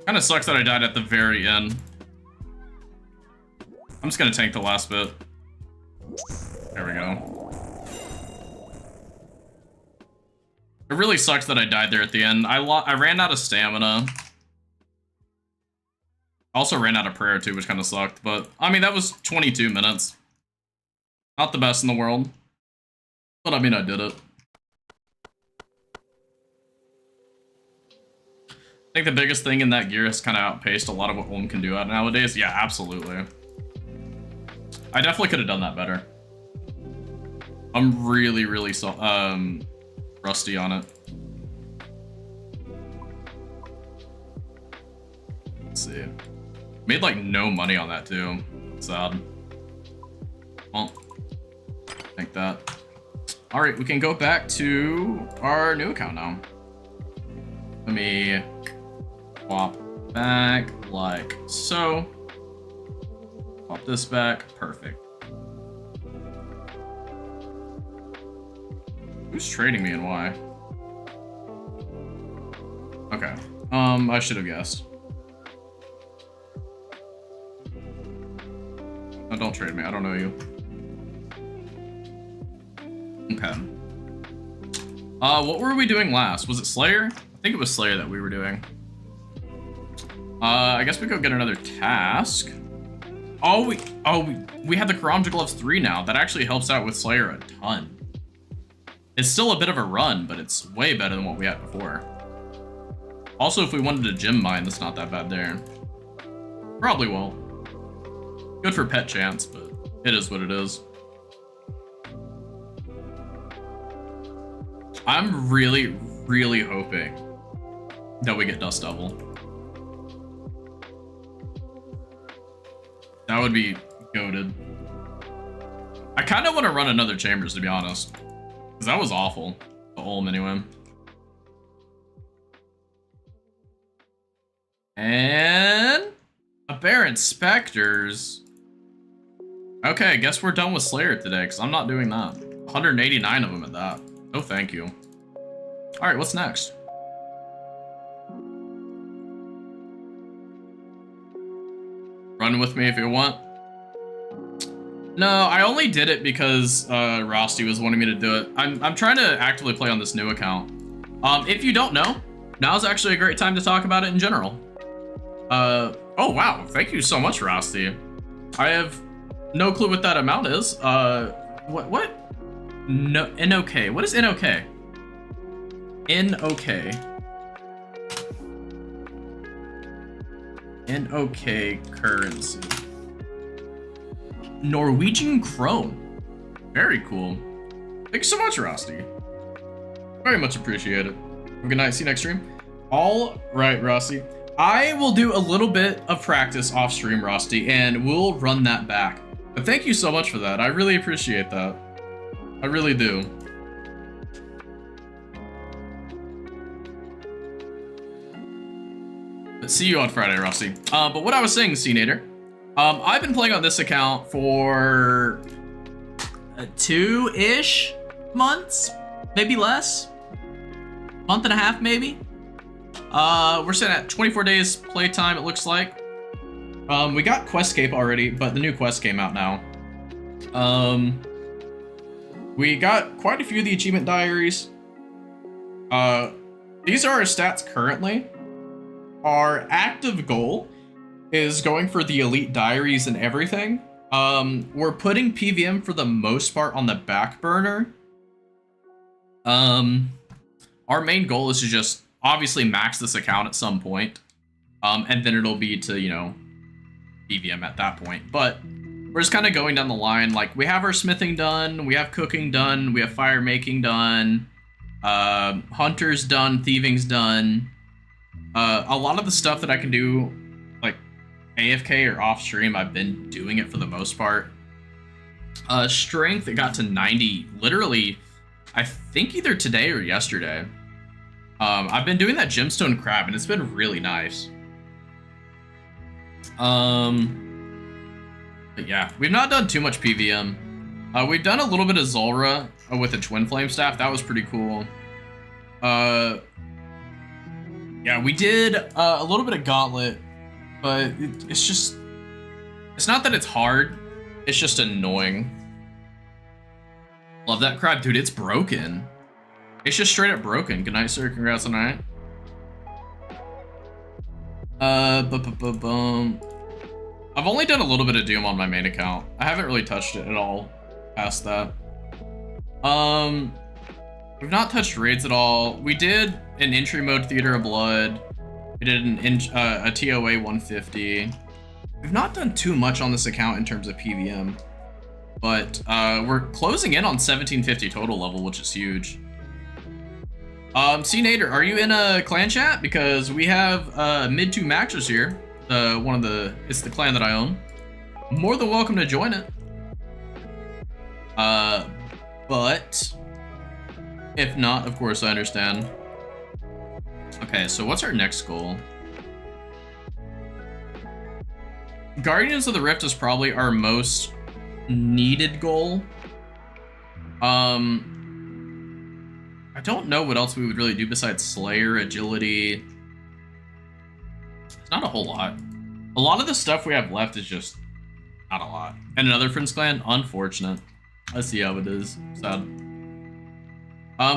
Kinda sucks that I died at the very end. I'm just gonna tank the last bit. There we go. It really sucks that I died there at the end. I ran out of stamina. I also ran out of prayer too, which kinda sucked. But, I mean, that was 22 minutes. Not the best in the world. But, I mean, I did it. I think the biggest thing in that gear has kind of outpaced a lot of what Ulm can do nowadays. Yeah, absolutely. I definitely could have done that better. I'm really, really rusty on it. Let's see. Made like no money on that too. Sad. Well, like that. All right, we can go back to our new account now. Let me swap back like so. Swap this back. Perfect. Who's trading me and why? Okay. I should have guessed. No, don't trade me. I don't know you. Okay. What were we doing last? Was it Slayer? I think it was Slayer that we were doing. I guess we go get another task. We have the Karamja Gloves 3 now. That actually helps out with Slayer a ton. It's still a bit of a run, but it's way better than what we had before. Also, if we wanted a gem mine, that's not that bad there. Probably won't. Good for pet chance, but it is what it is. I'm really, really hoping that we get Dust Devil. That would be goated. I kind of want to run another Chambers, to be honest. Because that was awful. The Ulm, anyway. And a Baron Specters. Okay, I guess we're done with Slayer today, because I'm not doing that. 189 of them at that. No, thank you. All right, what's next? Run with me if you want. No, I only did it because Rosty was wanting me to do it. I'm trying to actively play on this new account. If you don't know, now's actually a great time to talk about it in general. Oh wow, thank you so much, Rosty. I have no clue what that amount is. What? No, NOK. What is NOK? NOK. NOK currency. Norwegian krone. Very cool. Thank you so much, Rosty. Very much appreciate it. Have a good night. See you next stream. All right, Rosty. I will do a little bit of practice off stream, Rosty, and we'll run that back. But thank you so much for that. I really appreciate that. I really do. See you on Friday, Rossi. But what I was saying, Cnator, I've been playing on this account for 2-ish months, maybe less. Month and a half, maybe. We're sitting at 24 days playtime, it looks like. We got Questscape already, but the new quest came out now. We got quite a few of the achievement diaries. These are our stats currently. Our active goal is going for the elite diaries and everything. We're putting PVM for the most part on the back burner. Our main goal is to just obviously max this account at some point. And then it'll be to, you know, PVM at that point. But we're just kind of going down the line. Like, we have our smithing done, we have cooking done, we have fire making done, hunter's done, thieving's done. A lot of the stuff that I can do, like AFK or off stream, I've been doing it for the most part. Strength, it got to 90, literally, I think either today or yesterday. I've been doing that gemstone crab, and it's been really nice. But yeah, we've not done too much PVM. We've done a little bit of Zulrah with a twin flame staff. That was pretty cool. Yeah, we did a little bit of Gauntlet, but it's just, it's not that it's hard, it's just annoying. Love that crab, dude, it's broken. It's just straight up broken. Good night, sir, congrats on the night. I've only done a little bit of Doom on my main account. I haven't really touched it at all past that. We've not touched raids at all. We did an entry mode Theater of Blood. We did a TOA 150. We've not done too much on this account in terms of PVM, but we're closing in on 1750 total level, which is huge. Cnator, are you in a clan chat? Because we have mid 2 maxers here. It's the clan that I own. More than welcome to join it. But if not, of course, I understand. Okay, so what's our next goal? Guardians of the Rift is probably our most needed goal. I don't know what else we would really do besides Slayer, Agility. It's not a whole lot. A lot of the stuff we have left is just not a lot. And another Friends Clan? Unfortunate. I see how it is. Sad.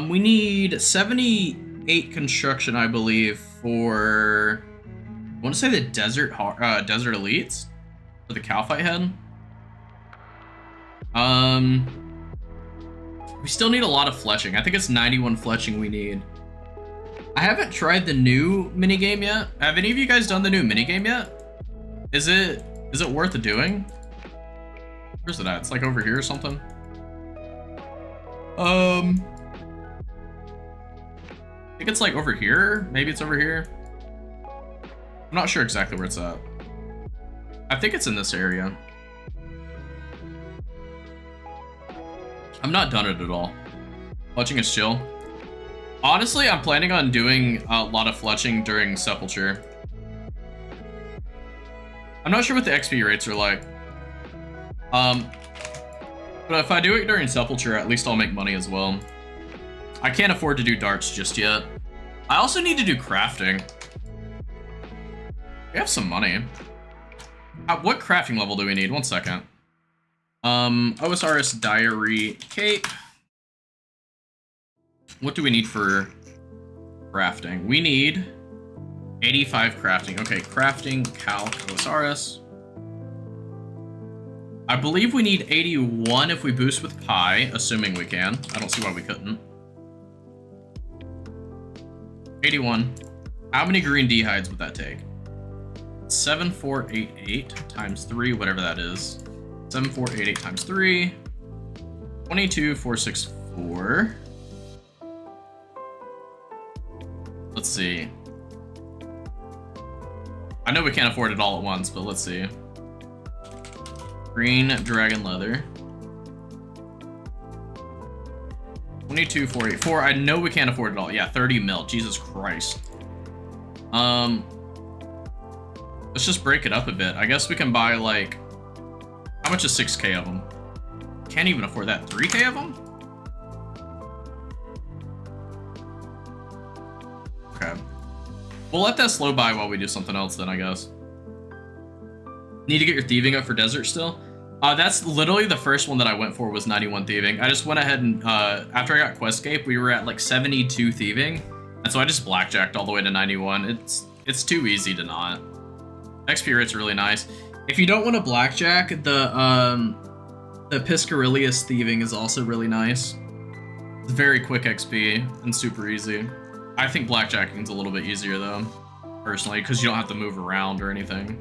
We need 78 construction, I believe, for... I want to say the desert elites? For the cow fight head? We still need a lot of fletching. I think it's 91 fletching we need. I haven't tried the new minigame yet. Have any of you guys done the new minigame yet? Is it worth doing? Where's it at? It's like over here or something. I think it's like over here. Maybe it's over here. I'm not sure exactly where it's at. I think it's in this area. I'm not done it at all. Fletching is chill. Honestly, I'm planning on doing a lot of fletching during Sepulture. I'm not sure what the XP rates are like. But if I do it during Sepulture, at least I'll make money as well. I can't afford to do darts just yet. I also need to do crafting. We have some money. What crafting level do we need? 1 second. OSRS Diary Cape. What do we need for crafting? We need 85 crafting. Okay, crafting, calc, OSRS. I believe we need 81 if we boost with Pi, assuming we can. I don't see why we couldn't. 81. How many green D-hides would that take? 7488 times 3, whatever that is. 7488 times 3. 22464. Let's see. I know we can't afford it all at once, but let's see. Green dragon leather. 22484. I know we can't afford it all. Yeah, 30 mil. Jesus Christ. Let's just break it up a bit. I guess we can buy like... How much is 6k of them? Can't even afford that. 3k of them? Okay. We'll let that slow by while we do something else then, I guess. Need to get your thieving up for desert still? That's literally the first one that I went for was 91 thieving. I just went ahead and, after I got Questscape, we were at like 72 thieving. And so I just blackjacked all the way to 91. It's too easy to not. XP rate's really nice. If you don't want to blackjack, the Piscarilius thieving is also really nice. It's very quick XP and super easy. I think blackjacking's a little bit easier though, personally, because you don't have to move around or anything.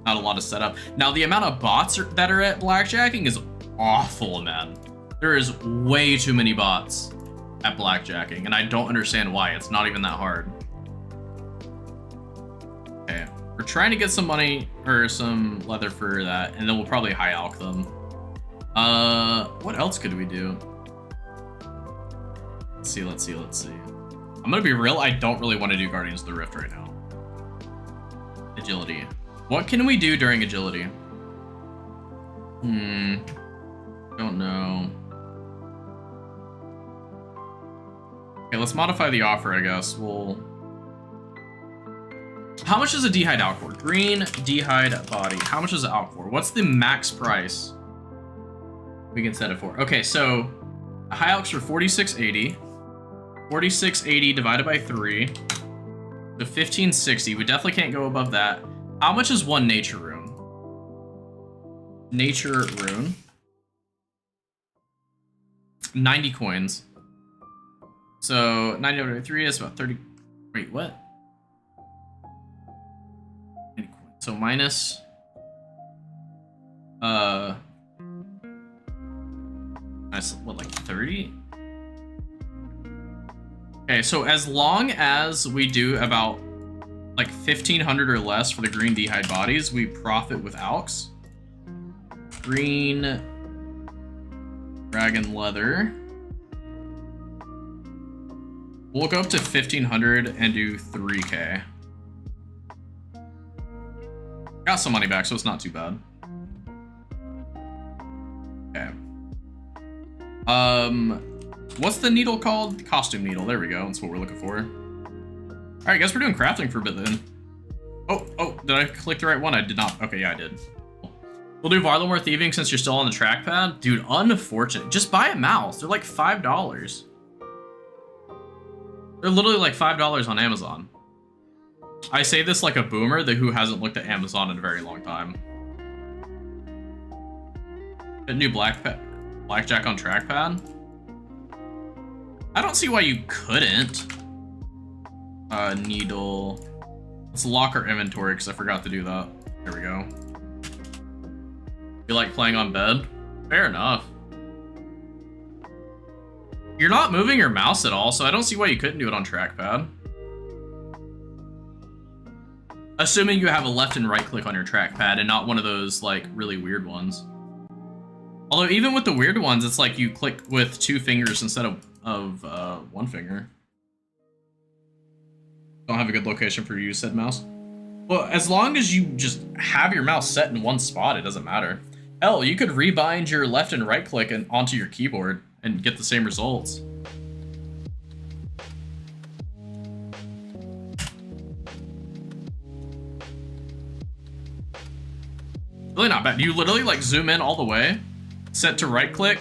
Not a lot of setup. Now, the amount of bots that are at blackjacking is awful, man. There is way too many bots at blackjacking, and I don't understand why. It's not even that hard. Okay, we're trying to get some money or some leather for that, and then we'll probably high alch them. What else could we do? Let's see. I'm gonna be real, I don't really want to do Guardians of the Rift right now. Agility. What can we do during agility? Don't know. Okay, let's modify the offer, I guess. How much is a D-hide Alcor? Green D-hide body. How much is it Alcor? What's the max price we can set it for? Okay, so a high alch's for 4680. 4680 divided by 3. So 1560. We definitely can't go above that. How much is one nature rune? Nature rune. 90 coins. So 90 divided by 3 is about 30. Wait, what? 90 coins. So minus. What, like 30? Okay, so as long as we do about like 1,500 or less for the green D-hide bodies, we profit with alchs. Green dragon leather. We'll go up to 1,500 and do 3k. Got some money back, so it's not too bad. Okay. What's the needle called? Costume needle. There we go. That's what we're looking for. All right, guess we're doing crafting for a bit then. Oh, did I click the right one? I did not. Okay, yeah, I did. We'll do Varlamore thieving since you're still on the trackpad. Dude, unfortunate. Just buy a mouse. They're like $5. They're literally like $5 on Amazon. I say this like a boomer who hasn't looked at Amazon in a very long time. A new blackjack on trackpad? I don't see why you couldn't. Needle. Let's lock our inventory because I forgot to do that. There we go. You like playing on bed? Fair enough. You're not moving your mouse at all, so I don't see why you couldn't do it on trackpad. Assuming you have a left and right click on your trackpad and not one of those, like, really weird ones. Although, even with the weird ones, it's like you click with 2 fingers instead of 1 finger. Don't have a good location for you, said mouse. Well, as long as you just have your mouse set in one spot, it doesn't matter. Hell, you could rebind your left and right click onto your keyboard and get the same results. Really not bad. You literally like zoom in all the way, set to right click,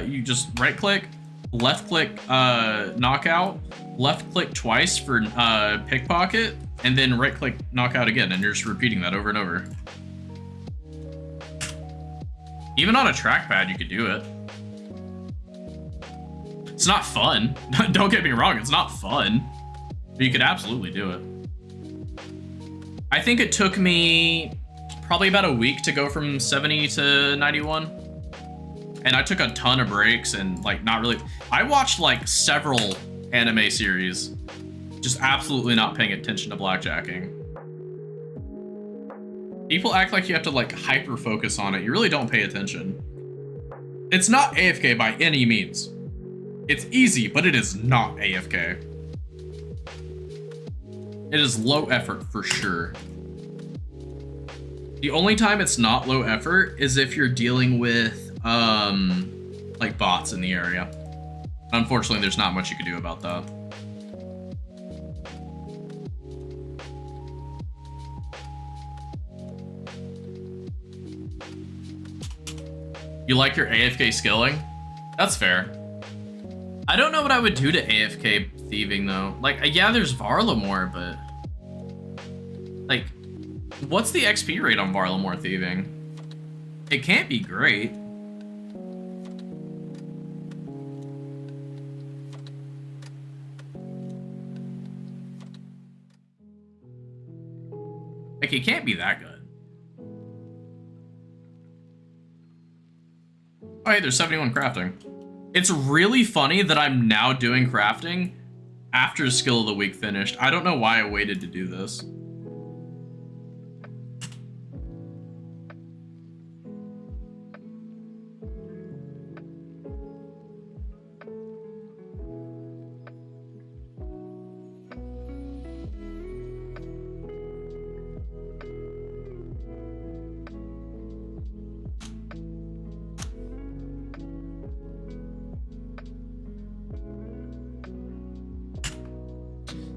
you just right click, left click knockout, left click twice for pickpocket, and then right click knockout again, and you're just repeating that over and over. Even on a trackpad you could do it. It's not fun. Don't get me wrong, it's not fun. But you could absolutely do it. I think it took me probably about a week to go from 70 to 91. And I took a ton of breaks and like not really. I watched like several anime series, just absolutely not paying attention to blackjacking. People act like you have to like hyper focus on it. You really don't pay attention. It's not AFK by any means. It's easy, but it is not AFK. It is low effort for sure. The only time it's not low effort is if you're dealing with like bots in the area. Unfortunately, there's not much you can do about that. You like your AFK skilling? That's fair. I don't know what I would do to AFK thieving though. Like, yeah, there's Varlamore, but like, what's the XP rate on Varlamore thieving? It can't be great. Like, it can't be that good. Oh, hey, there's 71 crafting. It's really funny that I'm now doing crafting after Skill of the Week finished. I don't know why I waited to do this.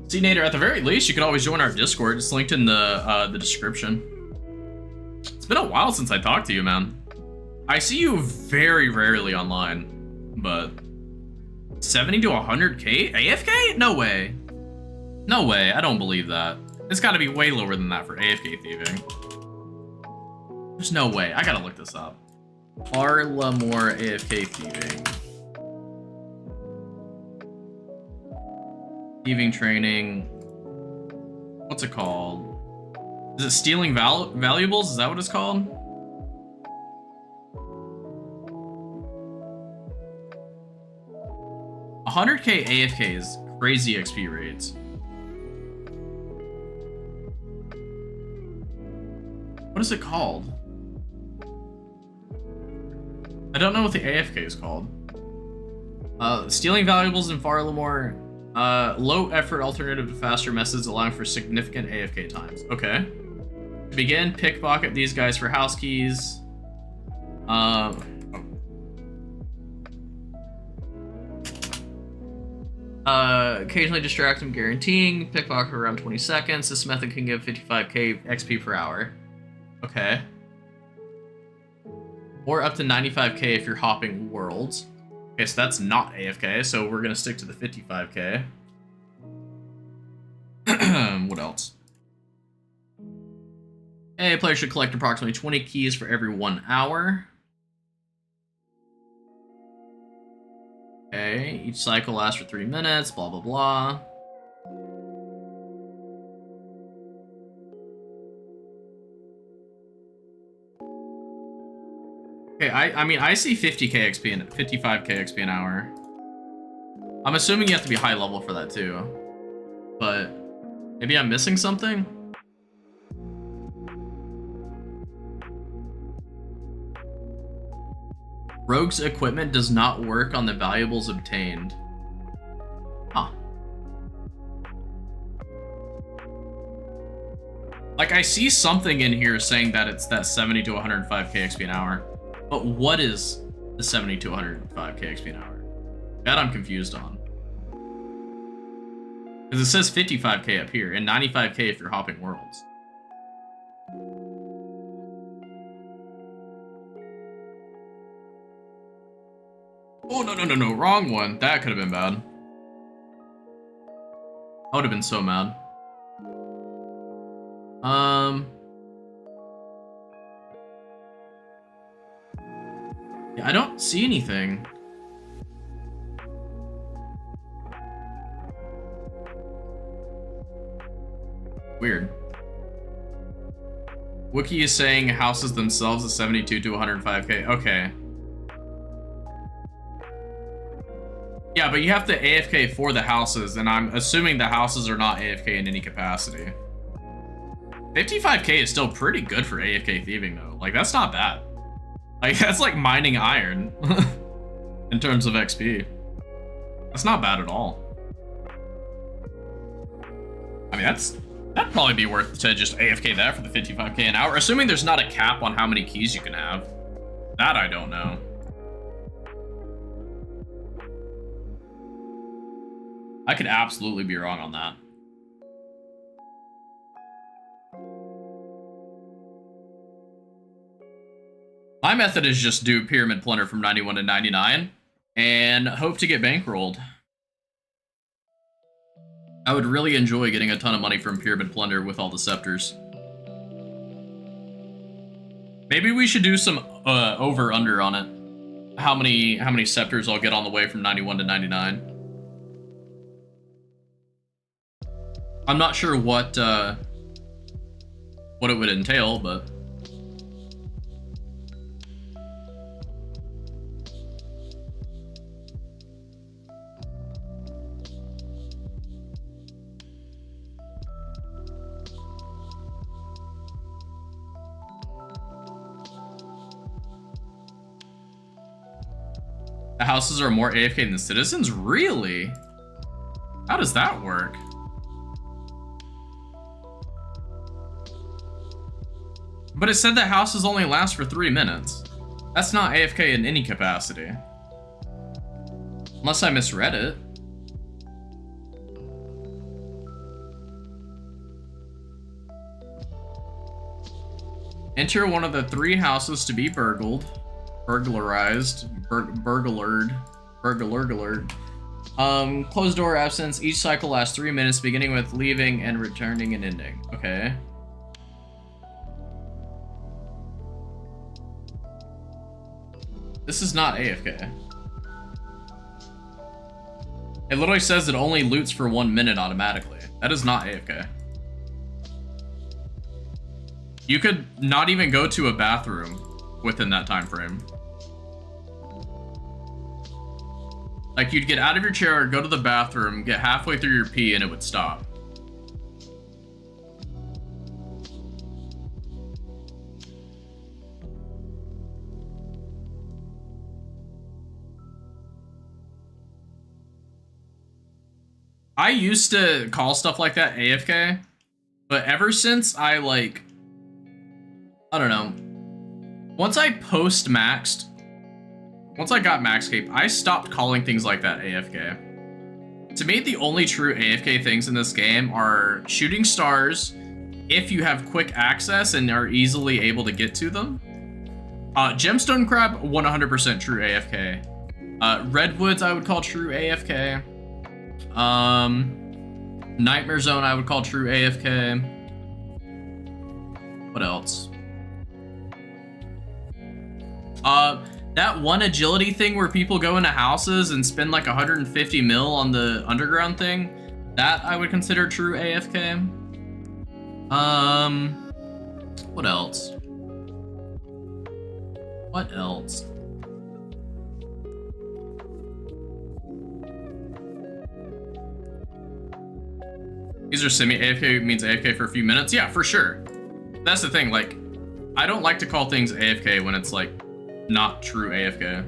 See, Nader, at the very least, you could always join our Discord. It's linked in the description. It's been a while since I talked to you, man. I see you very rarely online, but 70 to 100k AFK? No way. No way, I don't believe that. It's gotta be way lower than that for AFK thieving. There's no way, I gotta look this up. Varlamore AFK thieving. Thieving training. What's it called? Is it stealing valuables? Is that what it's called? $100k AFK is crazy XP rates. What is it called? I don't know what the AFK is called. Stealing valuables in Varlamore. Low effort alternative to faster methods allowing for significant AFK times. Okay. To begin, pickpocket these guys for house keys. Occasionally distract them, guaranteeing pickpocket for around 20 seconds. This method can give 55k XP per hour. Okay. Or up to 95k if you're hopping worlds. Okay, so that's not AFK, so we're gonna stick to the 55k. What else? A player should collect approximately 20 keys for every 1 hour. Okay, each cycle lasts for 3 minutes, blah, blah, blah. Okay, I mean, I see 50k XP and 55k XP an hour. I'm assuming you have to be high level for that too. But maybe I'm missing something? Rogue's equipment does not work on the valuables obtained. Huh. Like, I see something in here saying that it's that 70 to 105k XP an hour. But what is the 70 to 105k XP an hour? That I'm confused on. Because it says 55k up here, and 95k if you're hopping worlds. Oh, no, wrong one. That could have been bad. I would have been so mad. Yeah, I don't see anything. Weird. Wiki is saying houses themselves at 72 to 105k. Okay. Yeah, but you have to AFK for the houses, and I'm assuming the houses are not AFK in any capacity. 55k is still pretty good for AFK thieving, though. Like, that's not bad. Like, that's like mining iron in terms of XP. That's not bad at all. I mean, that'd probably be worth to just AFK that for the 55k an hour, assuming there's not a cap on how many keys you can have. That I don't know. I could absolutely be wrong on that. My method is just do Pyramid Plunder from 91 to 99 and hope to get bankrolled. I would really enjoy getting a ton of money from Pyramid Plunder with all the scepters. Maybe we should do some over-under on it. How many scepters I'll get on the way from 91 to 99. I'm not sure what it would entail, but the houses are more AFK than the citizens? Really? How does that work? But it said that houses only last for 3 minutes. That's not AFK in any capacity. Unless I misread it. Enter one of the 3 houses to be burglarized. Burglared. Closed door absence. Each cycle lasts 3 minutes, beginning with leaving and returning and ending. Okay. This is not AFK. It literally says it only loots for 1 minute automatically. That is not AFK. You could not even go to a bathroom within that time frame. Like, you'd get out of your chair, go to the bathroom, get halfway through your pee, and it would stop. I used to call stuff like that AFK, but ever since I don't know, once I got max cape, I stopped calling things like that AFK. To me, the only true AFK things in this game are shooting stars, if you have quick access and are easily able to get to them. Gemstone crab, 100% true AFK. Redwoods, I would call true AFK. Nightmare Zone I would call true AFK. What else? That one agility thing where people go into houses and spend like 150 mil on the underground thing, that I would consider true AFK. What else? What else? These are semi-AFK means AFK for a few minutes? Yeah, for sure. That's the thing, like, I don't like to call things AFK when it's, like, not true AFK.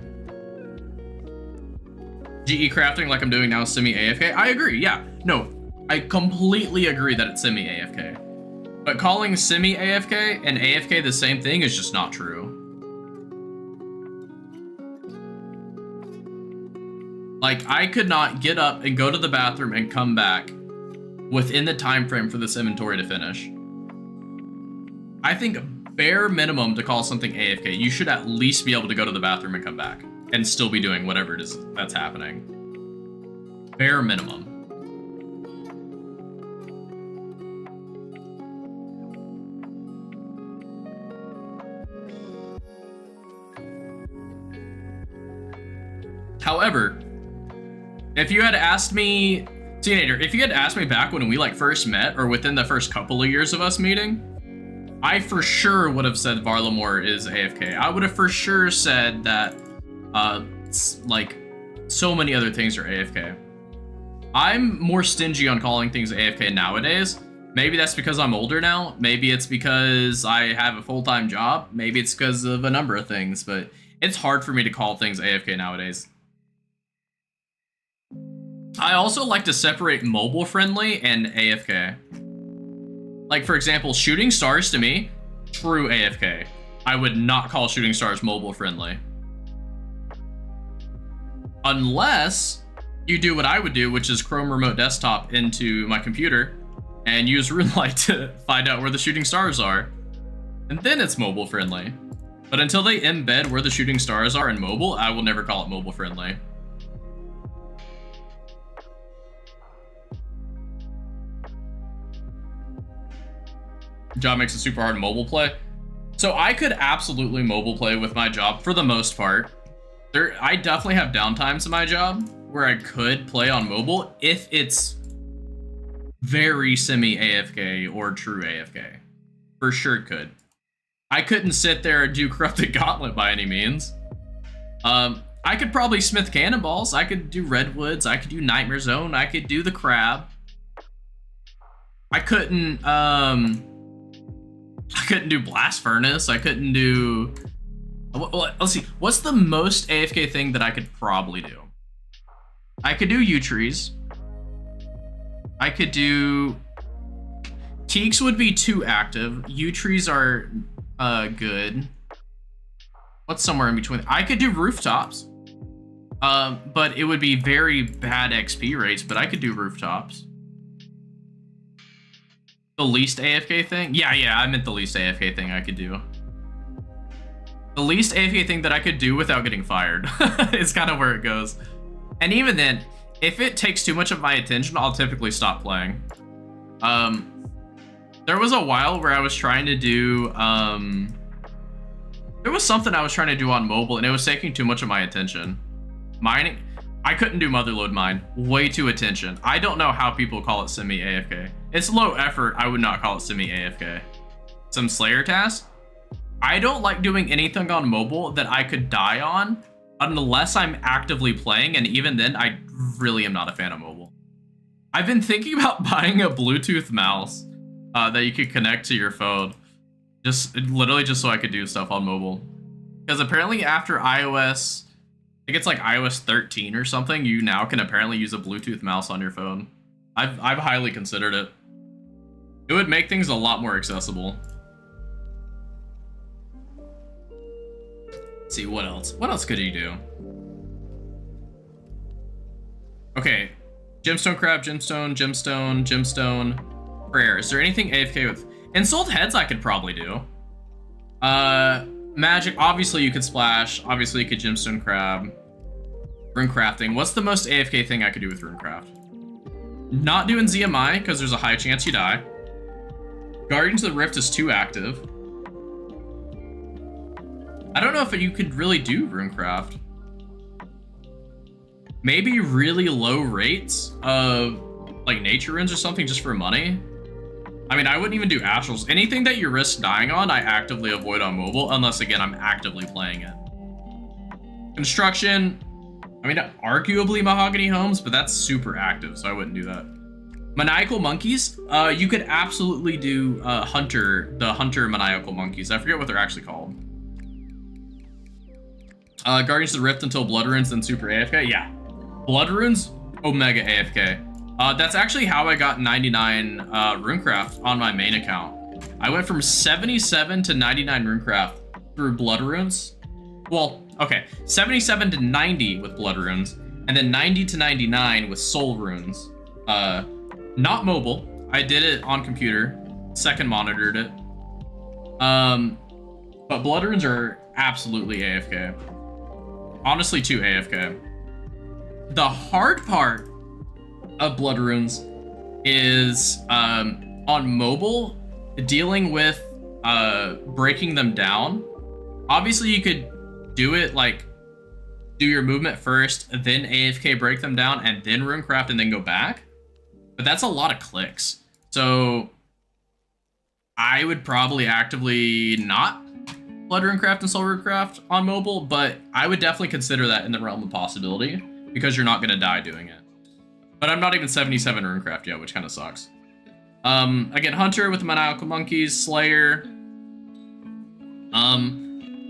GE crafting like I'm doing now is semi-AFK? I agree, yeah. No, I completely agree that it's semi-AFK. But calling semi-AFK and AFK the same thing is just not true. Like, I could not get up and go to the bathroom and come back within the time frame for this inventory to finish. I think bare minimum to call something AFK, you should at least be able to go to the bathroom and come back and still be doing whatever it is that's happening. Bare minimum. However, if you had asked me, Teenager, if you had asked me back when we like first met or within the first couple of years of us meeting, I for sure would have said Varlamore is AFK. I would have for sure said that, like, so many other things are AFK. I'm more stingy on calling things AFK nowadays. Maybe that's because I'm older now. Maybe it's because I have a full-time job. Maybe it's because of a number of things, but it's hard for me to call things AFK nowadays. I also like to separate mobile friendly and AFK. Like, for example, shooting stars to me, true AFK. I would not call shooting stars mobile friendly. Unless you do what I would do, which is Chrome Remote Desktop into my computer and use RuneLight to find out where the shooting stars are. And then it's mobile friendly. But until they embed where the shooting stars are in mobile, I will never call it mobile friendly. Job makes it super hard to mobile play. So I could absolutely mobile play with my job for the most part. I definitely have downtimes in my job where I could play on mobile if it's very semi-AFK or true AFK. For sure could. I couldn't sit there and do Corrupted Gauntlet by any means. I could probably smith cannonballs. I could do Redwoods. I could do Nightmare Zone. I could do the Crab. I couldn't do Blast Furnace. I couldn't do... Well, let's see. What's the most AFK thing that I could probably do? I could do U-Trees. I could do... Teaks would be too active. U-Trees are good. What's somewhere in between? I could do Rooftops. But it would be very bad XP rates, but I could do Rooftops. The least AFK thing? Yeah, I meant the least AFK thing I could do. The least AFK thing that I could do without getting fired is kind of where it goes. And even then, if it takes too much of my attention, I'll typically stop playing. There was a while where I was trying to do, there was something I was trying to do on mobile and it was taking too much of my attention. Mining, I couldn't do Motherlode Mine. Way too attention. I don't know how people call it semi-AFK. It's low effort. I would not call it semi-AFK. Some Slayer tasks. I don't like doing anything on mobile that I could die on unless I'm actively playing, and even then, I really am not a fan of mobile. I've been thinking about buying a Bluetooth mouse that you could connect to your phone. Literally just so I could do stuff on mobile. Because apparently after iOS, I think it's like iOS 13 or something, you now can apparently use a Bluetooth mouse on your phone. I've highly considered it. It would make things a lot more accessible. Let's see, what else? What else could you do? Okay, Gemstone Crab, Gemstone, Prayer. Is there anything AFK with? Insult Heads I could probably do. Magic, obviously you could Splash. Obviously you could Gemstone Crab. Runecrafting. What's the most AFK thing I could do with Runecraft? Not doing ZMI, because there's a high chance you die. Guardians of the Rift is too active. I don't know if you could really do runecraft. Maybe really low rates of like nature runes or something just for money. I mean, I wouldn't even do astrals. Anything that you risk dying on, I actively avoid on mobile, unless again, I'm actively playing it. Construction, I mean, arguably mahogany homes, but that's super active, so I wouldn't do that. Maniacal monkeys, you could absolutely do the hunter maniacal monkeys. I forget what they're actually called. Guardians of the Rift until Blood Runes, then Super AFK. Yeah, Blood Runes, Omega AFK. That's actually how I got 99 runecraft on my main account. I went from 77 to 99 runecraft through Blood Runes. Well, okay, 77 to 90 with Blood Runes, and then 90 to 99 with Soul Runes. Not mobile. I did it on computer. Second monitored it. But Blood Runes are absolutely AFK. Honestly, too AFK. The hard part of Blood Runes is on mobile, dealing with breaking them down. Obviously, you could do it like do your movement first, then AFK break them down, and then runecraft and then go back. But that's a lot of clicks. So I would probably actively not Blood Runecraft and Soul Runecraft on mobile, but I would definitely consider that in the realm of possibility because you're not going to die doing it. But I'm not even 77 Runecraft yet, which kind of sucks. Again, Hunter with the Maniacal Monkeys, Slayer.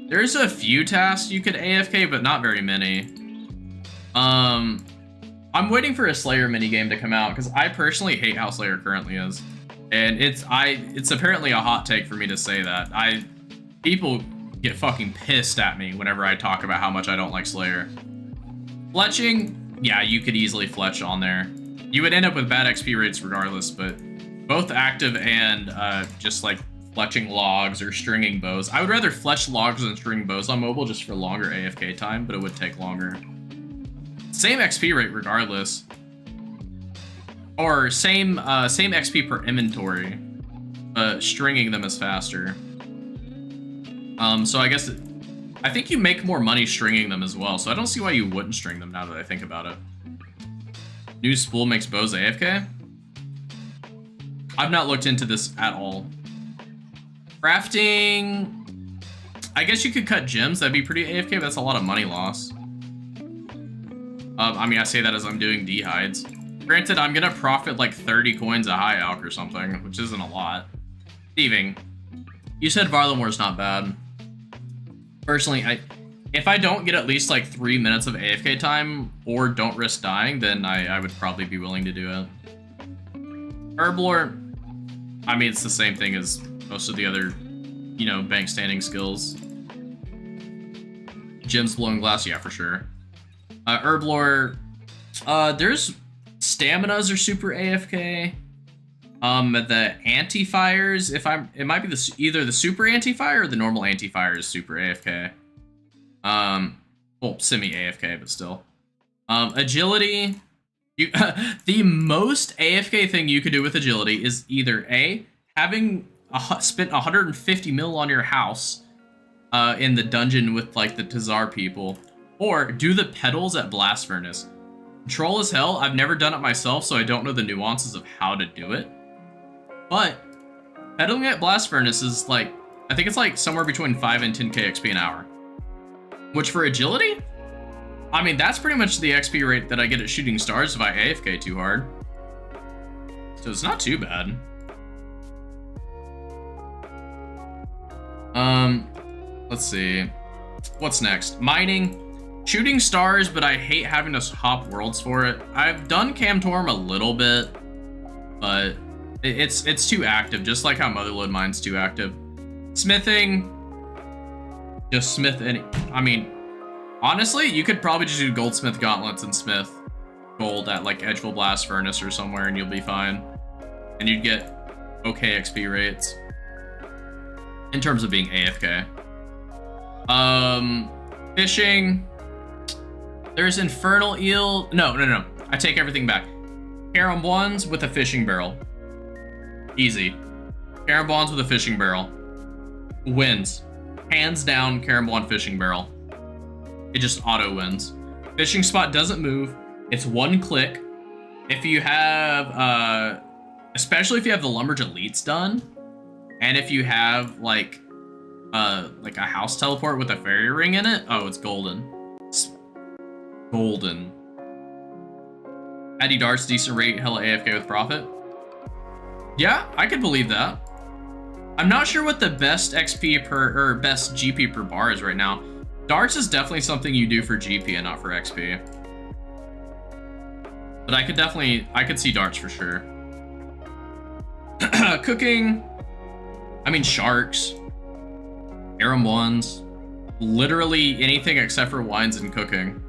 There's a few tasks you could AFK, but not very many. I'm waiting for a Slayer minigame to come out because I personally hate how Slayer currently is. And it's apparently a hot take for me to say that. People get fucking pissed at me whenever I talk about how much I don't like Slayer. Fletching, yeah, you could easily fletch on there. You would end up with bad XP rates regardless, but both active and just like fletching logs or stringing bows. I would rather fletch logs than string bows on mobile just for longer AFK time, but it would take longer. Same XP rate regardless. Or same XP per inventory, but stringing them is faster. So I guess I think you make more money stringing them as well, so I don't see why you wouldn't string them now that I think about it. New spool makes bows AFK? I've not looked into this at all. Crafting, I guess you could cut gems, that'd be pretty AFK, but that's a lot of money loss. I mean, I say that as I'm doing D-hides. Granted, I'm gonna profit like 30 coins a high alch or something, which isn't a lot. Thieving. You said Varlamore's not bad. Personally, if I don't get at least like 3 minutes of AFK time or don't risk dying, then I would probably be willing to do it. Herblore, I mean, it's the same thing as most of the other, you know, bank standing skills. Gems blowing glass, yeah, for sure. Herblore, there's staminas are super AFK. The anti-fires, it might be either the super anti-fire or the normal anti-fire is super AFK. Well, semi AFK, but still. Agility, the most AFK thing you could do with agility is either A, having spent 150 mil on your house in the dungeon with like the Tazar people, or do the pedals at Blast Furnace. Troll as hell, I've never done it myself, so I don't know the nuances of how to do it. But pedaling at Blast Furnace is like, I think it's like somewhere between 5 and 10k XP an hour. Which for agility, I mean, that's pretty much the XP rate that I get at shooting stars if I AFK too hard. So it's not too bad. Let's see. What's next? Mining. Shooting stars, but I hate having to hop worlds for it. I've done Camtorm a little bit, but it's too active, just like how Motherlode Mine's too active. Smithing, just smith any. I mean, honestly, you could probably just do Goldsmith Gauntlets and smith gold at like Edgeville Blast Furnace or somewhere, and you'll be fine. And you'd get okay XP rates in terms of being AFK. Fishing. There's Infernal Eel. No. I take everything back. Carom Wands with a fishing barrel. Easy. Carom Wands with a fishing barrel. Wins. Hands down, Carom Wand fishing barrel. It just auto wins. Fishing spot doesn't move. It's one click. If you have, especially if you have the Lumberjack Elites done, and if you have like a house teleport with a fairy ring in it, oh, it's golden. It's golden. Addy Darts, decent rate, hella AFK with profit. Yeah, I could believe that. I'm not sure what the best XP per, or best GP per bar is right now. Darts is definitely something you do for GP and not for XP. But I could see darts for sure. Cooking, I mean sharks, Carom Wands, literally anything except for wines and cooking.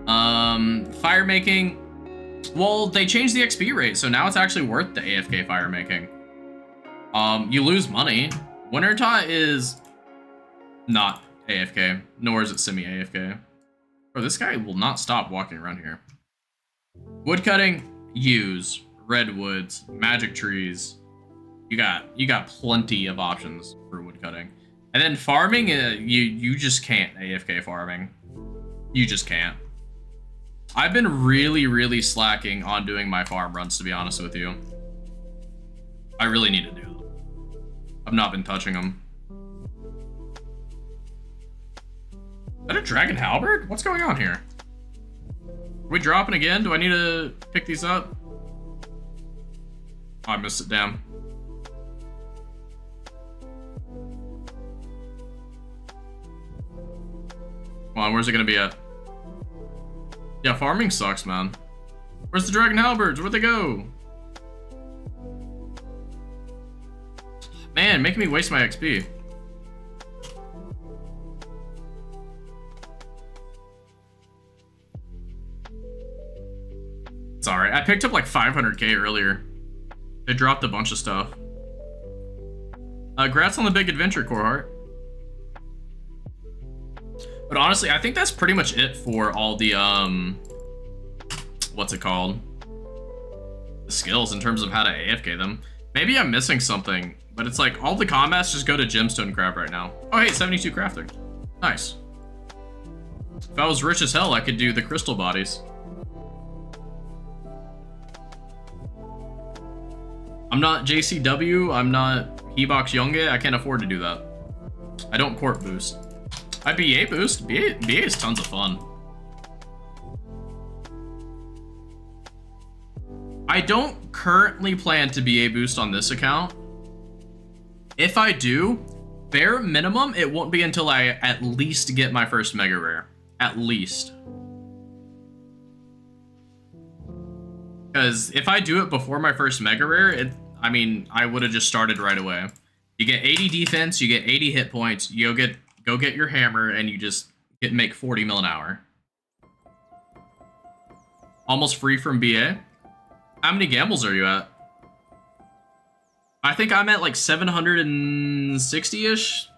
Fire making, well, they changed the XP rate, so now it's actually worth the AFK fire making. You lose money. Wintertot is not AFK, nor is it semi-AFK. Bro, this guy will not stop walking around here. Woodcutting, use redwoods, magic trees. You got plenty of options for woodcutting. And then farming, you just can't AFK farming. You just can't. I've been really slacking on doing my farm runs, to be honest with you. I really need to do them. I've not been touching them. Is that a dragon halberd? What's going on here? Are we dropping again? Do I need to pick these up? Oh, I missed it, damn. Come on, where's it gonna be at? Yeah, farming sucks, man. Where's the dragon halberds? Where'd they go? Man, making me waste my XP. It's alright. I picked up like 500k earlier. They dropped a bunch of stuff. Congrats on the big adventure, Coreheart. But honestly, I think that's pretty much it for all the, what's it called? The skills in terms of how to AFK them. Maybe I'm missing something, but it's like all the combats just go to Gemstone Crab right now. Oh, hey, 72 crafting. Nice. If I was rich as hell, I could do the crystal bodies. I'm not JCW, I'm not Hebox Younge, I can't afford to do that. I don't corp boost. I BA boost. BA is tons of fun. I don't currently plan to BA boost on this account. If I do, bare minimum, it won't be until I at least get my first mega rare. At least. Because if I do it before my first mega rare, I mean, I would have just started right away. You get 80 defense, you get 80 hit points, you go get your hammer, and you just make 40 mil an hour. Almost free from BA. How many gambles are you at? I think I'm at like 760-ish.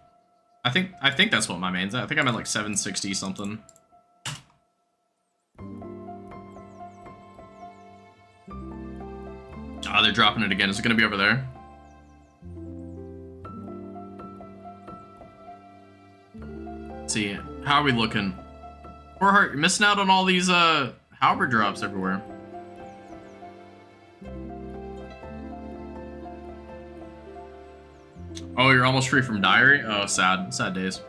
I think that's what my main's at. I think I'm at like 760 something. Ah, they're dropping it again. Is it gonna be over there? Let's see, how are we looking? Coreheart, you're missing out on all these halberd drops everywhere. Oh, you're almost free from diary? Oh, sad. Sad days.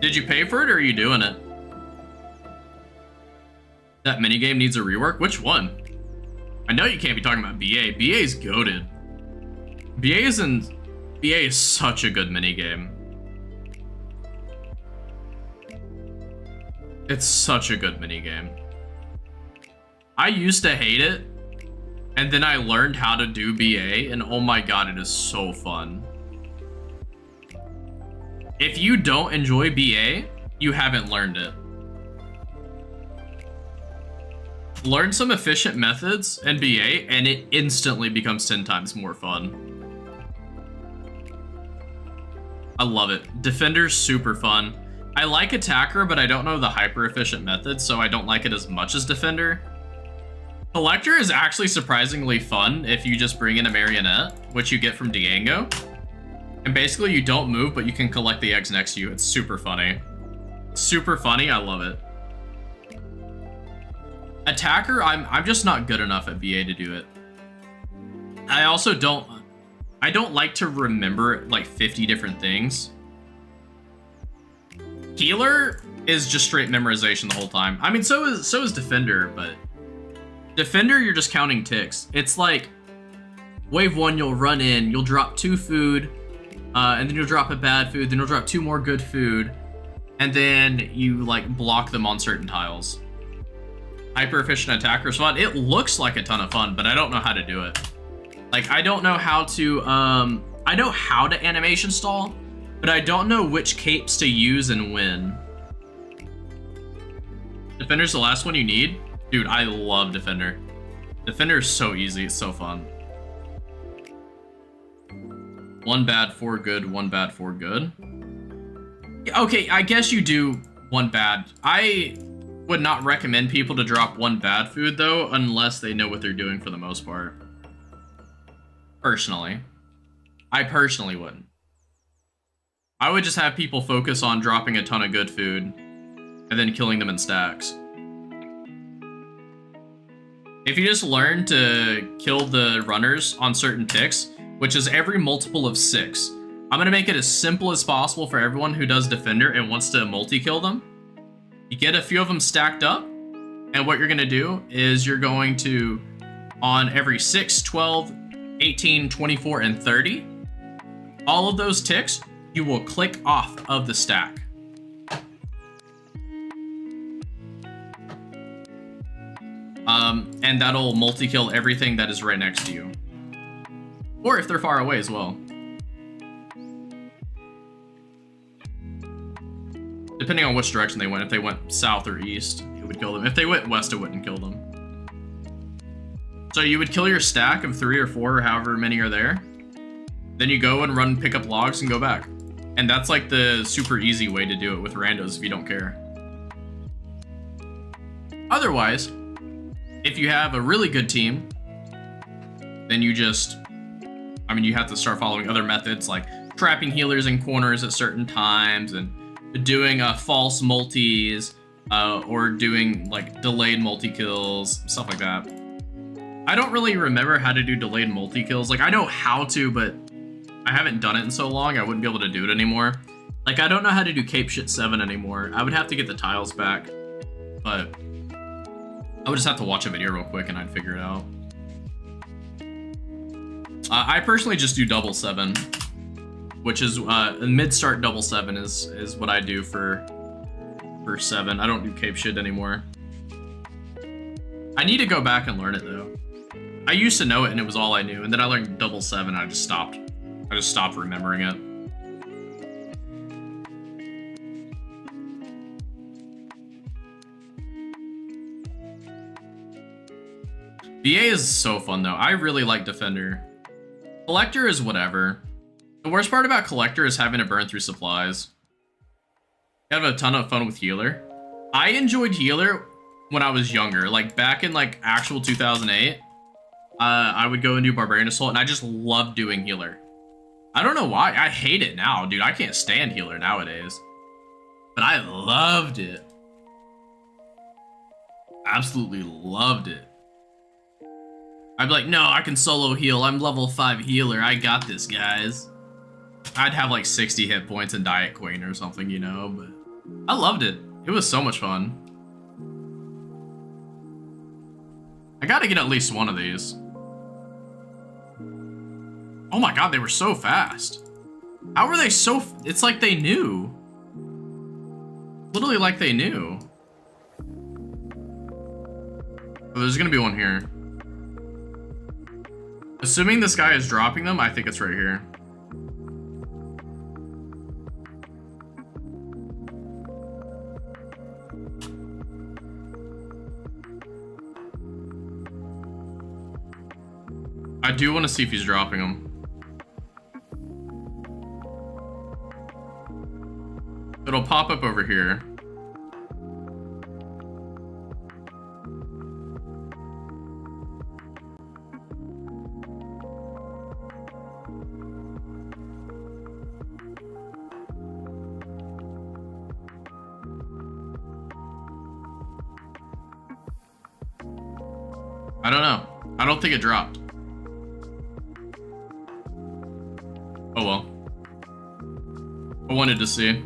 Did you pay for it or are you doing it? That minigame needs a rework? Which one? I know you can't be talking about BA. BA's goated. BA is such a good minigame. It's such a good minigame. I used to hate it, and then I learned how to do BA, and oh my god, it is so fun. If you don't enjoy BA, you haven't learned it. Learn some efficient methods in BA, and it instantly becomes 10 times more fun. I love it. Defender's super fun. I like Attacker, but I don't know the hyper-efficient methods, so I don't like it as much as Defender. Collector is actually surprisingly fun if you just bring in a marionette, which you get from Diango. And basically you don't move, but you can collect the eggs next to you. It's super funny. Super funny, I love it. Attacker, I'm just not good enough at BA to do it. I also don't like to remember like 50 different things. Healer is just straight memorization the whole time. I mean, so is Defender, but Defender, you're just counting ticks. It's like wave 1, you'll run in, you'll drop 2 food, and then you'll drop a bad food, then you'll drop 2 more good food, and then you like block them on certain tiles. Hyper efficient attacker is fun. It looks like a ton of fun, but I don't know how to do it. Like, I don't know how to, I know how to animation stall, but I don't know which capes to use and when. Defender's the last one you need? Dude, I love Defender. Defender is so easy, it's so fun. 1 bad, 4 good, 1 bad, 4 good. Okay, I guess you do 1 bad. I would not recommend people to drop 1 bad food, though, unless they know what they're doing for the most part. Personally. I personally wouldn't. I would just have people focus on dropping a ton of good food and then killing them in stacks. If you just learn to kill the runners on certain ticks, which is every multiple of 6, I'm going to make it as simple as possible for everyone who does Defender and wants to multi-kill them. You get a few of them stacked up, and what you're going to do is you're going to, on every 6, 12, 18, 24, and 30, all of those ticks, you will click off of the stack. And that'll multi-kill everything that is right next to you. Or if they're far away as well. Depending on which direction they went. If they went south or east, it would kill them. If they went west, it wouldn't kill them. So you would kill your stack of 3 or 4 or however many are there. Then you go and run, pick up logs, and go back. And that's like the super easy way to do it with randos if you don't care. Otherwise, if you have a really good team, then you just, I mean, you have to start following other methods like trapping healers in corners at certain times and doing false multis or doing like delayed multi-kills, stuff like that. I don't really remember how to do delayed multi-kills. Like, I know how to, but I haven't done it in so long, I wouldn't be able to do it anymore. Like, I don't know how to do Cape Shit 7 anymore. I would have to get the tiles back, but I would just have to watch a video real quick and I'd figure it out. I personally just do double 7, which is mid-start double 7 is what I do for 7. I don't do Cape Shit anymore. I need to go back and learn it though. I used to know it and it was all I knew, and then I learned double 7 and I just stopped. I just stopped remembering it. BA is so fun though. I really like Defender. Collector is whatever. The worst part about Collector is having to burn through supplies. I have a ton of fun with Healer. I enjoyed Healer when I was younger, like back in like actual 2008. I would go and do Barbarian Assault, and I just loved doing Healer. I don't know why. I hate it now, dude. I can't stand Healer nowadays. But I loved it. Absolutely loved it. I'd be like, no, I can solo heal. I'm level 5 healer. I got this, guys. I'd have like 60 hit points and Diet Queen or something, you know, but I loved it. It was so much fun. I gotta get at least one of these. Oh my god, they were so fast. How were they so... It's like they knew. Literally like they knew. Oh, there's gonna be one here. Assuming this guy is dropping them, I think it's right here. I do want to see if he's dropping them. It'll pop up over here. I don't know. I don't think it dropped. Oh well. I wanted to see.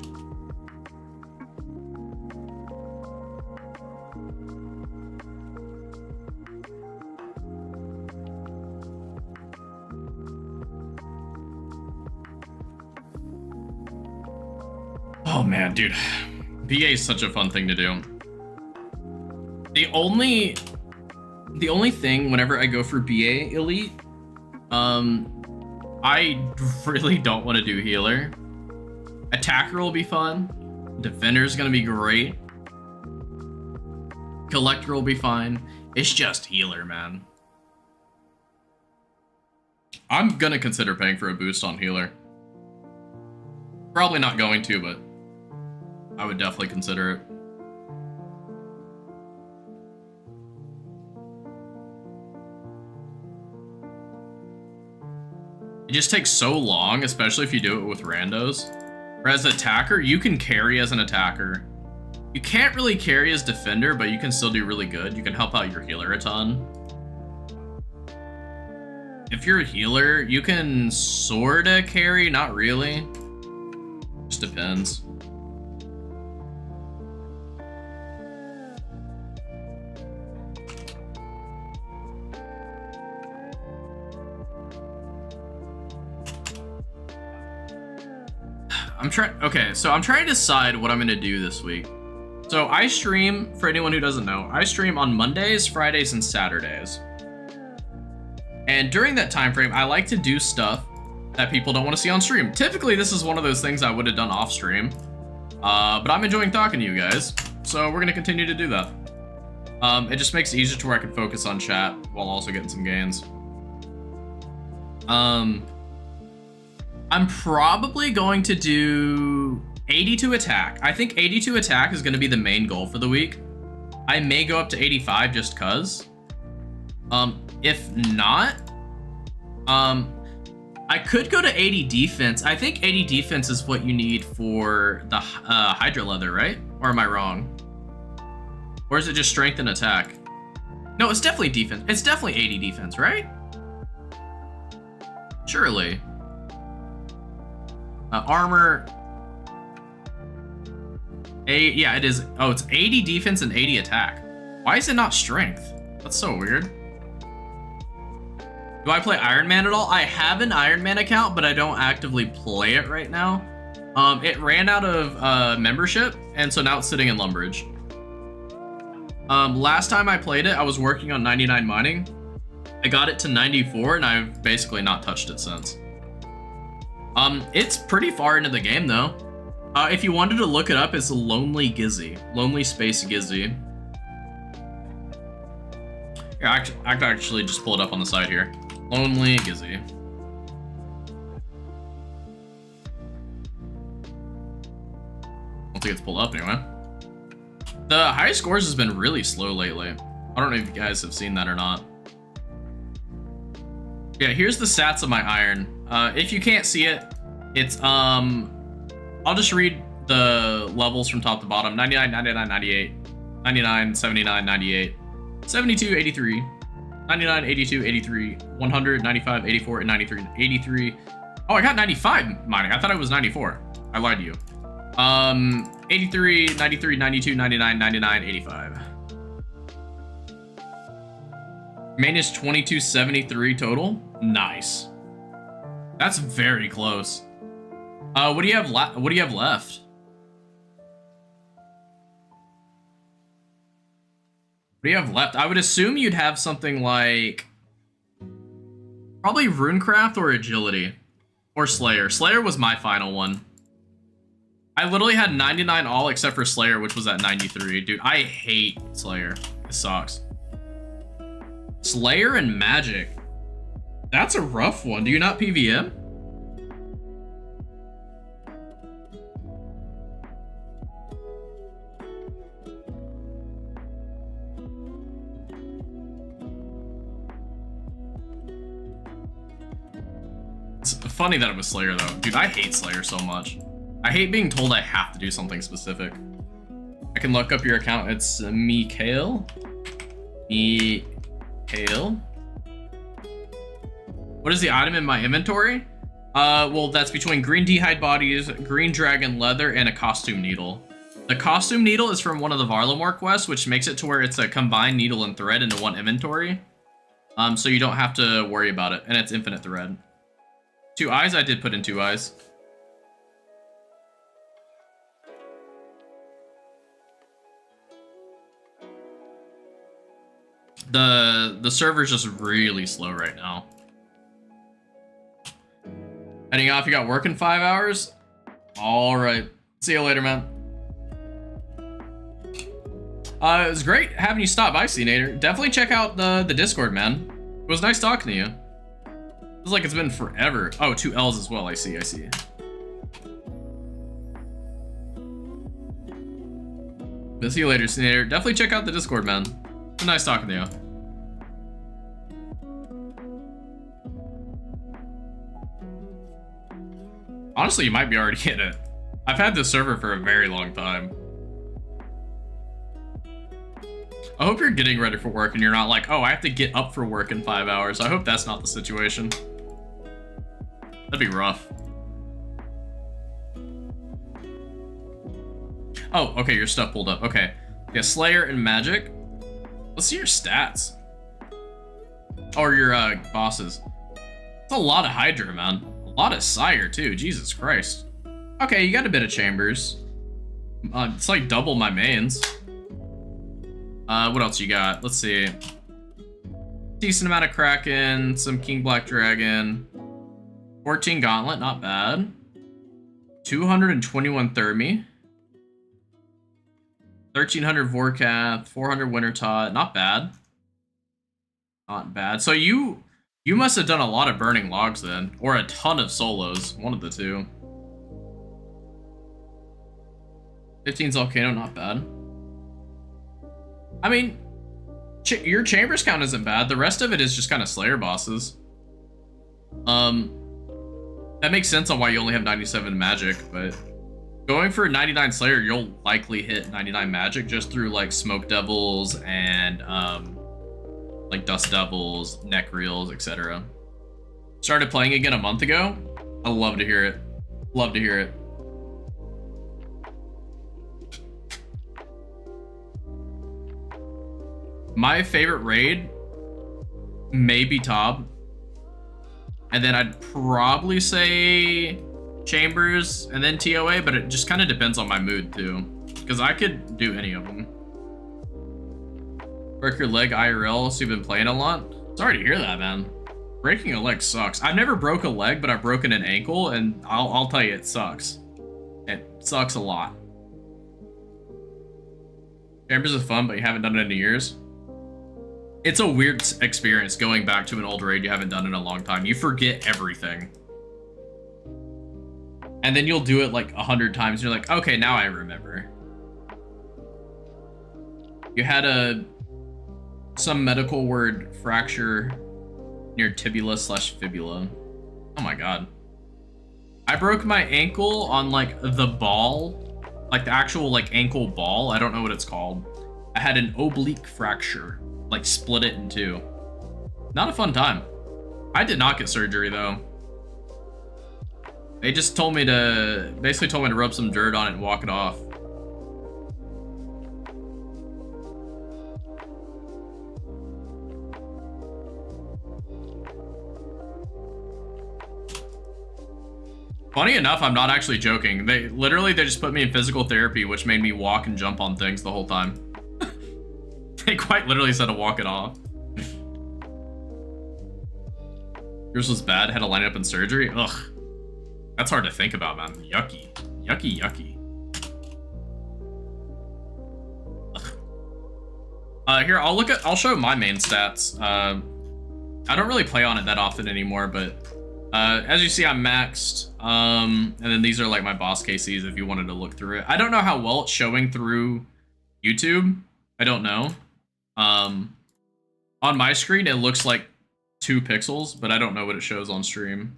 Oh man, dude. BA is such a fun thing to do. The only thing whenever I go for BA Elite, I really don't want to do healer. Attacker will be fun. Defender is gonna be great. Collector will be fine. It's just healer, man. I'm gonna consider paying for a boost on healer. Probably not going to, but I would definitely consider it. It just takes so long, especially if you do it with randos. Whereas attacker, you can carry as an attacker. You can't really carry as defender, but you can still do really good. You can help out your healer a ton. If you're a healer, you can sorta carry, not really. Just depends. Okay, so I'm trying to decide what I'm gonna do this week. So I stream, for anyone who doesn't know, I stream on Mondays, Fridays, and Saturdays. And during that time frame, I like to do stuff that people don't want to see on stream. Typically, this is one of those things I would have done off stream. But I'm enjoying talking to you guys, so we're gonna continue to do that. It just makes it easier to where I can focus on chat while also getting some gains. I'm probably going to do 82 attack. I think 82 attack is going to be the main goal for the week. I may go up to 85 just cuz. If not, I could go to 80 defense. I think 80 defense is what you need for the Hydra leather, right? Or am I wrong? Or is it just strength and attack? No, it's definitely defense. It's definitely 80 defense, right? Surely. Armor. Yeah, it is. Oh, it's 80 defense and 80 attack. Why is it not strength? That's so weird. Do I play Iron Man at all? I have an Iron Man account, but I don't actively play it right now. It ran out of membership, and so now it's sitting in Lumbridge. Last time I played it, I was working on 99 mining. I got it to 94, and I've basically not touched it since. It's pretty far into the game, though. If you wanted to look it up, it's Lonely Gizzy. Lonely Space Gizzy. Here, I can actually just pull it up on the side here. Lonely Gizzy. I don't think it's pulled up anyway. The high scores has been really slow lately. I don't know if you guys have seen that or not. Yeah, here's the stats of my iron. If you can't see it, it's I'll just read the levels from top to bottom. 99, 99, 98, 99, 79, 98, 72, 83, 99, 82, 83, 100, 95, 84, and 93, 83. Oh, I got 95 mining. I thought it was 94. I lied to you. 83, 93, 92, 99, 99, 85. Main is 2273 total. Nice. That's very close. What do you have left? What do you have left? What do you have left? I would assume you'd have something like probably Runecraft or Agility or Slayer. Slayer was my final one. I literally had 99 all except for Slayer, which was at 93. Dude, I hate Slayer. It sucks. Slayer and Magic. That's a rough one. Do you not PVM? It's funny that it was Slayer though. Dude, I hate Slayer so much. I hate being told I have to do something specific. I can look up your account. It's Mikhail. Hail. What is the item in my inventory? Well, that's between green D'hide bodies, green dragon leather, and a costume needle. The costume needle is from one of the Varlamore quests, which makes it to where it's a combined needle and thread into one inventory. So you don't have to worry about it, and it's infinite thread. 2 eyes, I did put in 2 eyes. The server's just really slow right now. Heading off, you got work in 5 hours? Alright. See you later, man. It was great having you stop by, Cnator. Definitely check out the Discord, man. It was nice talking to you. It feels like it's been forever. Oh, 2 L's as well. I see. See you later, Cnator. Definitely check out the Discord, man. It was nice talking to you. Honestly, you might be already in it. I've had this server for a very long time. I hope you're getting ready for work and you're not like, oh, I have to get up for work in 5 hours. I hope that's not the situation. That'd be rough. Oh, okay, your stuff pulled up. Okay. Yeah, Slayer and Magic. Let's see your stats. Or your bosses. It's a lot of Hydra, man. A lot of Sire, too. Jesus Christ. Okay, you got a bit of Chambers. It's like double my mains. What else you got? Let's see. Decent amount of Kraken, some King Black Dragon. 14 Gauntlet, not bad. 221 Thermi. 1300 Vorkath, 400 Wintertot, not bad. Not bad. So you must have done a lot of burning logs then, or a ton of solos, one of the two. 15 Volcano, not bad. I mean, your Chambers count isn't bad. The rest of it is just kind of Slayer bosses. That makes sense on why you only have 97 Magic, but going for 99 Slayer, you'll likely hit 99 Magic just through like Smoke Devils and like Dust Devils, Neck Reels, etc. Started playing again a month ago. I love to hear it. Love to hear it. My favorite raid may be Tob. And then I'd probably say Chambers and then TOA, but it just kind of depends on my mood too. Because I could do any of them. Break your leg IRL, so you've been playing a lot? Sorry to hear that, man. Breaking a leg sucks. I've never broke a leg, but I've broken an ankle, and I'll tell you, it sucks. It sucks a lot. Chambers is fun, but you haven't done it in years. It's a weird experience going back to an old raid you haven't done in a long time. You forget everything. And then you'll do it like 100 times. And you're like, okay, now I remember. You had some medical word fracture near tibula/fibula. Oh my god. I broke my ankle on like the ball, like the actual like ankle ball. I don't know what it's called. I had an oblique fracture. Like split it in two. Not a fun time. I did not get surgery though. They just told me to, basically told me to rub some dirt on it and walk it off. Funny enough, I'm not actually joking. They just put me in physical therapy, which made me walk and jump on things the whole time. They quite literally said to walk it off. Yours was bad, had to line up in surgery? Ugh. That's hard to think about, man. Yucky. Yucky, yucky. Ugh. Here, I'll show my main stats. I don't really play on it that often anymore, but as you see, I'm maxed. And then these are like my boss KCs if you wanted to look through it. I don't know how well it's showing through YouTube. I don't know. On my screen, it looks like 2 pixels, but I don't know what it shows on stream.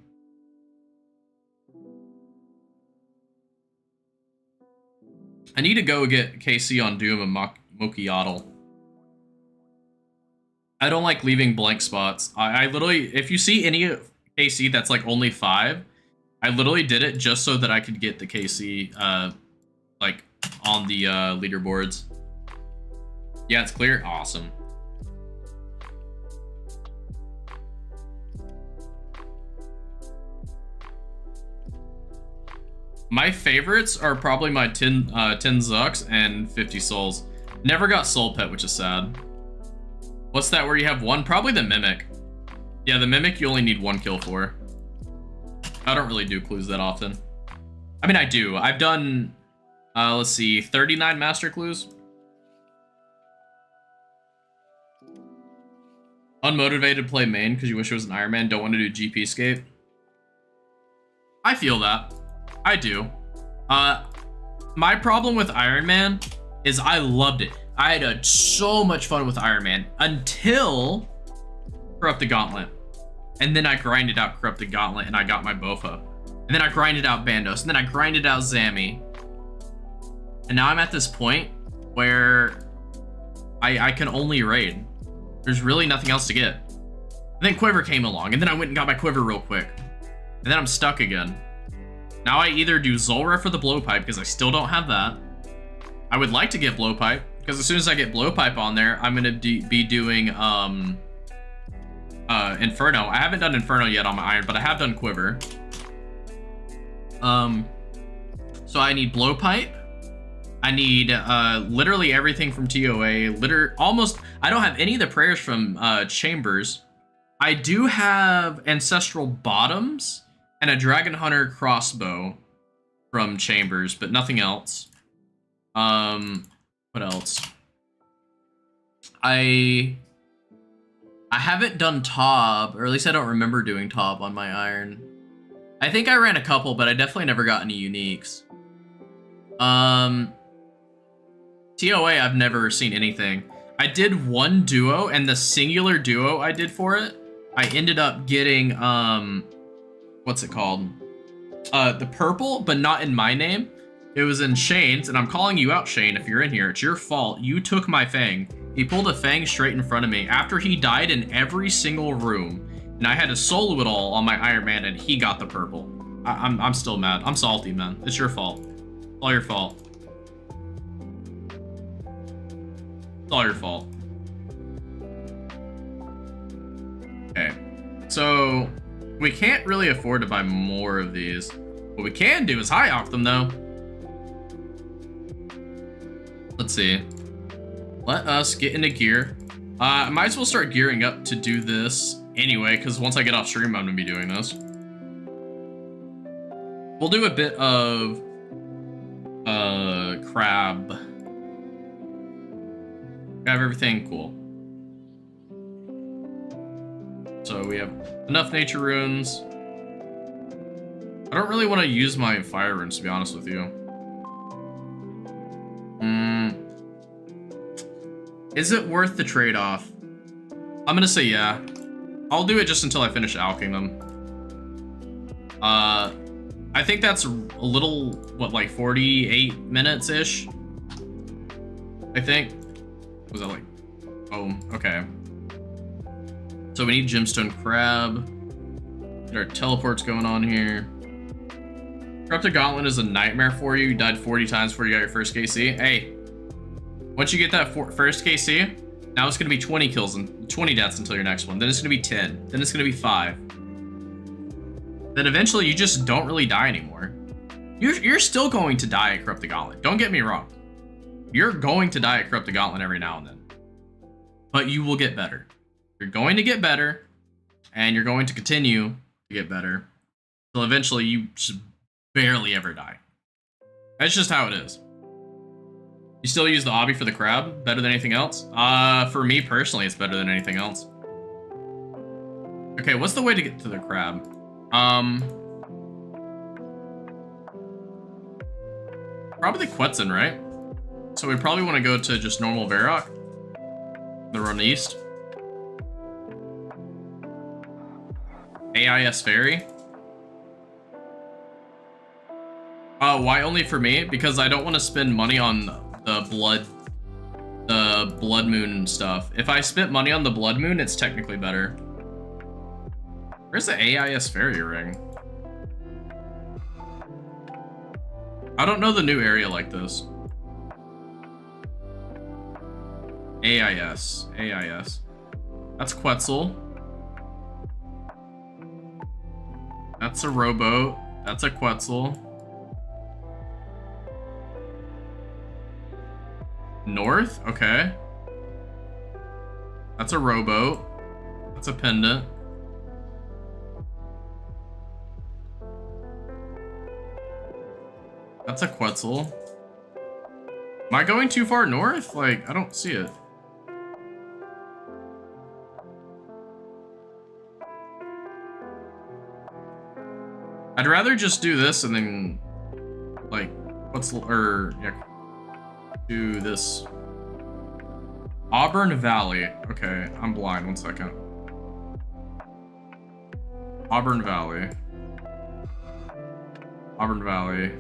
I need to go get KC on Doom and Mokiotl. I don't like leaving blank spots. I literally, if you see any KC that's like only 5, I literally did it just so that I could get the KC like on the leaderboards. Yeah, it's clear. Awesome. My favorites are probably my 10 Zucks and 50 souls. Never got soul pet, which is sad. What's that where you have 1? Probably the Mimic. Yeah, the Mimic you only need 1 kill for. I don't really do clues that often. I mean, I do. I've done, let's see, 39 master clues. Unmotivated to play main because you wish it was an Iron Man. Don't want to do GP escape. I feel that. I do. My problem with Iron Man is I loved it. I had so much fun with Iron Man until Corrupted Gauntlet. And then I grinded out Corrupted Gauntlet and I got my Bofa. And then I grinded out Bandos. And then I grinded out Zammy. And now I'm at this point where I can only raid. There's really nothing else to get. And then Quiver came along. And then I went and got my Quiver real quick. And then I'm stuck again. Now I either do Zulrah for the Blowpipe because I still don't have that. I would like to get Blowpipe because as soon as I get Blowpipe on there, I'm going to be doing Inferno. I haven't done Inferno yet on my Iron, but I have done Quiver. So I need Blowpipe. I need literally everything from TOA. I don't have any of the prayers from Chambers. I do have Ancestral Bottoms and a Dragon Hunter crossbow from Chambers, but nothing else. What else? I haven't done Tob, or at least I don't remember doing Tob on my Iron. I think I ran a couple, but I definitely never got any uniques. TOA, I've never seen anything. I did one duo, and the singular duo I did for it, I ended up getting, what's it called? The purple, but not in my name. It was in Shane's, and I'm calling you out, Shane, if you're in here. It's your fault. You took my Fang. He pulled a Fang straight in front of me after he died in every single room, and I had to solo it all on my Iron Man, and he got the purple. I'm still mad. I'm salty, man. It's your fault. It's all your fault. It's all your fault. Okay, so we can't really afford to buy more of these. What we can do is high off them, though. Let's see. Let us get into gear. I might as well start gearing up to do this anyway, because once I get off stream, I'm going to be doing this. We'll do a bit of crab. Grab everything, cool. So we have enough nature runes. I don't really want to use my fire runes, to be honest with you. Is it worth the trade-off? I'm gonna say yeah. I'll do it just until I finish alching them. I think that's a little, what, like 48 minutes-ish? I think. Was that like, oh, okay. So we need Gemstone Crab. Get our teleports going on here. Corrupted Gauntlet is a nightmare for you. You died 40 times before you got your first KC. Hey, once you get that first KC, now it's going to be 20 kills and 20 deaths until your next one. Then it's going to be 10. Then it's going to be 5. Then eventually you just don't really die anymore. You're still going to die at Corrupted Gauntlet. Don't get me wrong. You're going to die at Corrupted Gauntlet every now and then. But you will get better. You're going to get better. And you're going to continue to get better. Until eventually you just barely ever die. That's just how it is. You still use the obby for the crab? Better than anything else? For me personally, it's better than anything else. Okay, what's the way to get to the crab? Probably the Quetzin, right? So we probably want to go to just normal Varrock. The run east. AIS Ferry. Why only for me? Because I don't want to spend money on the Blood Moon stuff. If I spent money on the Blood Moon, it's technically better. Where's the AIS Fairy Ring? I don't know the new area like this. AIS. That's Quetzal. That's a rowboat. That's a Quetzal. North? Okay. That's a rowboat. That's a pendant. That's a Quetzal. Am I going too far north? Like, I don't see it. I'd rather just do this and then, like, do this. Auburn Valley. Okay, I'm blind. 1 second. Auburn Valley. Auburn Valley.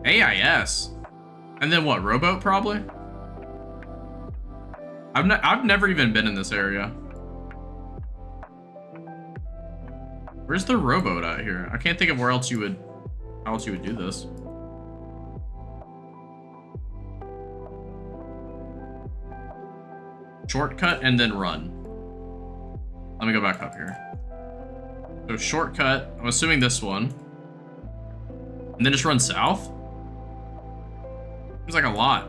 AIS. And then what? Rowboat, probably? I've never even been in this area. Where's the rowboat out here? I can't think of where else you would, how else you would do this. Shortcut and then run. Let me go back up here. So shortcut, I'm assuming this one. And then just run south? Seems like a lot.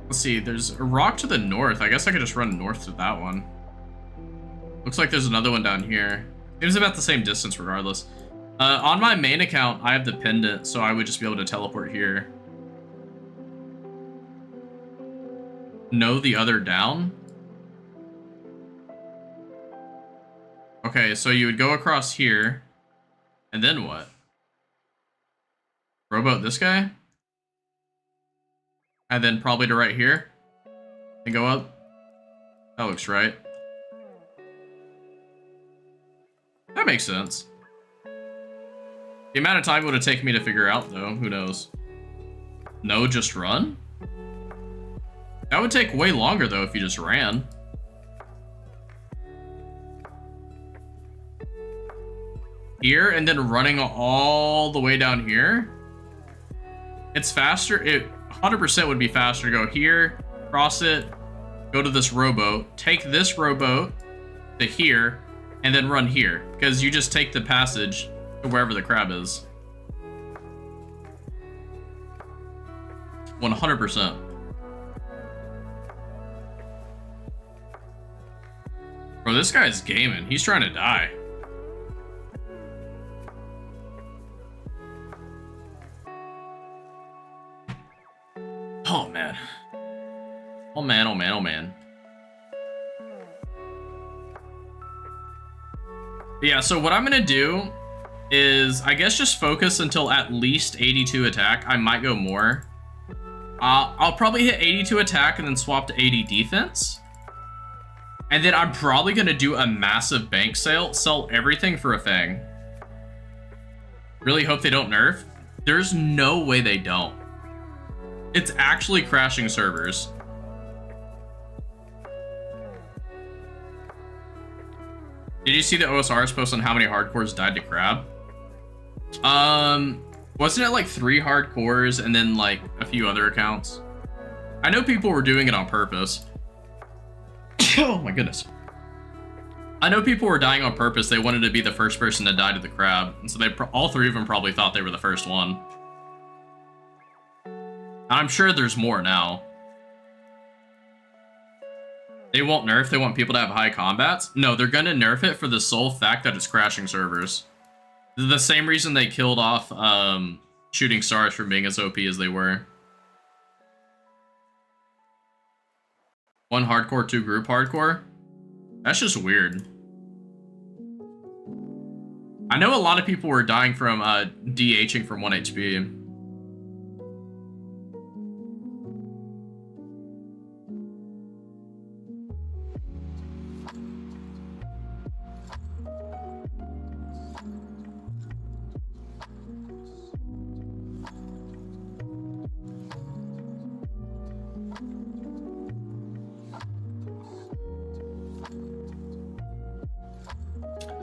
Let's see, there's a rock to the north. I guess I could just run north to that one. Looks like there's another one down here. It was about the same distance regardless. On my main account, I have the pendant, so I would just be able to teleport here. No, the other down? Okay, so you would go across here. And then what? Rowboat this guy? And then probably to right here? And go up? That looks right. That makes sense. The amount of time it would have taken me to figure out, though, who knows? No, just run? That would take way longer, though, if you just ran. Here, and then running all the way down here? It's faster. It 100% would be faster to go here, cross it, go to this rowboat, take this rowboat to here, and then run here, because you just take the passage to wherever the crab is. 100%. Bro, this guy's gaming. He's trying to die. Oh, man. Oh, man, oh, man, oh, man. Yeah, so what I'm gonna do is, I guess, just focus until at least 82 attack. I might go more. I'll probably hit 82 attack and then swap to 80 defense. And then I'm probably gonna do a massive bank sale, sell everything for a Fang. Really hope they don't nerf. There's no way they don't. It's actually crashing servers. Did you see the OSR's post on how many hardcores died to crab? Wasn't it like 3 hardcores and then like a few other accounts? I know people were doing it on purpose. Oh my goodness. I know people were dying on purpose. They wanted to be the first person to die to the crab. And so they all 3 of them probably thought they were the first one. I'm sure there's more now. They won't nerf. They want people to have high combats. No, they're going to nerf it for the sole fact that it's crashing servers. The same reason they killed off shooting stars from being as OP as they were. 1 hardcore, 2 group hardcore? That's just weird. I know a lot of people were dying from DHing from 1 HP.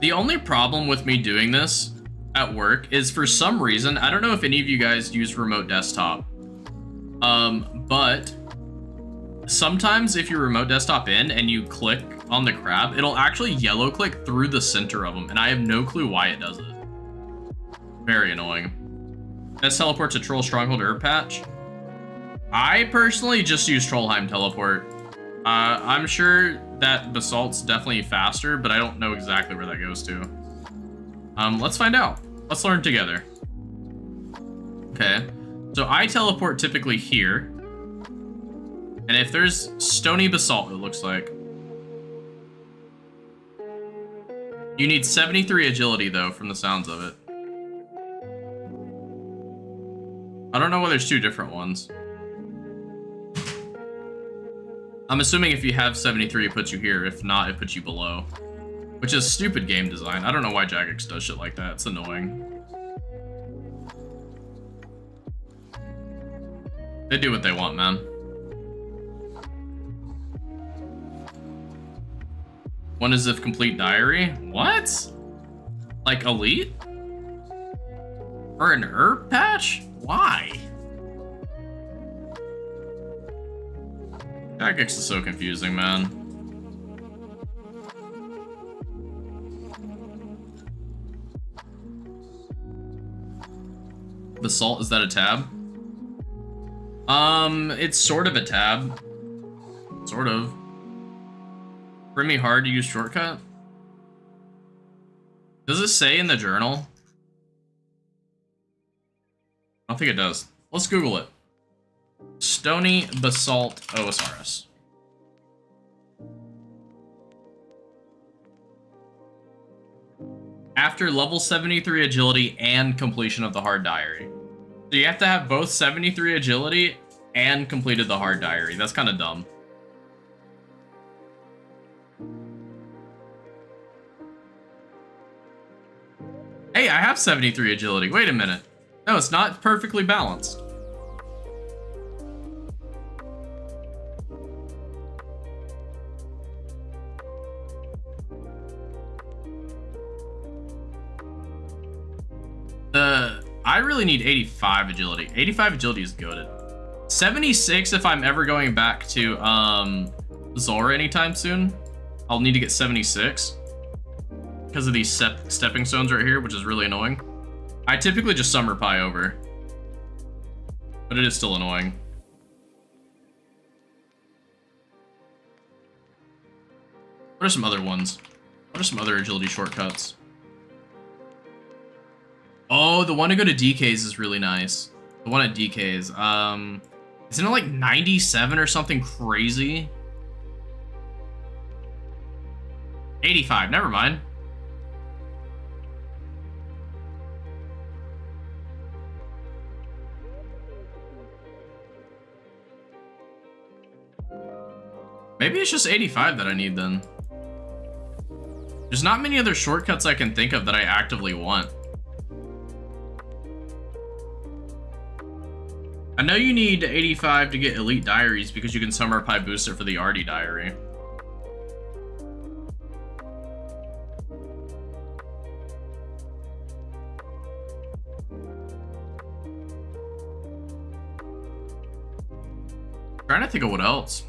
The only problem with me doing this at work is for some reason, I don't know if any of you guys use remote desktop, but sometimes if you remote desktop in and you click on the crab, it'll actually yellow click through the center of them, and I have no clue why it does it. Very annoying. Best teleport to Troll Stronghold Herb Patch. I personally just use Trollheim teleport. I'm sure that Basalt's definitely faster, but I don't know exactly where that goes to. Let's find out. Let's learn together. Okay, so I teleport typically here. And if there's Stony Basalt, it looks like. You need 73 agility, though, from the sounds of it. I don't know why there's two different ones. I'm assuming if you have 73, it puts you here. If not, it puts you below. Which is stupid game design. I don't know why Jagex does shit like that. It's annoying. They do what they want, man. One is if complete diary. What? Like elite? Or an herb patch? Why? Jagex is so confusing, man. Basalt, is that a tab? It's sort of a tab. Sort of. Pretty hard to use shortcut? Does it say in the journal? I don't think it does. Let's Google it. Stony Basalt OSRS. After level 73 agility and completion of the hard diary. So you have to have both 73 agility and completed the hard diary. That's kind of dumb. Hey, I have 73 agility. Wait a minute. No, it's not perfectly balanced. I really need 85 agility. 85 agility is goated. 76 if I'm ever going back to Zora anytime soon. I'll need to get 76 because of these stepping stones right here, which is really annoying. I typically just summer pie over, but it is still annoying. What are some other ones? What are some other agility shortcuts? Oh, the one to go to DK's is really nice. The one at DK's. Isn't it like 97 or something crazy? 85, never mind. Maybe it's just 85 that I need then. There's not many other shortcuts I can think of that I actively want. I know you need 85 to get elite diaries because you can summer pie booster for the Artie diary. Trying to think of what else.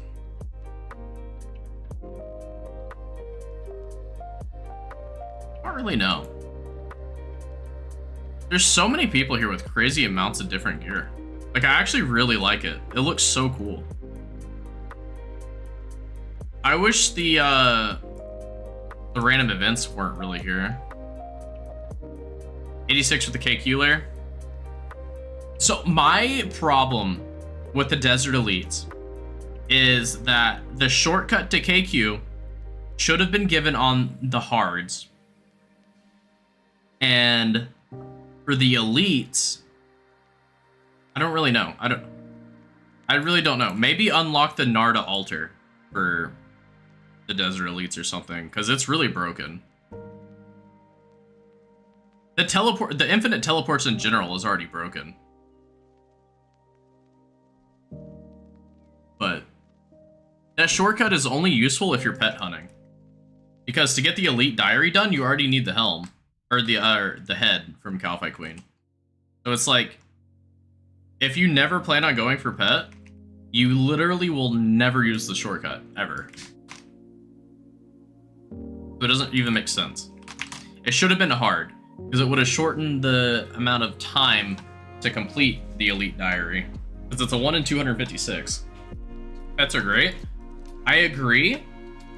I don't really know. There's so many people here with crazy amounts of different gear. Like, I actually really like it. It looks so cool. I wish the random events weren't really here. 86 with the KQ layer. So my problem with the Desert Elites is that the shortcut to KQ should have been given on the hards. And for the elites, I don't really know. I really don't know. Maybe unlock the Narda altar for the Desert Elites or something, because it's really broken. The infinite teleports in general is already broken. But that shortcut is only useful if you're pet hunting. Because to get the Elite Diary done, you already need the helm. Or the head from Calfight Queen. So it's like, if you never plan on going for pet, you literally will never use the shortcut, ever. So it doesn't even make sense. It should have been hard, because it would have shortened the amount of time to complete the Elite Diary. Because it's a 1 in 256. Pets are great. I agree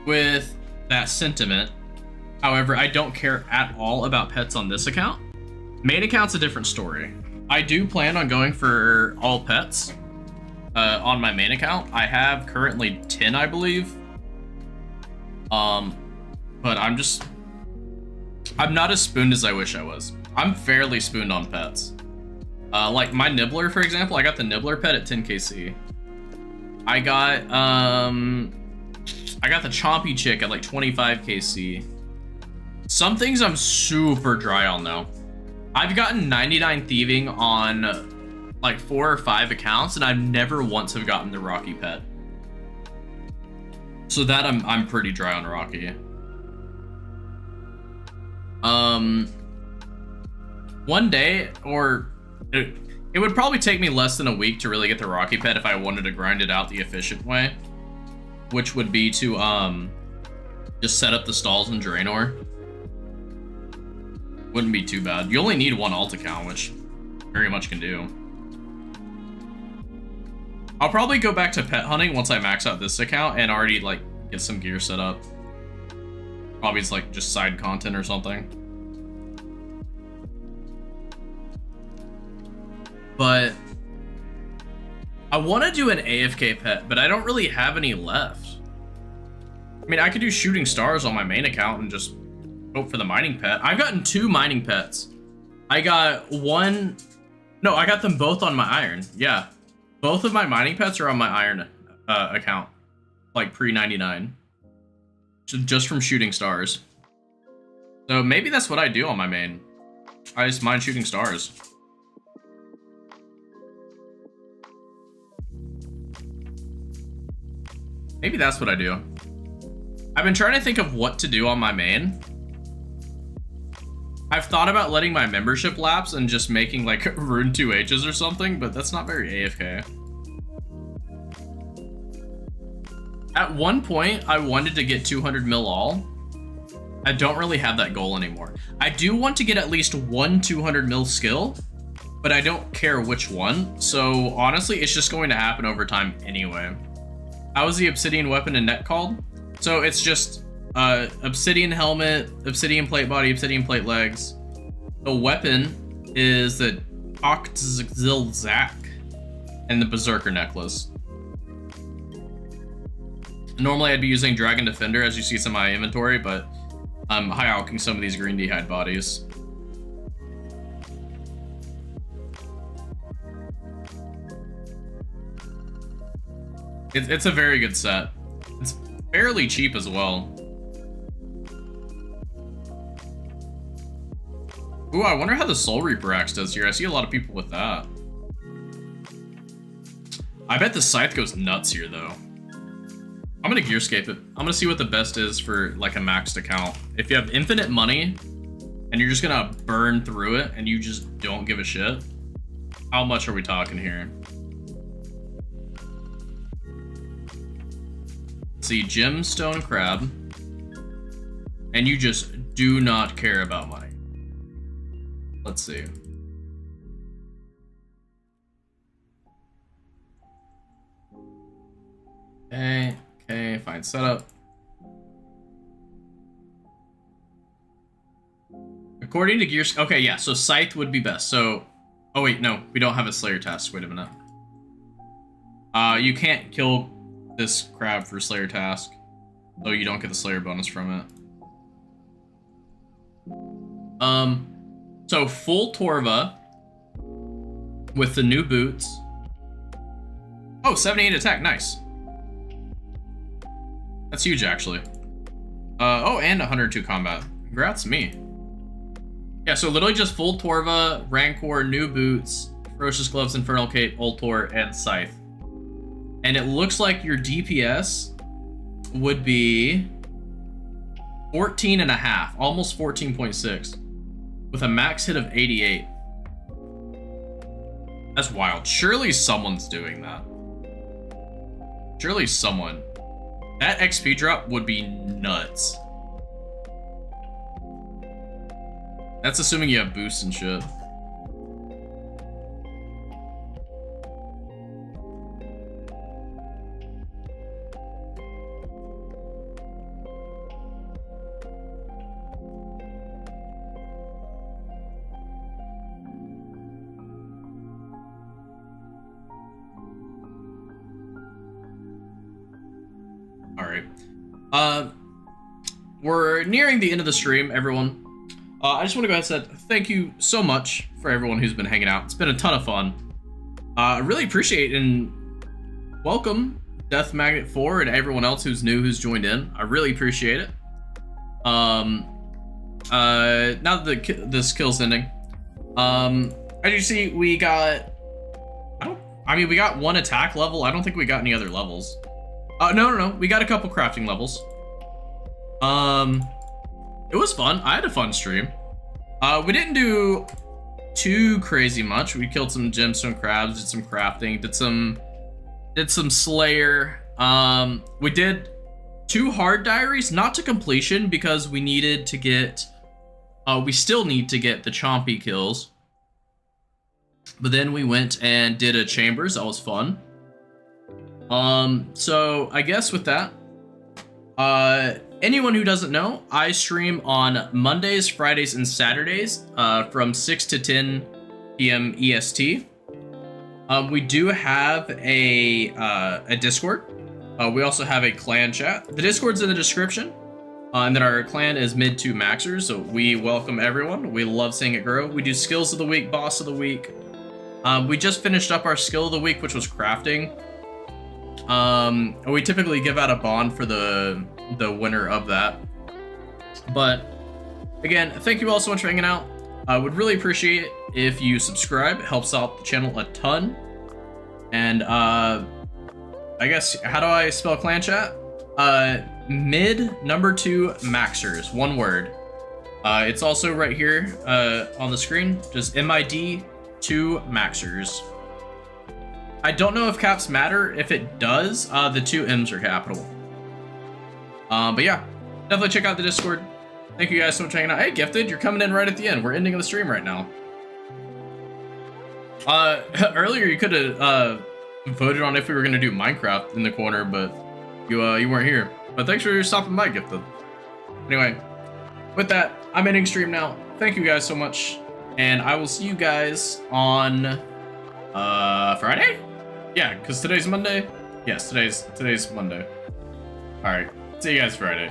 with that sentiment. However, I don't care at all about pets on this account. Main account's a different story. I do plan on going for all pets on my main account. I have currently 10, I believe. But I'm not as spooned as I wish I was. I'm fairly spooned on pets. Like my Nibbler, for example, I got the Nibbler pet at 10 KC. I got the Chompy Chick at like 25 KC. Some things I'm super dry on though. I've gotten 99 thieving on like 4 or 5 accounts, and I've never once have gotten the Rocky pet. So that I'm pretty dry on Rocky. One day, or it would probably take me less than a week to really get the Rocky pet if I wanted to grind it out the efficient way, which would be to just set up the stalls in Draenor. Wouldn't be too bad. You only need 1 alt account, which very much can do. I'll probably go back to pet hunting once I max out this account and already like get some gear set up. Probably it's like just side content or something. But I want to do an AFK pet, but I don't really have any left. I mean, I could do shooting stars on my main account and just hope for the mining pet. I've gotten 2 mining pets. I got one. No, I got them both on my iron. Yeah. Both of my mining pets are on my iron account. Like pre-99. Just from shooting stars. So maybe that's what I do on my main. I just mine shooting stars. Maybe that's what I do. I've been trying to think of what to do on my main. I've thought about letting my membership lapse and just making like Rune 2Hs or something, but that's not very AFK. At one point, I wanted to get 200 mil all. I don't really have that goal anymore. I do want to get at least 1 200 mil skill, but I don't care which one. So honestly, it's just going to happen over time anyway. How is the obsidian weapon and neck called? So it's just obsidian helmet, obsidian plate body, obsidian plate legs. The weapon is the Oxzilzak and the Berserker necklace. Normally I'd be using Dragon Defender, as you see some of my inventory, but I'm high alching some of these green d'hide bodies. It's a very good set. It's fairly cheap as well. Ooh, I wonder how the Soul Reaper axe does here. I see a lot of people with that. I bet the scythe goes nuts here though. I'm gonna gearscape it. I'm gonna see what the best is for like a maxed account. If you have infinite money and you're just gonna burn through it and you just don't give a shit, how much are we talking here? Let's see, Gemstone crab, and you just do not care about money. Let's see. Okay, fine setup. According to Gears, okay, yeah, so Scythe would be best. So, oh wait, no, we don't have a Slayer task. Wait a minute. You can't kill this crab for Slayer task, so you don't get the Slayer bonus from it. So full Torva with the new boots. Oh, 78 attack, nice. That's huge, actually. Oh, and 102 combat. Congrats, me. Yeah, so literally just full Torva, Rancor, new boots, Ferocious Gloves, Infernal Cape, Ultor, and Scythe. And it looks like your DPS would be 14 and a half, almost 14.6, with a max hit of 88. That's wild. Surely someone's doing that. Surely someone. That XP drop would be nuts. That's assuming you have boosts and shit. We're nearing the end of the stream, everyone. I just want to go ahead and say thank you so much for everyone who's been hanging out. It's been a ton of fun. I really appreciate and welcome Death Magnet 4 and everyone else who's new who's joined in. I really appreciate it. Now that this kill's ending, as you see, we got we got one attack level. I don't think we got any other levels. No. We got a couple crafting levels. It was fun. I had a fun stream. We didn't do too crazy much. We killed some gemstone crabs, did some crafting, did some slayer. We did 2 hard diaries, not to completion because we needed to get, we still need to get the chompy kills. But then we went and did a chambers. That was fun. So I guess with that, anyone who doesn't know, I stream on Mondays, Fridays, and Saturdays from 6 to 10 p.m. EST. We do have a Discord. We also have a clan chat. The Discord's in the description. And then our clan is mid to maxers, so we welcome everyone. We love seeing it grow. We do skills of the week, boss of the week. We just finished up our skill of the week, which was crafting. We typically give out a bond for the winner of that. But again, thank you all so much for hanging out. I would really appreciate it if you subscribe. It helps out the channel a ton. And I guess, how do I spell clan chat? Mid number 2 maxers, one word. It's also right here on the screen, just MID 2 maxers. I don't know if caps matter. If it does, the 2 M's are capital. But yeah, definitely check out the Discord. Thank you guys so much for hanging out. Hey, Gifted, you're coming in right at the end. We're ending the stream right now. Earlier you could have voted on if we were gonna do Minecraft in the corner, but you weren't here. But thanks for stopping by, Gifted. Anyway, with that, I'm ending stream now. Thank you guys so much, and I will see you guys on Friday. Yeah, because today's Monday. Yes, today's Monday. All right, see you guys Friday.